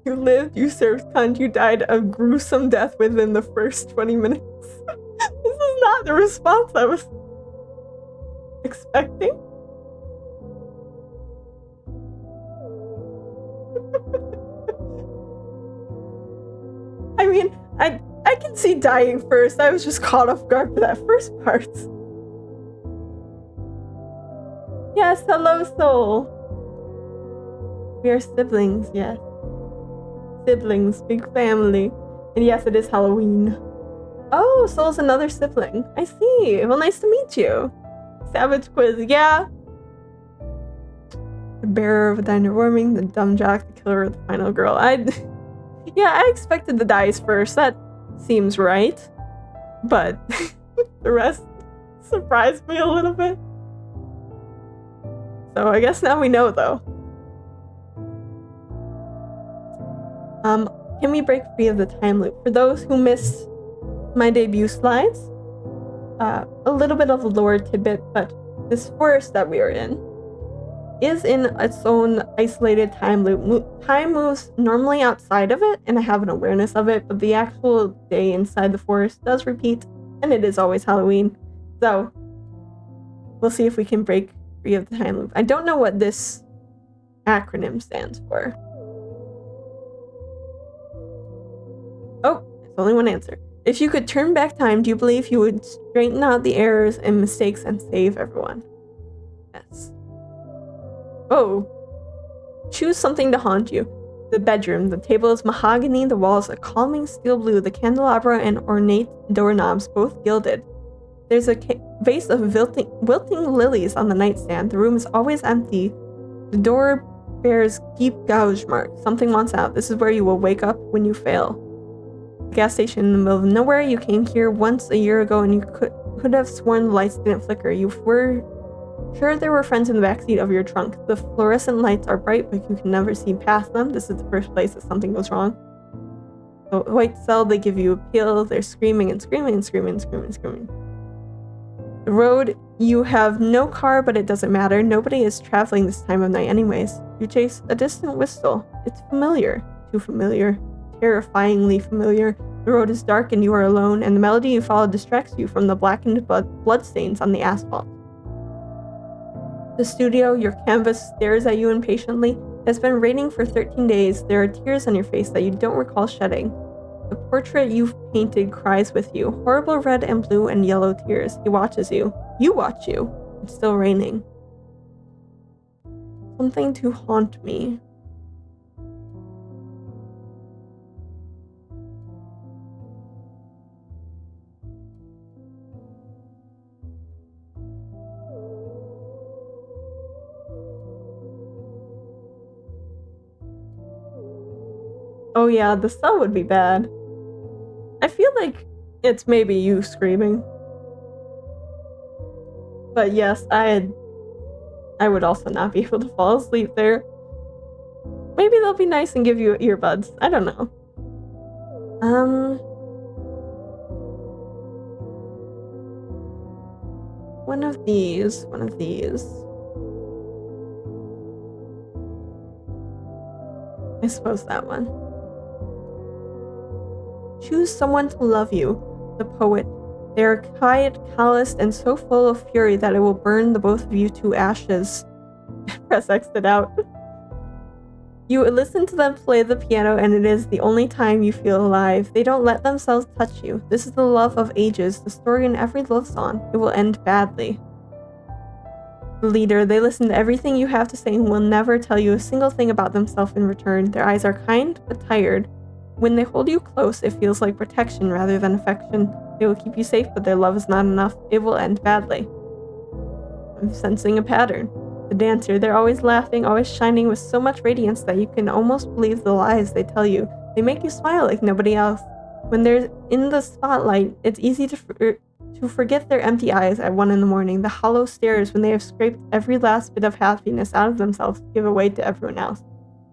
You lived, you served cunt, you died a gruesome death within the first 20 minutes. This is not the response I was expecting. I mean, I can see dying first. I was just caught off guard for that first part. Yes, hello, Soul. We are siblings, yes. Siblings, big family. And yes, it is Halloween. Oh, Soul's another sibling. I see. Well, nice to meet you. Savage quiz, yeah. The bearer of a diner warming, the dumb jock, the killer of the final girl. Yeah, I expected the dice first. That seems right. But the rest surprised me a little bit. So I guess now we know, though. Can we break free of the time loop? For those who missed my debut slides, a little bit of a lore tidbit, but this forest that we are in is in its own isolated time loop. Time moves normally outside of it, and I have an awareness of it, but the actual day inside the forest does repeat, and it is always Halloween. So we'll see if we can break free of the time loop. I don't know what this acronym stands for. Oh, there's only one answer. If you could turn back time, do you believe you would straighten out the errors and mistakes and save everyone? Yes. Oh. Choose something to haunt you. The bedroom. The table is mahogany, the walls a calming steel blue, the candelabra and ornate doorknobs, both gilded. There's a vase of wilting lilies on the nightstand. The room is always empty. The door bears deep gouge marks. Something wants out. This is where you will wake up when you fail. Gas station in the middle of nowhere. You came here once a year ago and you could have sworn the lights didn't flicker. You were sure there were friends in the backseat of your trunk. The fluorescent lights are bright, but you can never see past them. This is the first place that something goes wrong. The white cell, they give you a pill. They're screaming and screaming and screaming and screaming and screaming. The road, you have no car, but it doesn't matter. Nobody is traveling this time of night anyways. You chase a distant whistle. It's familiar. Too familiar. Terrifyingly familiar. The road is dark and you are alone, and the melody you follow distracts you from the blackened bloodstains on the asphalt. The studio, your canvas stares at you impatiently. It has been raining for 13 days. There are tears on your face that you don't recall shedding. The portrait you've painted cries with you. Horrible red and blue and yellow tears. He watches you. You watch you. It's still raining. Something to haunt me. Oh yeah, the cell would be bad. I feel like it's maybe you screaming. But yes, I would also not be able to fall asleep there. Maybe they'll be nice and give you earbuds. I don't know. One of these. I suppose that one. Choose someone to love you. The poet. They are quiet, calloused, and so full of fury that it will burn the both of you to ashes. Press exit out. You listen to them play the piano, and it is the only time you feel alive. They don't let themselves touch you. This is the love of ages, the story in every love song. It will end badly. The leader. They listen to everything you have to say and will never tell you a single thing about themselves in return. Their eyes are kind, but tired. When they hold you close, it feels like protection rather than affection. They will keep you safe, but their love is not enough. It will end badly. I'm sensing a pattern. The dancer, they're always laughing, always shining with so much radiance that you can almost believe the lies they tell you. They make you smile like nobody else. When they're in the spotlight, it's easy to forget their empty eyes at 1 a.m. The hollow stares when they have scraped every last bit of happiness out of themselves to give away to everyone else.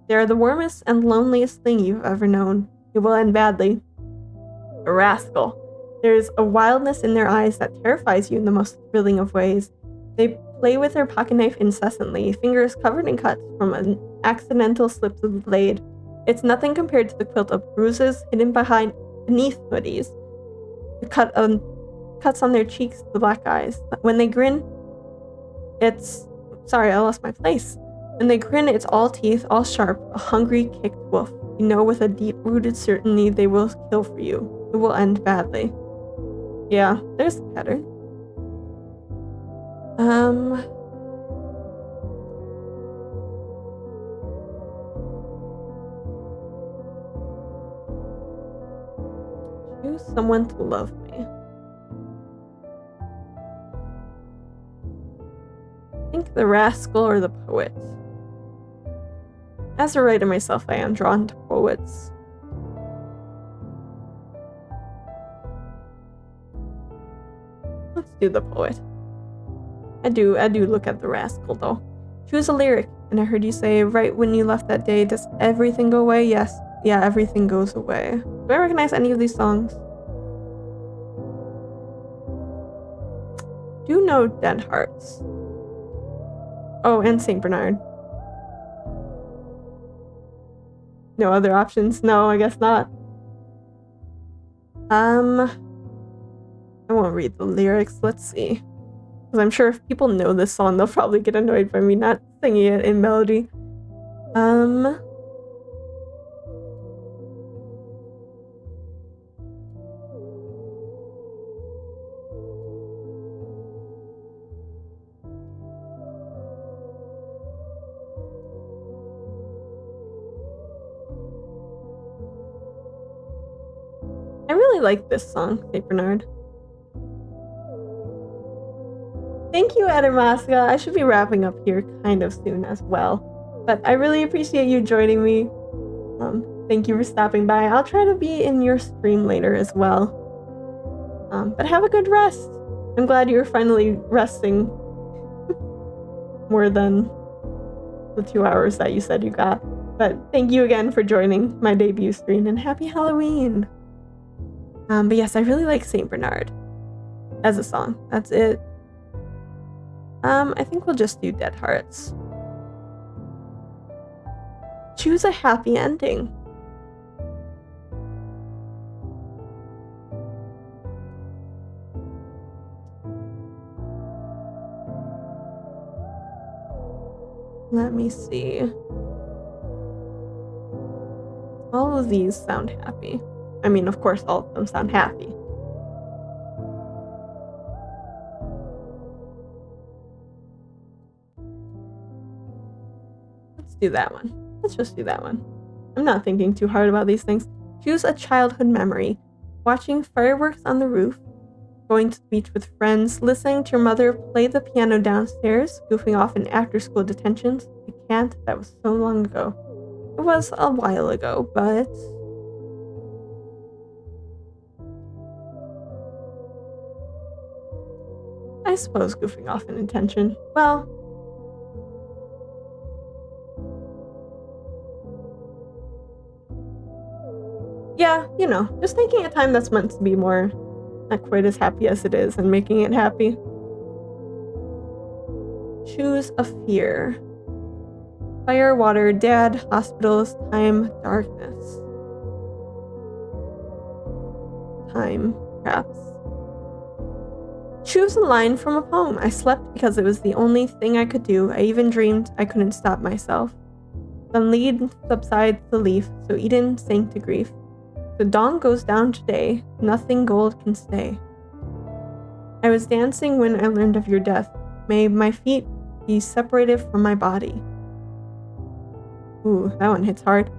They are the warmest and loneliest thing you've ever known. It will end badly. A rascal. There is a wildness in their eyes that terrifies you in the most thrilling of ways. They play with their pocket knife incessantly, fingers covered in cuts from an accidental slips of the blade. It's nothing compared to the quilt of bruises hidden beneath hoodies. The cuts on their cheeks, the black eyes. When they grin, it's... Sorry, I lost my place. When they grin, it's all teeth, all sharp, a hungry, kicked wolf. You know with a deep-rooted certainty they will kill for you. It will end badly. Yeah, there's the pattern. Choose someone to love me. I think the rascal or the poet. As a writer myself, I am drawn to poets. do the poet. I do look at the rascal though. Choose a lyric, and I heard you say, right when you left that day, does everything go away? Yes. Yeah, everything goes away. Do I recognize any of these songs? Do know Dead Hearts. Oh, and Saint Bernard. No other options? No, I guess not. I won't read the lyrics. Let's see. Because I'm sure if people know this song, they'll probably get annoyed by me not singing it in melody. I really like this song, St. Bernard. Thank you, Edamaska. I should be wrapping up here kind of soon as well. But I really appreciate you joining me. Thank you for stopping by. I'll try to be in your stream later as well. But have a good rest. I'm glad you're finally resting more than the 2 hours that you said you got. But thank you again for joining my debut stream, and happy Halloween. But yes, I really like Saint Bernard as a song. That's it. I think we'll just do Dead Hearts. Choose a happy ending. Let me see. All of these sound happy. I mean, of course, all of them sound happy. Let's do that one. Let's just do that one. I'm not thinking too hard about these things. Choose a childhood memory. Watching fireworks on the roof, going to the beach with friends, listening to your mother play the piano downstairs, goofing off in after-school detentions. I can't. That was so long ago. It was a while ago, but... I suppose goofing off in intention. Well... yeah, you know, just taking a time that's meant to be more not quite as happy as it is and making it happy. Choose a fear. Fire, water, dad, hospitals, time, darkness. Time, perhaps. Choose a line from a poem. I slept because it was the only thing I could do. I even dreamed I couldn't stop myself. Then lead subsides the leaf, so Eden sank to grief. The dawn goes down today, nothing gold can stay. I was dancing when I learned of your death. May my feet be separated from my body. Ooh, that one hits hard.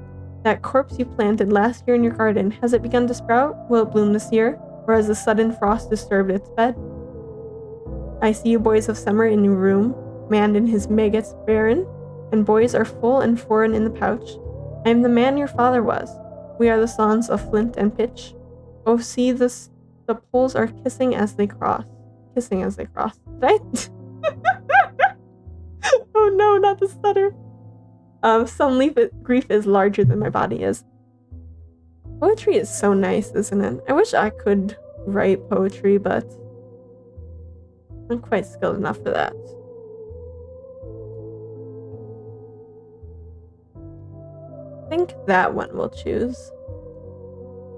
That corpse you planted last year in your garden, has it begun to sprout? Will it bloom this year? Or has the sudden frost disturbed its bed? I see you boys of summer in your room, man and his maggots barren, and boys are full and foreign in the pouch. I am the man your father was. We are the sons of flint and pitch. Oh, see, the poles are kissing as they cross. Kissing as they cross. Did I? Oh no, not the stutter. Some grief is larger than my body is. Poetry is so nice, isn't it? I wish I could write poetry, but I'm not quite skilled enough for that. I think that one we'll choose.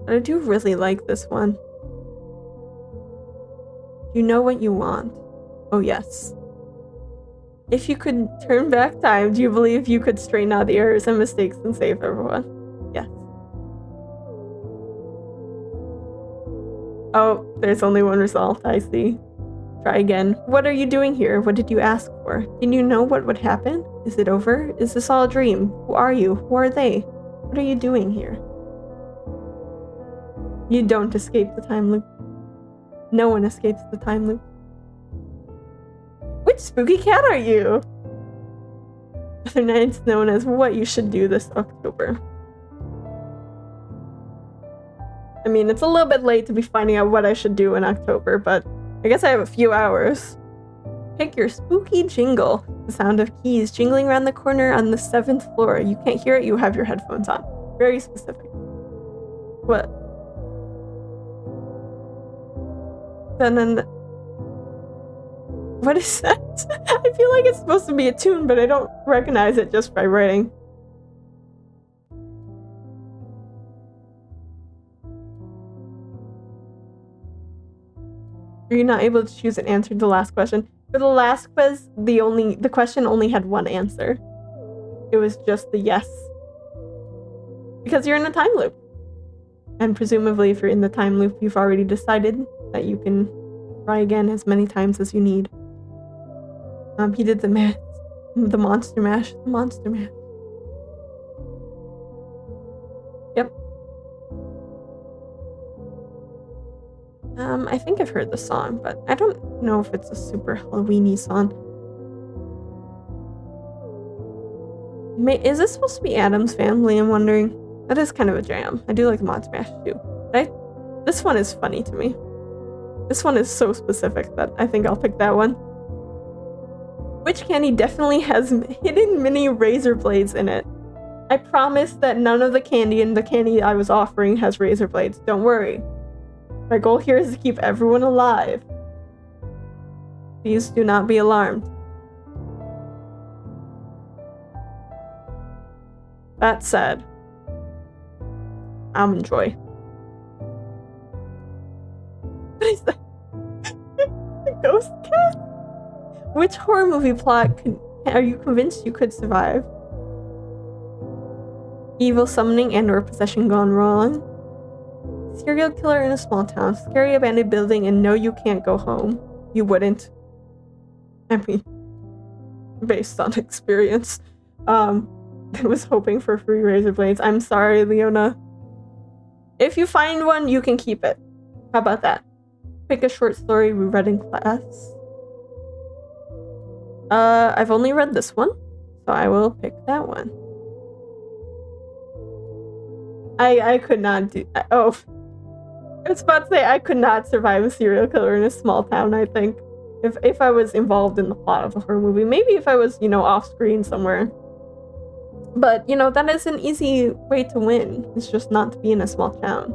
But I do really like this one. You know what you want. Oh yes. If you could turn back time, do you believe you could straighten out the errors and mistakes and save everyone? Yes. Oh, there's only one result, I see. Try again. What are you doing here? What did you ask for? Did you know what would happen? Is it over? Is this all a dream? Who are you? Who are they? What are you doing here? You don't escape the time loop. No one escapes the time loop. Which spooky cat are you? Other nights known as what you should do this October. I mean, it's a little bit late to be finding out what I should do in October, but I guess I have a few hours. Pick your spooky jingle. The sound of keys jingling around the corner on the 7th floor. You can't hear it, you have your headphones on. Very specific. What? Then what is that? I feel like it's supposed to be a tune, but I don't recognize it just by writing. Are you not able to choose an answer to the last question? For the last quiz, the question only had one answer. It was just the yes. Because you're in a time loop. And presumably if you're in the time loop, you've already decided that you can try again as many times as you need. He did the math. The monster mash. The monster mash. Yep. I think I've heard the song, but I don't know if it's a super Halloween-y song. Is this supposed to be Addams Family, I'm wondering? That is kind of a jam. I do like the Monster Mash too. But this one is funny to me. This one is so specific that I think I'll pick that one. Which candy definitely has hidden mini razor blades in it? I promise that none of the candy in the candy I was offering has razor blades. Don't worry. My goal here is to keep everyone alive. Please do not be alarmed. That said, Almond Joy. What is that? A ghost cat? Which horror movie plot are you convinced you could survive? Evil summoning and/or possession gone wrong. Serial killer in a small town. Scary abandoned building and no, you can't go home. You wouldn't. I mean, based on experience. I was hoping for free razor blades. I'm sorry, Leona. If you find one, you can keep it. How about that? Pick a short story we read in class. I've only read this one, so I will pick that one. I could not do... Oh. I was about to say I could not survive a serial killer in a small town, I think. If I was involved in the plot of a horror movie. Maybe if I was, off screen somewhere. But, that is an easy way to win. It's just not to be in a small town.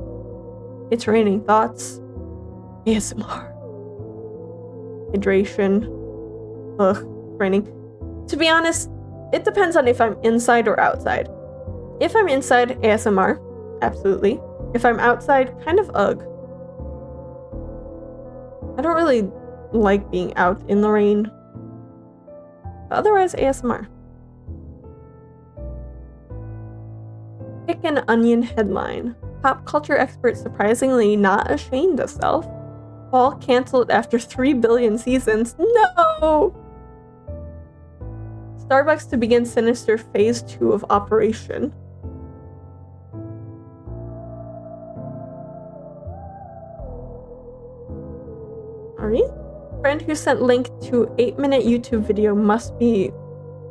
It's raining thoughts. ASMR. Hydration. Ugh, raining. To be honest, it depends on if I'm inside or outside. If I'm inside, ASMR. Absolutely. If I'm outside, kind of ugh. I don't really like being out in the rain. But otherwise, ASMR. Pick an onion headline. Pop culture expert surprisingly not ashamed of self. Fall canceled after 3 billion seasons. No! Starbucks to begin sinister phase 2 of operation. Alright. Friend who sent link to 8-minute YouTube video must be,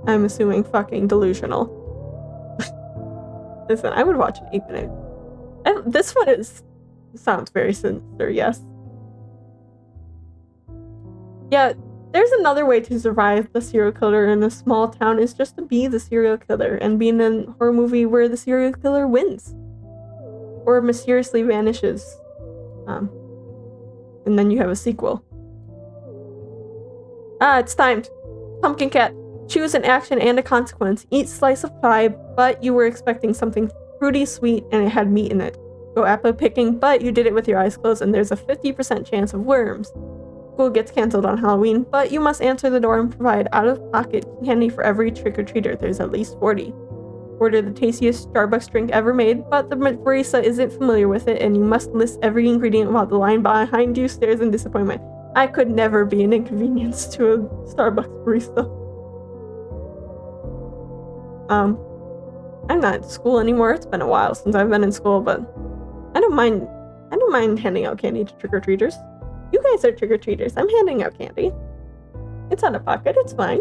I'm assuming, fucking delusional. Listen, I would watch an 8-minute. And this one sounds very sinister, yes. Yeah, there's another way to survive the serial killer in a small town is just to be the serial killer and be in a horror movie where the serial killer wins. Or mysteriously vanishes. And then you have a sequel. It's timed. Pumpkin Cat. Choose an action and a consequence. Eat slice of pie, but you were expecting something fruity sweet and it had meat in it. Go apple picking, but you did it with your eyes closed and there's a 50% chance of worms. School gets canceled on Halloween, but you must answer the door and provide out-of-pocket candy for every trick-or-treater. There's at least 40. Order the tastiest Starbucks drink ever made, but the barista isn't familiar with it and you must list every ingredient while the line behind you stares in disappointment. I could never be an inconvenience to a Starbucks barista. I'm not in school anymore. It's been a while since I've been in school, but I don't mind handing out candy to trick-or-treaters. You guys are trick-or-treaters. I'm handing out candy. It's out of pocket. It's fine.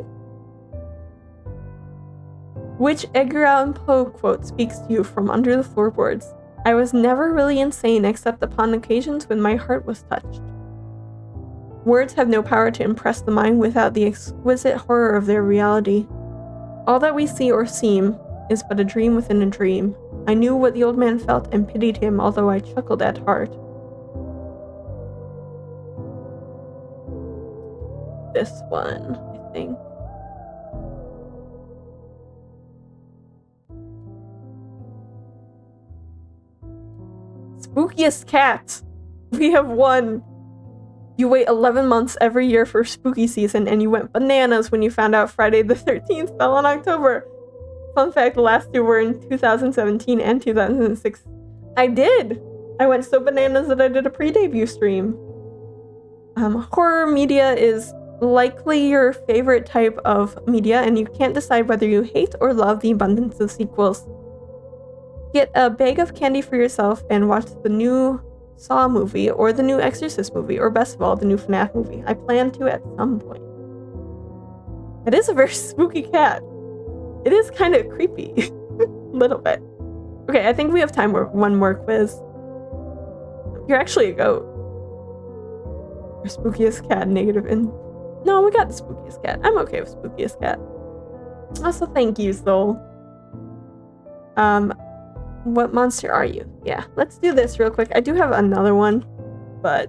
Which Edgar Allan Poe quote speaks to you from under the floorboards? I was never really insane except upon occasions when my heart was touched. Words have no power to impress the mind without the exquisite horror of their reality. All that we see or seem is but a dream within a dream. I knew what the old man felt and pitied him, although I chuckled at heart. This one, I think. Spookiest cat! We have won! You wait 11 months every year for spooky season, and you went bananas when you found out Friday the 13th fell in October. Fun fact, the last two were in 2017 and 2006. I did! I went so bananas that I did a pre-debut stream. Horror media is likely your favorite type of media, and you can't decide whether you hate or love the abundance of sequels. Get a bag of candy for yourself and watch the new Saw movie, or the new Exorcist movie, or best of all, the new FNAF movie. I plan to at some point. It is a very spooky cat. It is kind of creepy. A little bit. Okay, I think we have time for one more quiz. You're actually a goat. Your spookiest cat, negative in... No, we got the spookiest cat. I'm okay with spookiest cat. Also, thank you, Soul. What monster are you? Yeah, let's do this real quick. I do have another one, but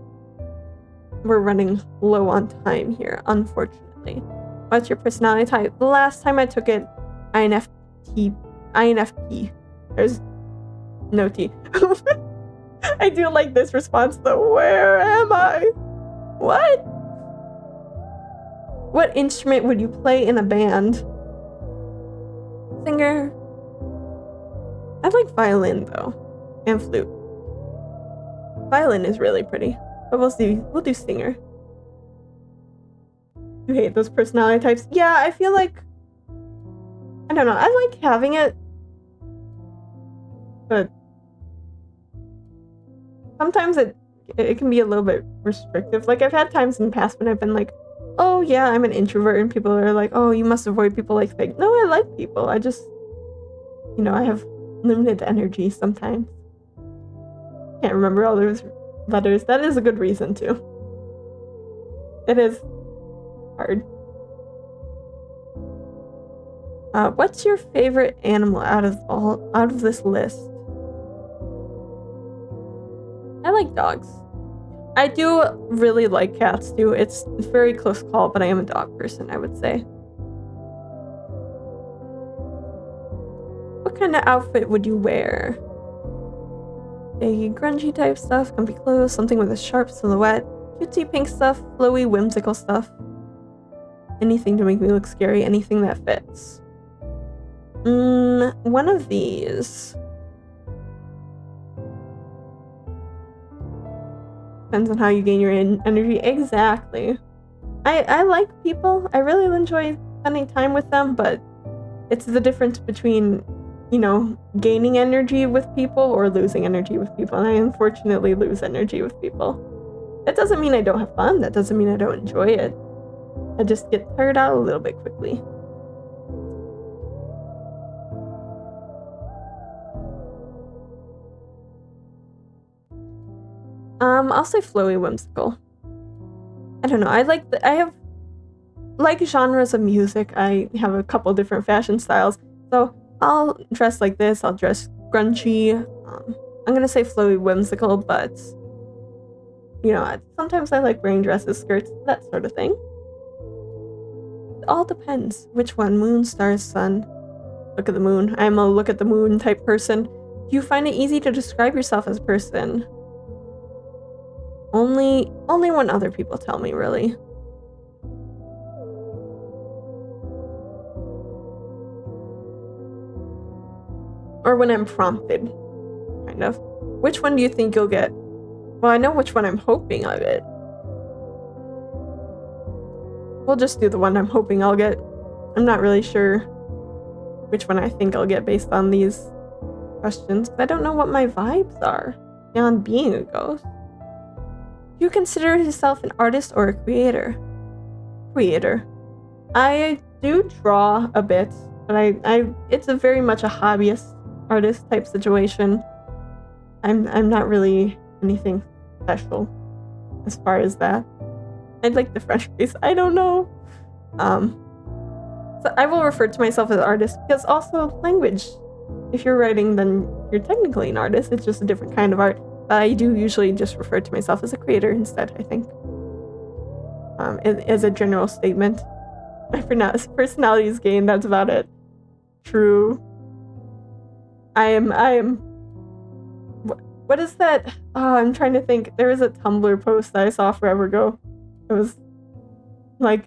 we're running low on time here, unfortunately. What's your personality type? The last time I took it, INFP. There's no T. I do like this response though. Where am I? What? What instrument would you play in a band? Singer. I like violin though, and flute. Violin is really pretty, but we'll do singer. You hate those personality types? Yeah, I feel like, I don't know, I like having it, but sometimes it can be a little bit restrictive. Like, I've had times in the past when I've been like, oh yeah, I'm an introvert, and people are like, oh, you must avoid people like that. No, I like people. I just, I have limited energy sometimes. Can't remember all those letters. That is a good reason too. It is hard. What's your favorite animal out of this list? I like dogs. I do really like cats too. It's a very close call, but I am a dog person, I would say. What kind of outfit would you wear? Baggy, grungy type stuff, comfy clothes, something with a sharp silhouette, cutesy pink stuff, flowy, whimsical stuff. Anything to make me look scary, anything that fits. One of these. Depends on how you gain your energy. Exactly. I like people. I really enjoy spending time with them, but it's the difference between, gaining energy with people or losing energy with people. And I unfortunately lose energy with people. That doesn't mean I don't have fun. That doesn't mean I don't enjoy it. I just get tired out a little bit quickly. I'll say flowy, whimsical. I don't know. I have genres of music. I have a couple different fashion styles. So I'll dress like this. I'll dress grungy. I'm gonna say flowy, whimsical, but sometimes I like wearing dresses, skirts, that sort of thing. It all depends. Which one? Moon, stars, sun. Look at the moon. I'm a look at the moon type person. Do you find it easy to describe yourself as a person? Only when other people tell me, really. Or when I'm prompted, kind of. Which one do you think you'll get? Well, I know which one I'm hoping I'll get. We'll just do the one I'm hoping I'll get. I'm not really sure which one I think I'll get based on these questions. I don't know what my vibes are beyond being a ghost. Do you consider yourself an artist or a creator? Creator. I do draw a bit, but it's a very much a hobbyist artist type situation. I'm not really anything special as far as that. I'd like the French face. I don't know. So I will refer to myself as artist because also language. If you're writing, then you're technically an artist. It's just a different kind of art. I do usually just refer to myself as a creator instead, I think. As a general statement. My personality is gay, and that's about it. True. I am. What is that? Oh, I'm trying to think. There was a Tumblr post that I saw forever ago. It was like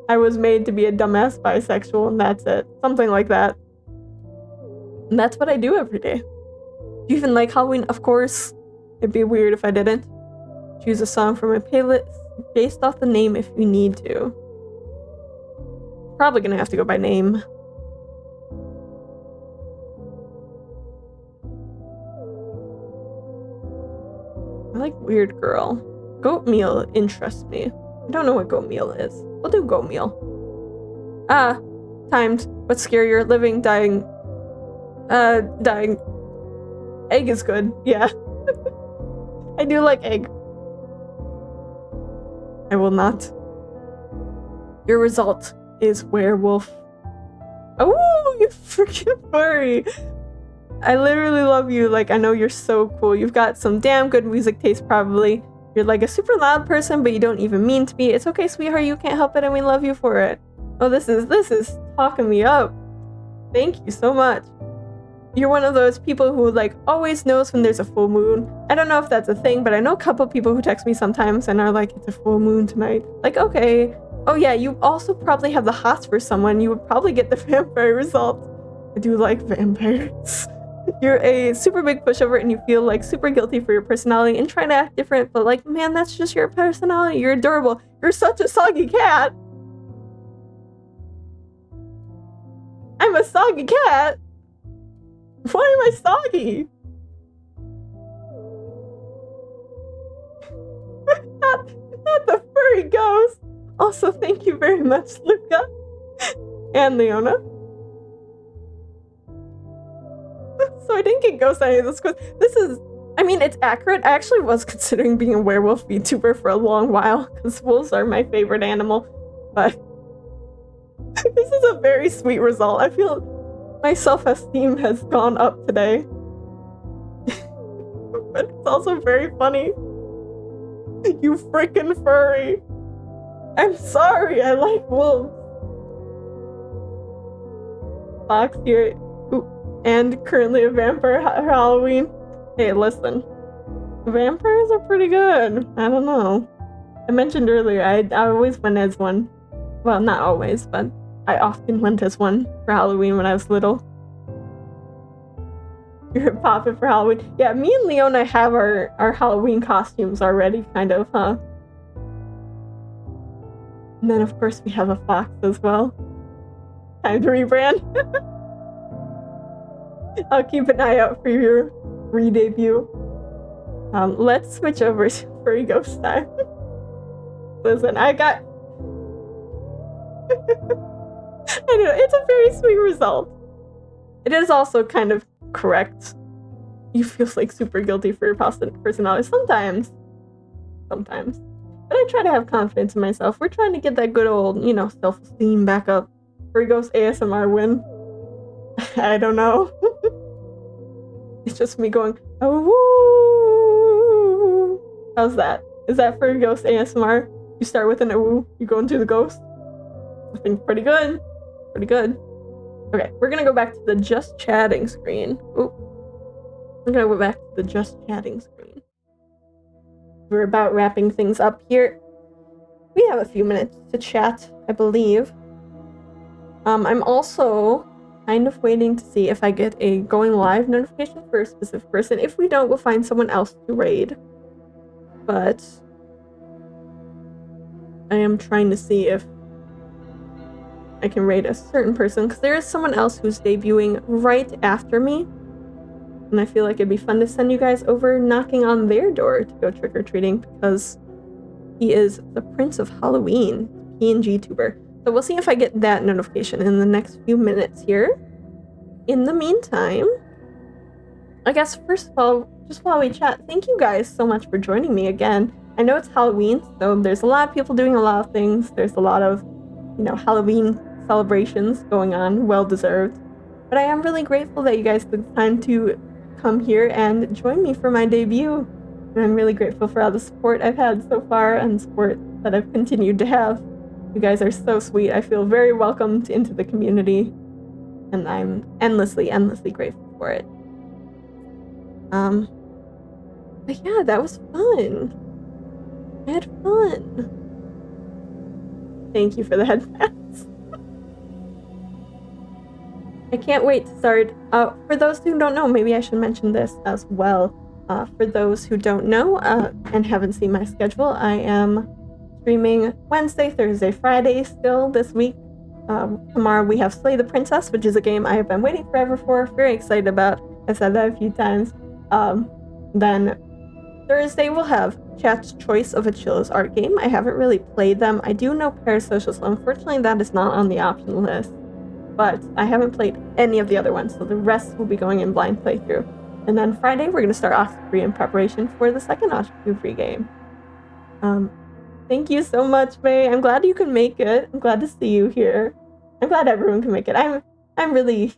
I was made to be a dumbass bisexual, and that's it. Something like that. And that's what I do every day. Do you even like Halloween? Of course. It'd be weird if I didn't. Choose a song from my playlist based off the name if you need to. Probably gonna have to go by name. I like Weird Girl. Goat meal interests me. I don't know what goat meal is. We'll do goat meal. Timed. What's scarier? Living, dying. Dying. Egg is good. Yeah. I do like egg. I will not. Your result is werewolf. Oh, you freaking furry. I literally love you. Like, I know you're so cool. You've got some damn good music taste, probably. You're like a super loud person, but you don't even mean to be. It's okay, sweetheart. You can't help it, and we love you for it. Oh, this is talking me up. Thank you so much. You're one of those people who, like, always knows when there's a full moon. I don't know if that's a thing, but I know a couple people who text me sometimes and are like, it's a full moon tonight. Like, okay. Oh, yeah, you also probably have the hots for someone. You would probably get the vampire result. I do like vampires. You're a super big pushover and you feel, like, super guilty for your personality and trying to act different, but, like, man, that's just your personality. You're adorable. You're such a soggy cat. I'm a soggy cat. Why am I soggy? not the furry ghost. Also, thank you very much, Luca and Leona. So I didn't get ghost on any of this quiz. This is, I mean, it's accurate. I actually was considering being a werewolf VTuber for a long while because wolves are my favorite animal, but this is a very sweet result. I feel my self-esteem has gone up today. But it's also very funny. You freaking furry. I'm sorry, I like wolves. Fox here. Ooh, and currently a vampire Halloween. Hey, listen. Vampires are pretty good. I don't know. I mentioned earlier, I always went as one. Well, not always, but I often went as one for Halloween when I was little. You're popping for Halloween. Yeah, me and Leona have our Halloween costumes already, kind of, huh? And then, of course, we have a fox as well. Time to rebrand. I'll keep an eye out for your re-debut. Let's switch over to furry ghost time. Listen, I got... I know, it's a very sweet result. It is also kind of correct. You feel like super guilty for your personality sometimes. Sometimes. But I try to have confidence in myself. We're trying to get that good old, you know, self-esteem back up. Furry Ghost ASMR win. I don't know. It's just me going, oh, woo. How's that? Is that Furry Ghost ASMR? You start with an ooh, you go into the ghost. I think pretty good. Pretty good. Okay, we're gonna go back to the just chatting screen. Ooh. We're gonna go back to the just chatting screen. We're about wrapping things up here. We have a few minutes to chat, I believe. I'm also kind of waiting to see if I get a going live notification for a specific person. If we don't, we'll find someone else to raid. But I am trying to see if I can raid a certain person, because there is someone else who's debuting right after me. And I feel like it'd be fun to send you guys over knocking on their door to go trick-or-treating, because he is the Prince of Halloween, PNG tuber. So we'll see if I get that notification in the next few minutes here. In the meantime, I guess first of all, just while we chat, thank you guys so much for joining me again. I know it's Halloween, so there's a lot of people doing a lot of things. There's a lot of, Halloween celebrations going on, well deserved. But I am really grateful that you guys took the time to come here and join me for my debut. And I'm really grateful for all the support I've had so far and support that I've continued to have. You guys are so sweet. I feel very welcomed into the community, and I'm endlessly, endlessly grateful for it. But yeah, that was fun. I had fun. Thank you for the headpats. I can't wait to start. For those who don't know, maybe I should mention this as well. For those who don't know and haven't seen my schedule, I am streaming Wednesday, Thursday, Friday still this week. Tomorrow we have Slay the Princess, which is a game I have been waiting forever for. Very excited about. I've said that a few times. Then Thursday we'll have Chat's Choice of a Chills art game. I haven't really played them. I do know Parasocial, so unfortunately that is not on the optional list. But I haven't played any of the other ones, so the rest will be going in blind playthrough. And then Friday we're going to start Oxfree in preparation for the second Oxfree game. Thank you so much, May. I'm glad you can make it. I'm glad to see you here. I'm glad everyone can make it. I'm really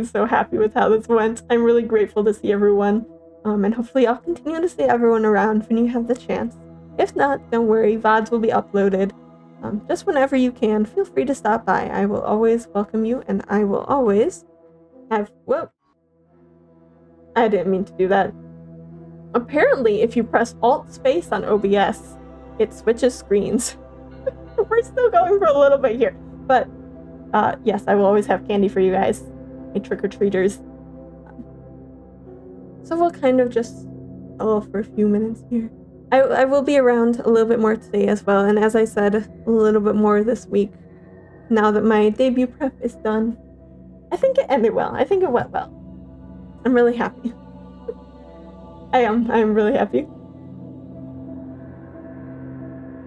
so happy with how this went. I'm really grateful to see everyone. And hopefully I'll continue to see everyone around when you have the chance. If not, don't worry, VODs will be uploaded. Just whenever you can, feel free to stop by. I will always welcome you, and I will always have... Whoa! I didn't mean to do that. Apparently, if you press Alt-Space on OBS, it switches screens. We're still going for a little bit here. But, yes, I will always have candy for you guys. My trick-or-treaters. So we'll kind of just follow for a few minutes here. I will be around a little bit more today as well, and as I said, a little bit more this week. Now that my debut prep is done. I think it ended well. I think it went well. I'm really happy. I am really happy.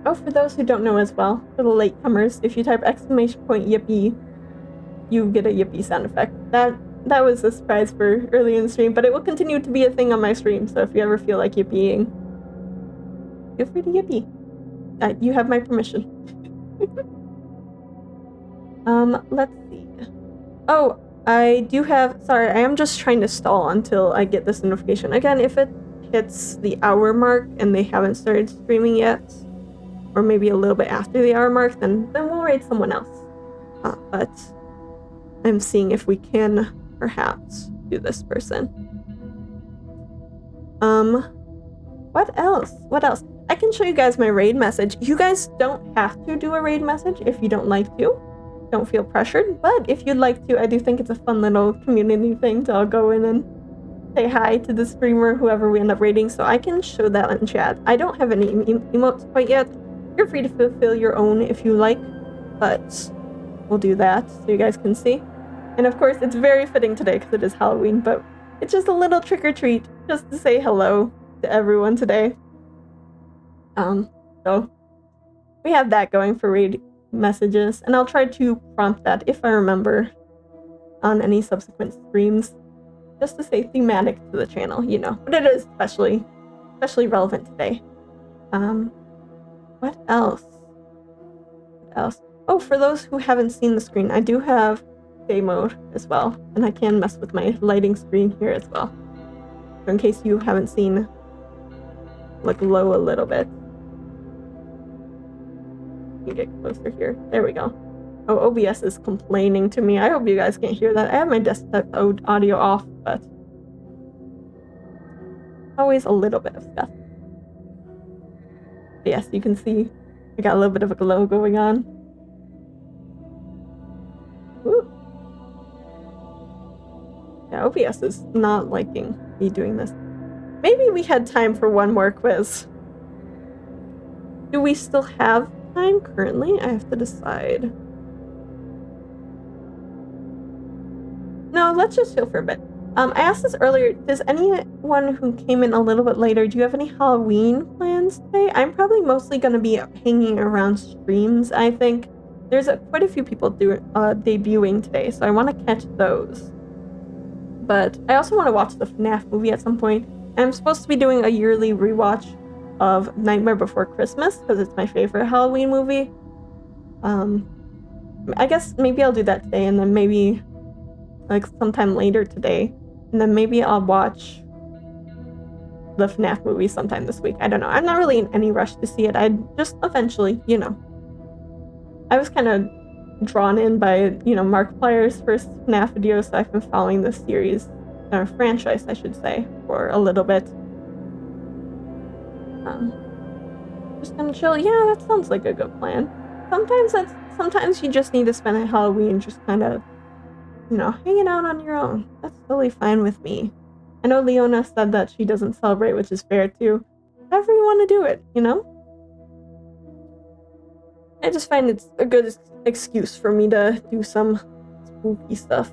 Oh, for those who don't know as well, for the latecomers, if you type !yippee, you get a yippee sound effect. That was a surprise for early in the stream, but it will continue to be a thing on my stream, so if you ever feel like yippieing, feel free to yippee. You have my permission. Let's see. Oh, I do have... Sorry, I am just trying to stall until I get this notification. Again, if it hits the hour mark and they haven't started streaming yet, or maybe a little bit after the hour mark, then we'll raid someone else. But I'm seeing if we can perhaps do this person. What else? I can show you guys my raid message. You guys don't have to do a raid message if you don't like to. Don't feel pressured, but if you'd like to, I do think it's a fun little community thing to all go in and say hi to the streamer, whoever we end up raiding, so I can show that in chat. I don't have any emotes quite yet. You're free to fulfill your own if you like, but we'll do that so you guys can see. And of course, it's very fitting today because it is Halloween, but it's just a little trick-or-treat just to say hello to everyone today. So we have that going for raid messages, and I'll try to prompt that if I remember on any subsequent streams, just to stay thematic to the channel, but it is especially relevant today. What else? Oh, for those who haven't seen the screen, I do have day mode as well, and I can mess with my lighting screen here as well, so in case you haven't seen, look low a little bit. Get closer here. There we go. Oh, OBS is complaining to me. I hope you guys can't hear that. I have my desktop audio off, but always a little bit of stuff. But yes, you can see I got a little bit of a glow going on. Woo. Yeah, OBS is not liking me doing this. Maybe we had time for one more quiz. Do we still have time currently? I have to decide. No, let's just chill for a bit. I asked this earlier. Does anyone who came in a little bit later, do you have any Halloween plans today? I'm probably mostly going to be hanging around streams, I think. There's quite a few people debuting today, so I want to catch those. But I also want to watch the FNAF movie at some point. I'm supposed to be doing a yearly rewatch of Nightmare Before Christmas because it's my favorite Halloween movie. I guess maybe I'll do that today, and then maybe like sometime later today, and then maybe I'll watch the FNAF movie sometime this week. I don't know. I'm not really in any rush to see it. I just eventually, you know. I was kind of drawn in by, you know, Markiplier's first FNAF video, so I've been following this series, or franchise, I should say, for a little bit. Just gonna chill. Yeah, that sounds like a good plan. Sometimes you just need to spend a Halloween just kind of, you know, hanging out on your own. That's totally fine with me. I know Leona said that she doesn't celebrate, which is fair too. However you want to do it, you know? I just find it's a good excuse for me to do some spooky stuff.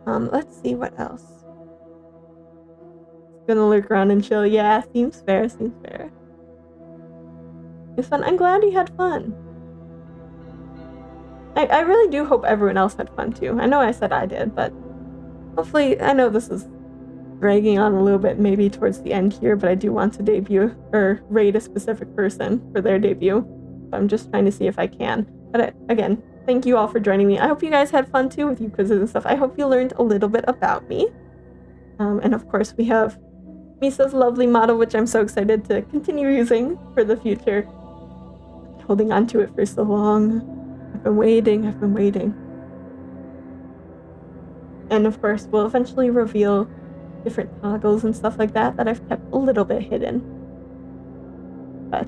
Let's see what else. Gonna lurk around and chill. Yeah, seems fair, seems fair. It's fun. I'm glad you had fun. I really do hope everyone else had fun too. I know I said I did, but hopefully, I know this is dragging on a little bit maybe towards the end here, but I do want to debut or rate a specific person for their debut. So I'm just trying to see if I can. But again, thank you all for joining me. I hope you guys had fun too with uQuizzes and stuff. I hope you learned a little bit about me. And of course, we have Misa's lovely model, which I'm so excited to continue using for the future. Holding on to it for so long. I've been waiting. And of course, we'll eventually reveal different toggles and stuff like that I've kept a little bit hidden. But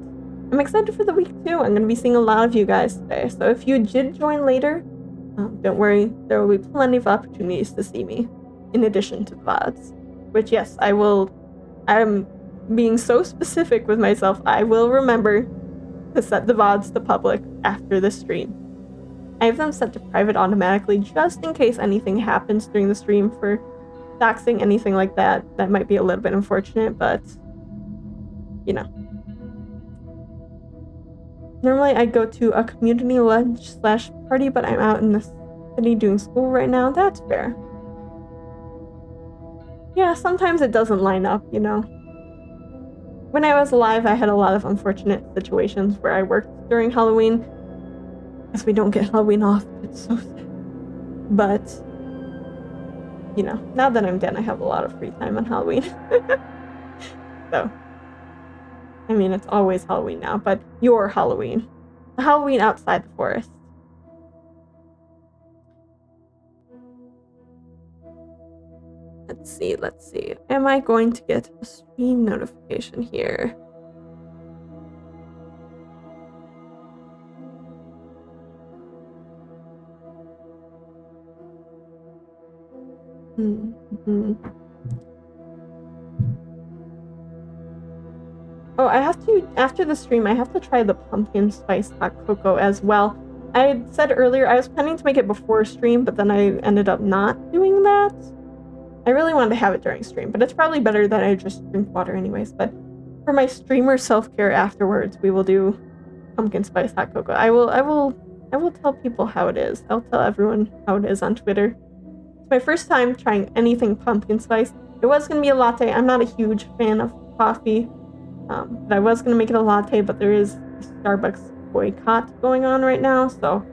I'm excited for the week too. I'm going to be seeing a lot of you guys today. So if you did join later, don't worry, there will be plenty of opportunities to see me in addition to the VODs. Which, yes, I will. I'm being so specific with myself. I will remember to set the VODs to public after the stream. I have them set to private automatically just in case anything happens during the stream for doxing, anything like that. That might be a little bit unfortunate, but you know. Normally I go to a community lunch / party, but I'm out in the city doing school right now. That's fair. Yeah, sometimes it doesn't line up, you know. When I was alive, I had a lot of unfortunate situations where I worked during Halloween. Because we don't get Halloween off. It's so sad. But, you know, now that I'm dead, I have a lot of free time on Halloween. So, I mean, it's always Halloween now, but your Halloween. Halloween outside the forest. Let's see. Am I going to get a stream notification here? Oh, I have to, after the stream, I have to try the pumpkin spice hot cocoa as well. I had said earlier I was planning to make it before stream, but then I ended up not doing that. I really wanted to have it during stream, but it's probably better that I just drink water anyways. But for my streamer self-care afterwards, we will do pumpkin spice hot cocoa. I will tell people how it is. I'll tell everyone how it is on Twitter. It's my first time trying anything pumpkin spice. It was going to be a latte. I'm not a huge fan of coffee. But I was going to make it a latte, but there is a Starbucks boycott going on right now, so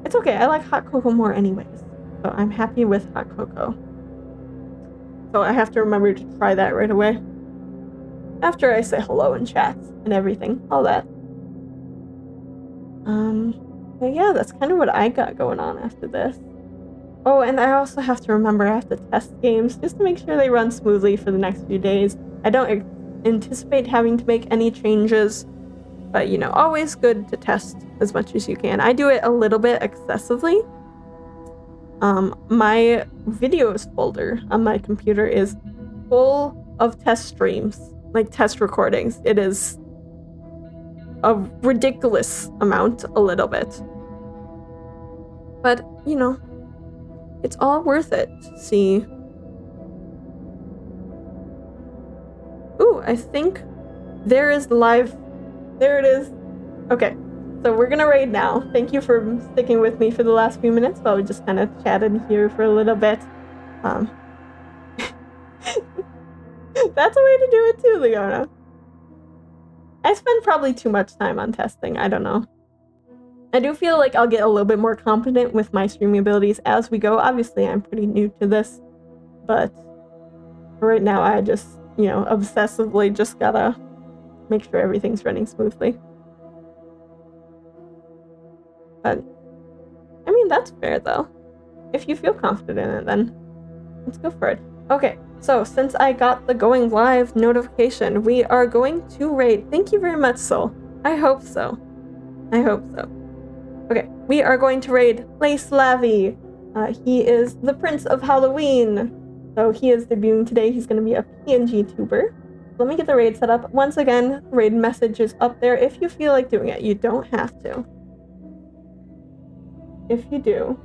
it's okay. I like hot cocoa more anyways, so I'm happy with hot cocoa. So I have to remember to try that right away. After I say hello in chats and everything, all that. But yeah, that's kind of what I got going on after this. Oh, and I also have to remember I have to test games just to make sure they run smoothly for the next few days. I don't anticipate having to make any changes, but you know, always good to test as much as you can. I do it a little bit excessively. My videos folder on my computer is full of test streams, like test recordings. It is a ridiculous amount, a little bit. But, you know, it's all worth it to see. Ooh, I think there is live. There it is. Okay. So we're gonna raid now. Thank you for sticking with me for the last few minutes while we just kind of chatted here for a little bit. That's a way to do it too, Leona. I spend probably too much time on testing. I don't know. I do feel like I'll get a little bit more competent with my streaming abilities as we go. Obviously, I'm pretty new to this, but right now I just, you know, obsessively just gotta make sure everything's running smoothly. But, I mean, that's fair though. If you feel confident in it, then let's go for it. Okay, so since I got the going live notification, we are going to raid. Thank you very much, Soul. I hope so. I hope so. Okay, we are going to raid Lace Lavi. He is the Prince of Halloween. So he is debuting today. He's going to be a PNG tuber. Let me get the raid set up. Once again, raid message is up there if you feel like doing it. You don't have to. If you do.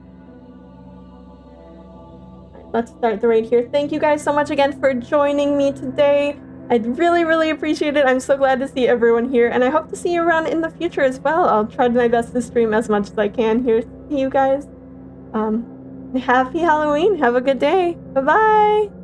Right, let's start the raid here. Thank you guys so much again for joining me today. I'd really, really appreciate it. I'm so glad to see everyone here, and I hope to see you around in the future as well. I'll try my best to stream as much as I can here to you guys. Happy Halloween. Have a good day. Bye-bye.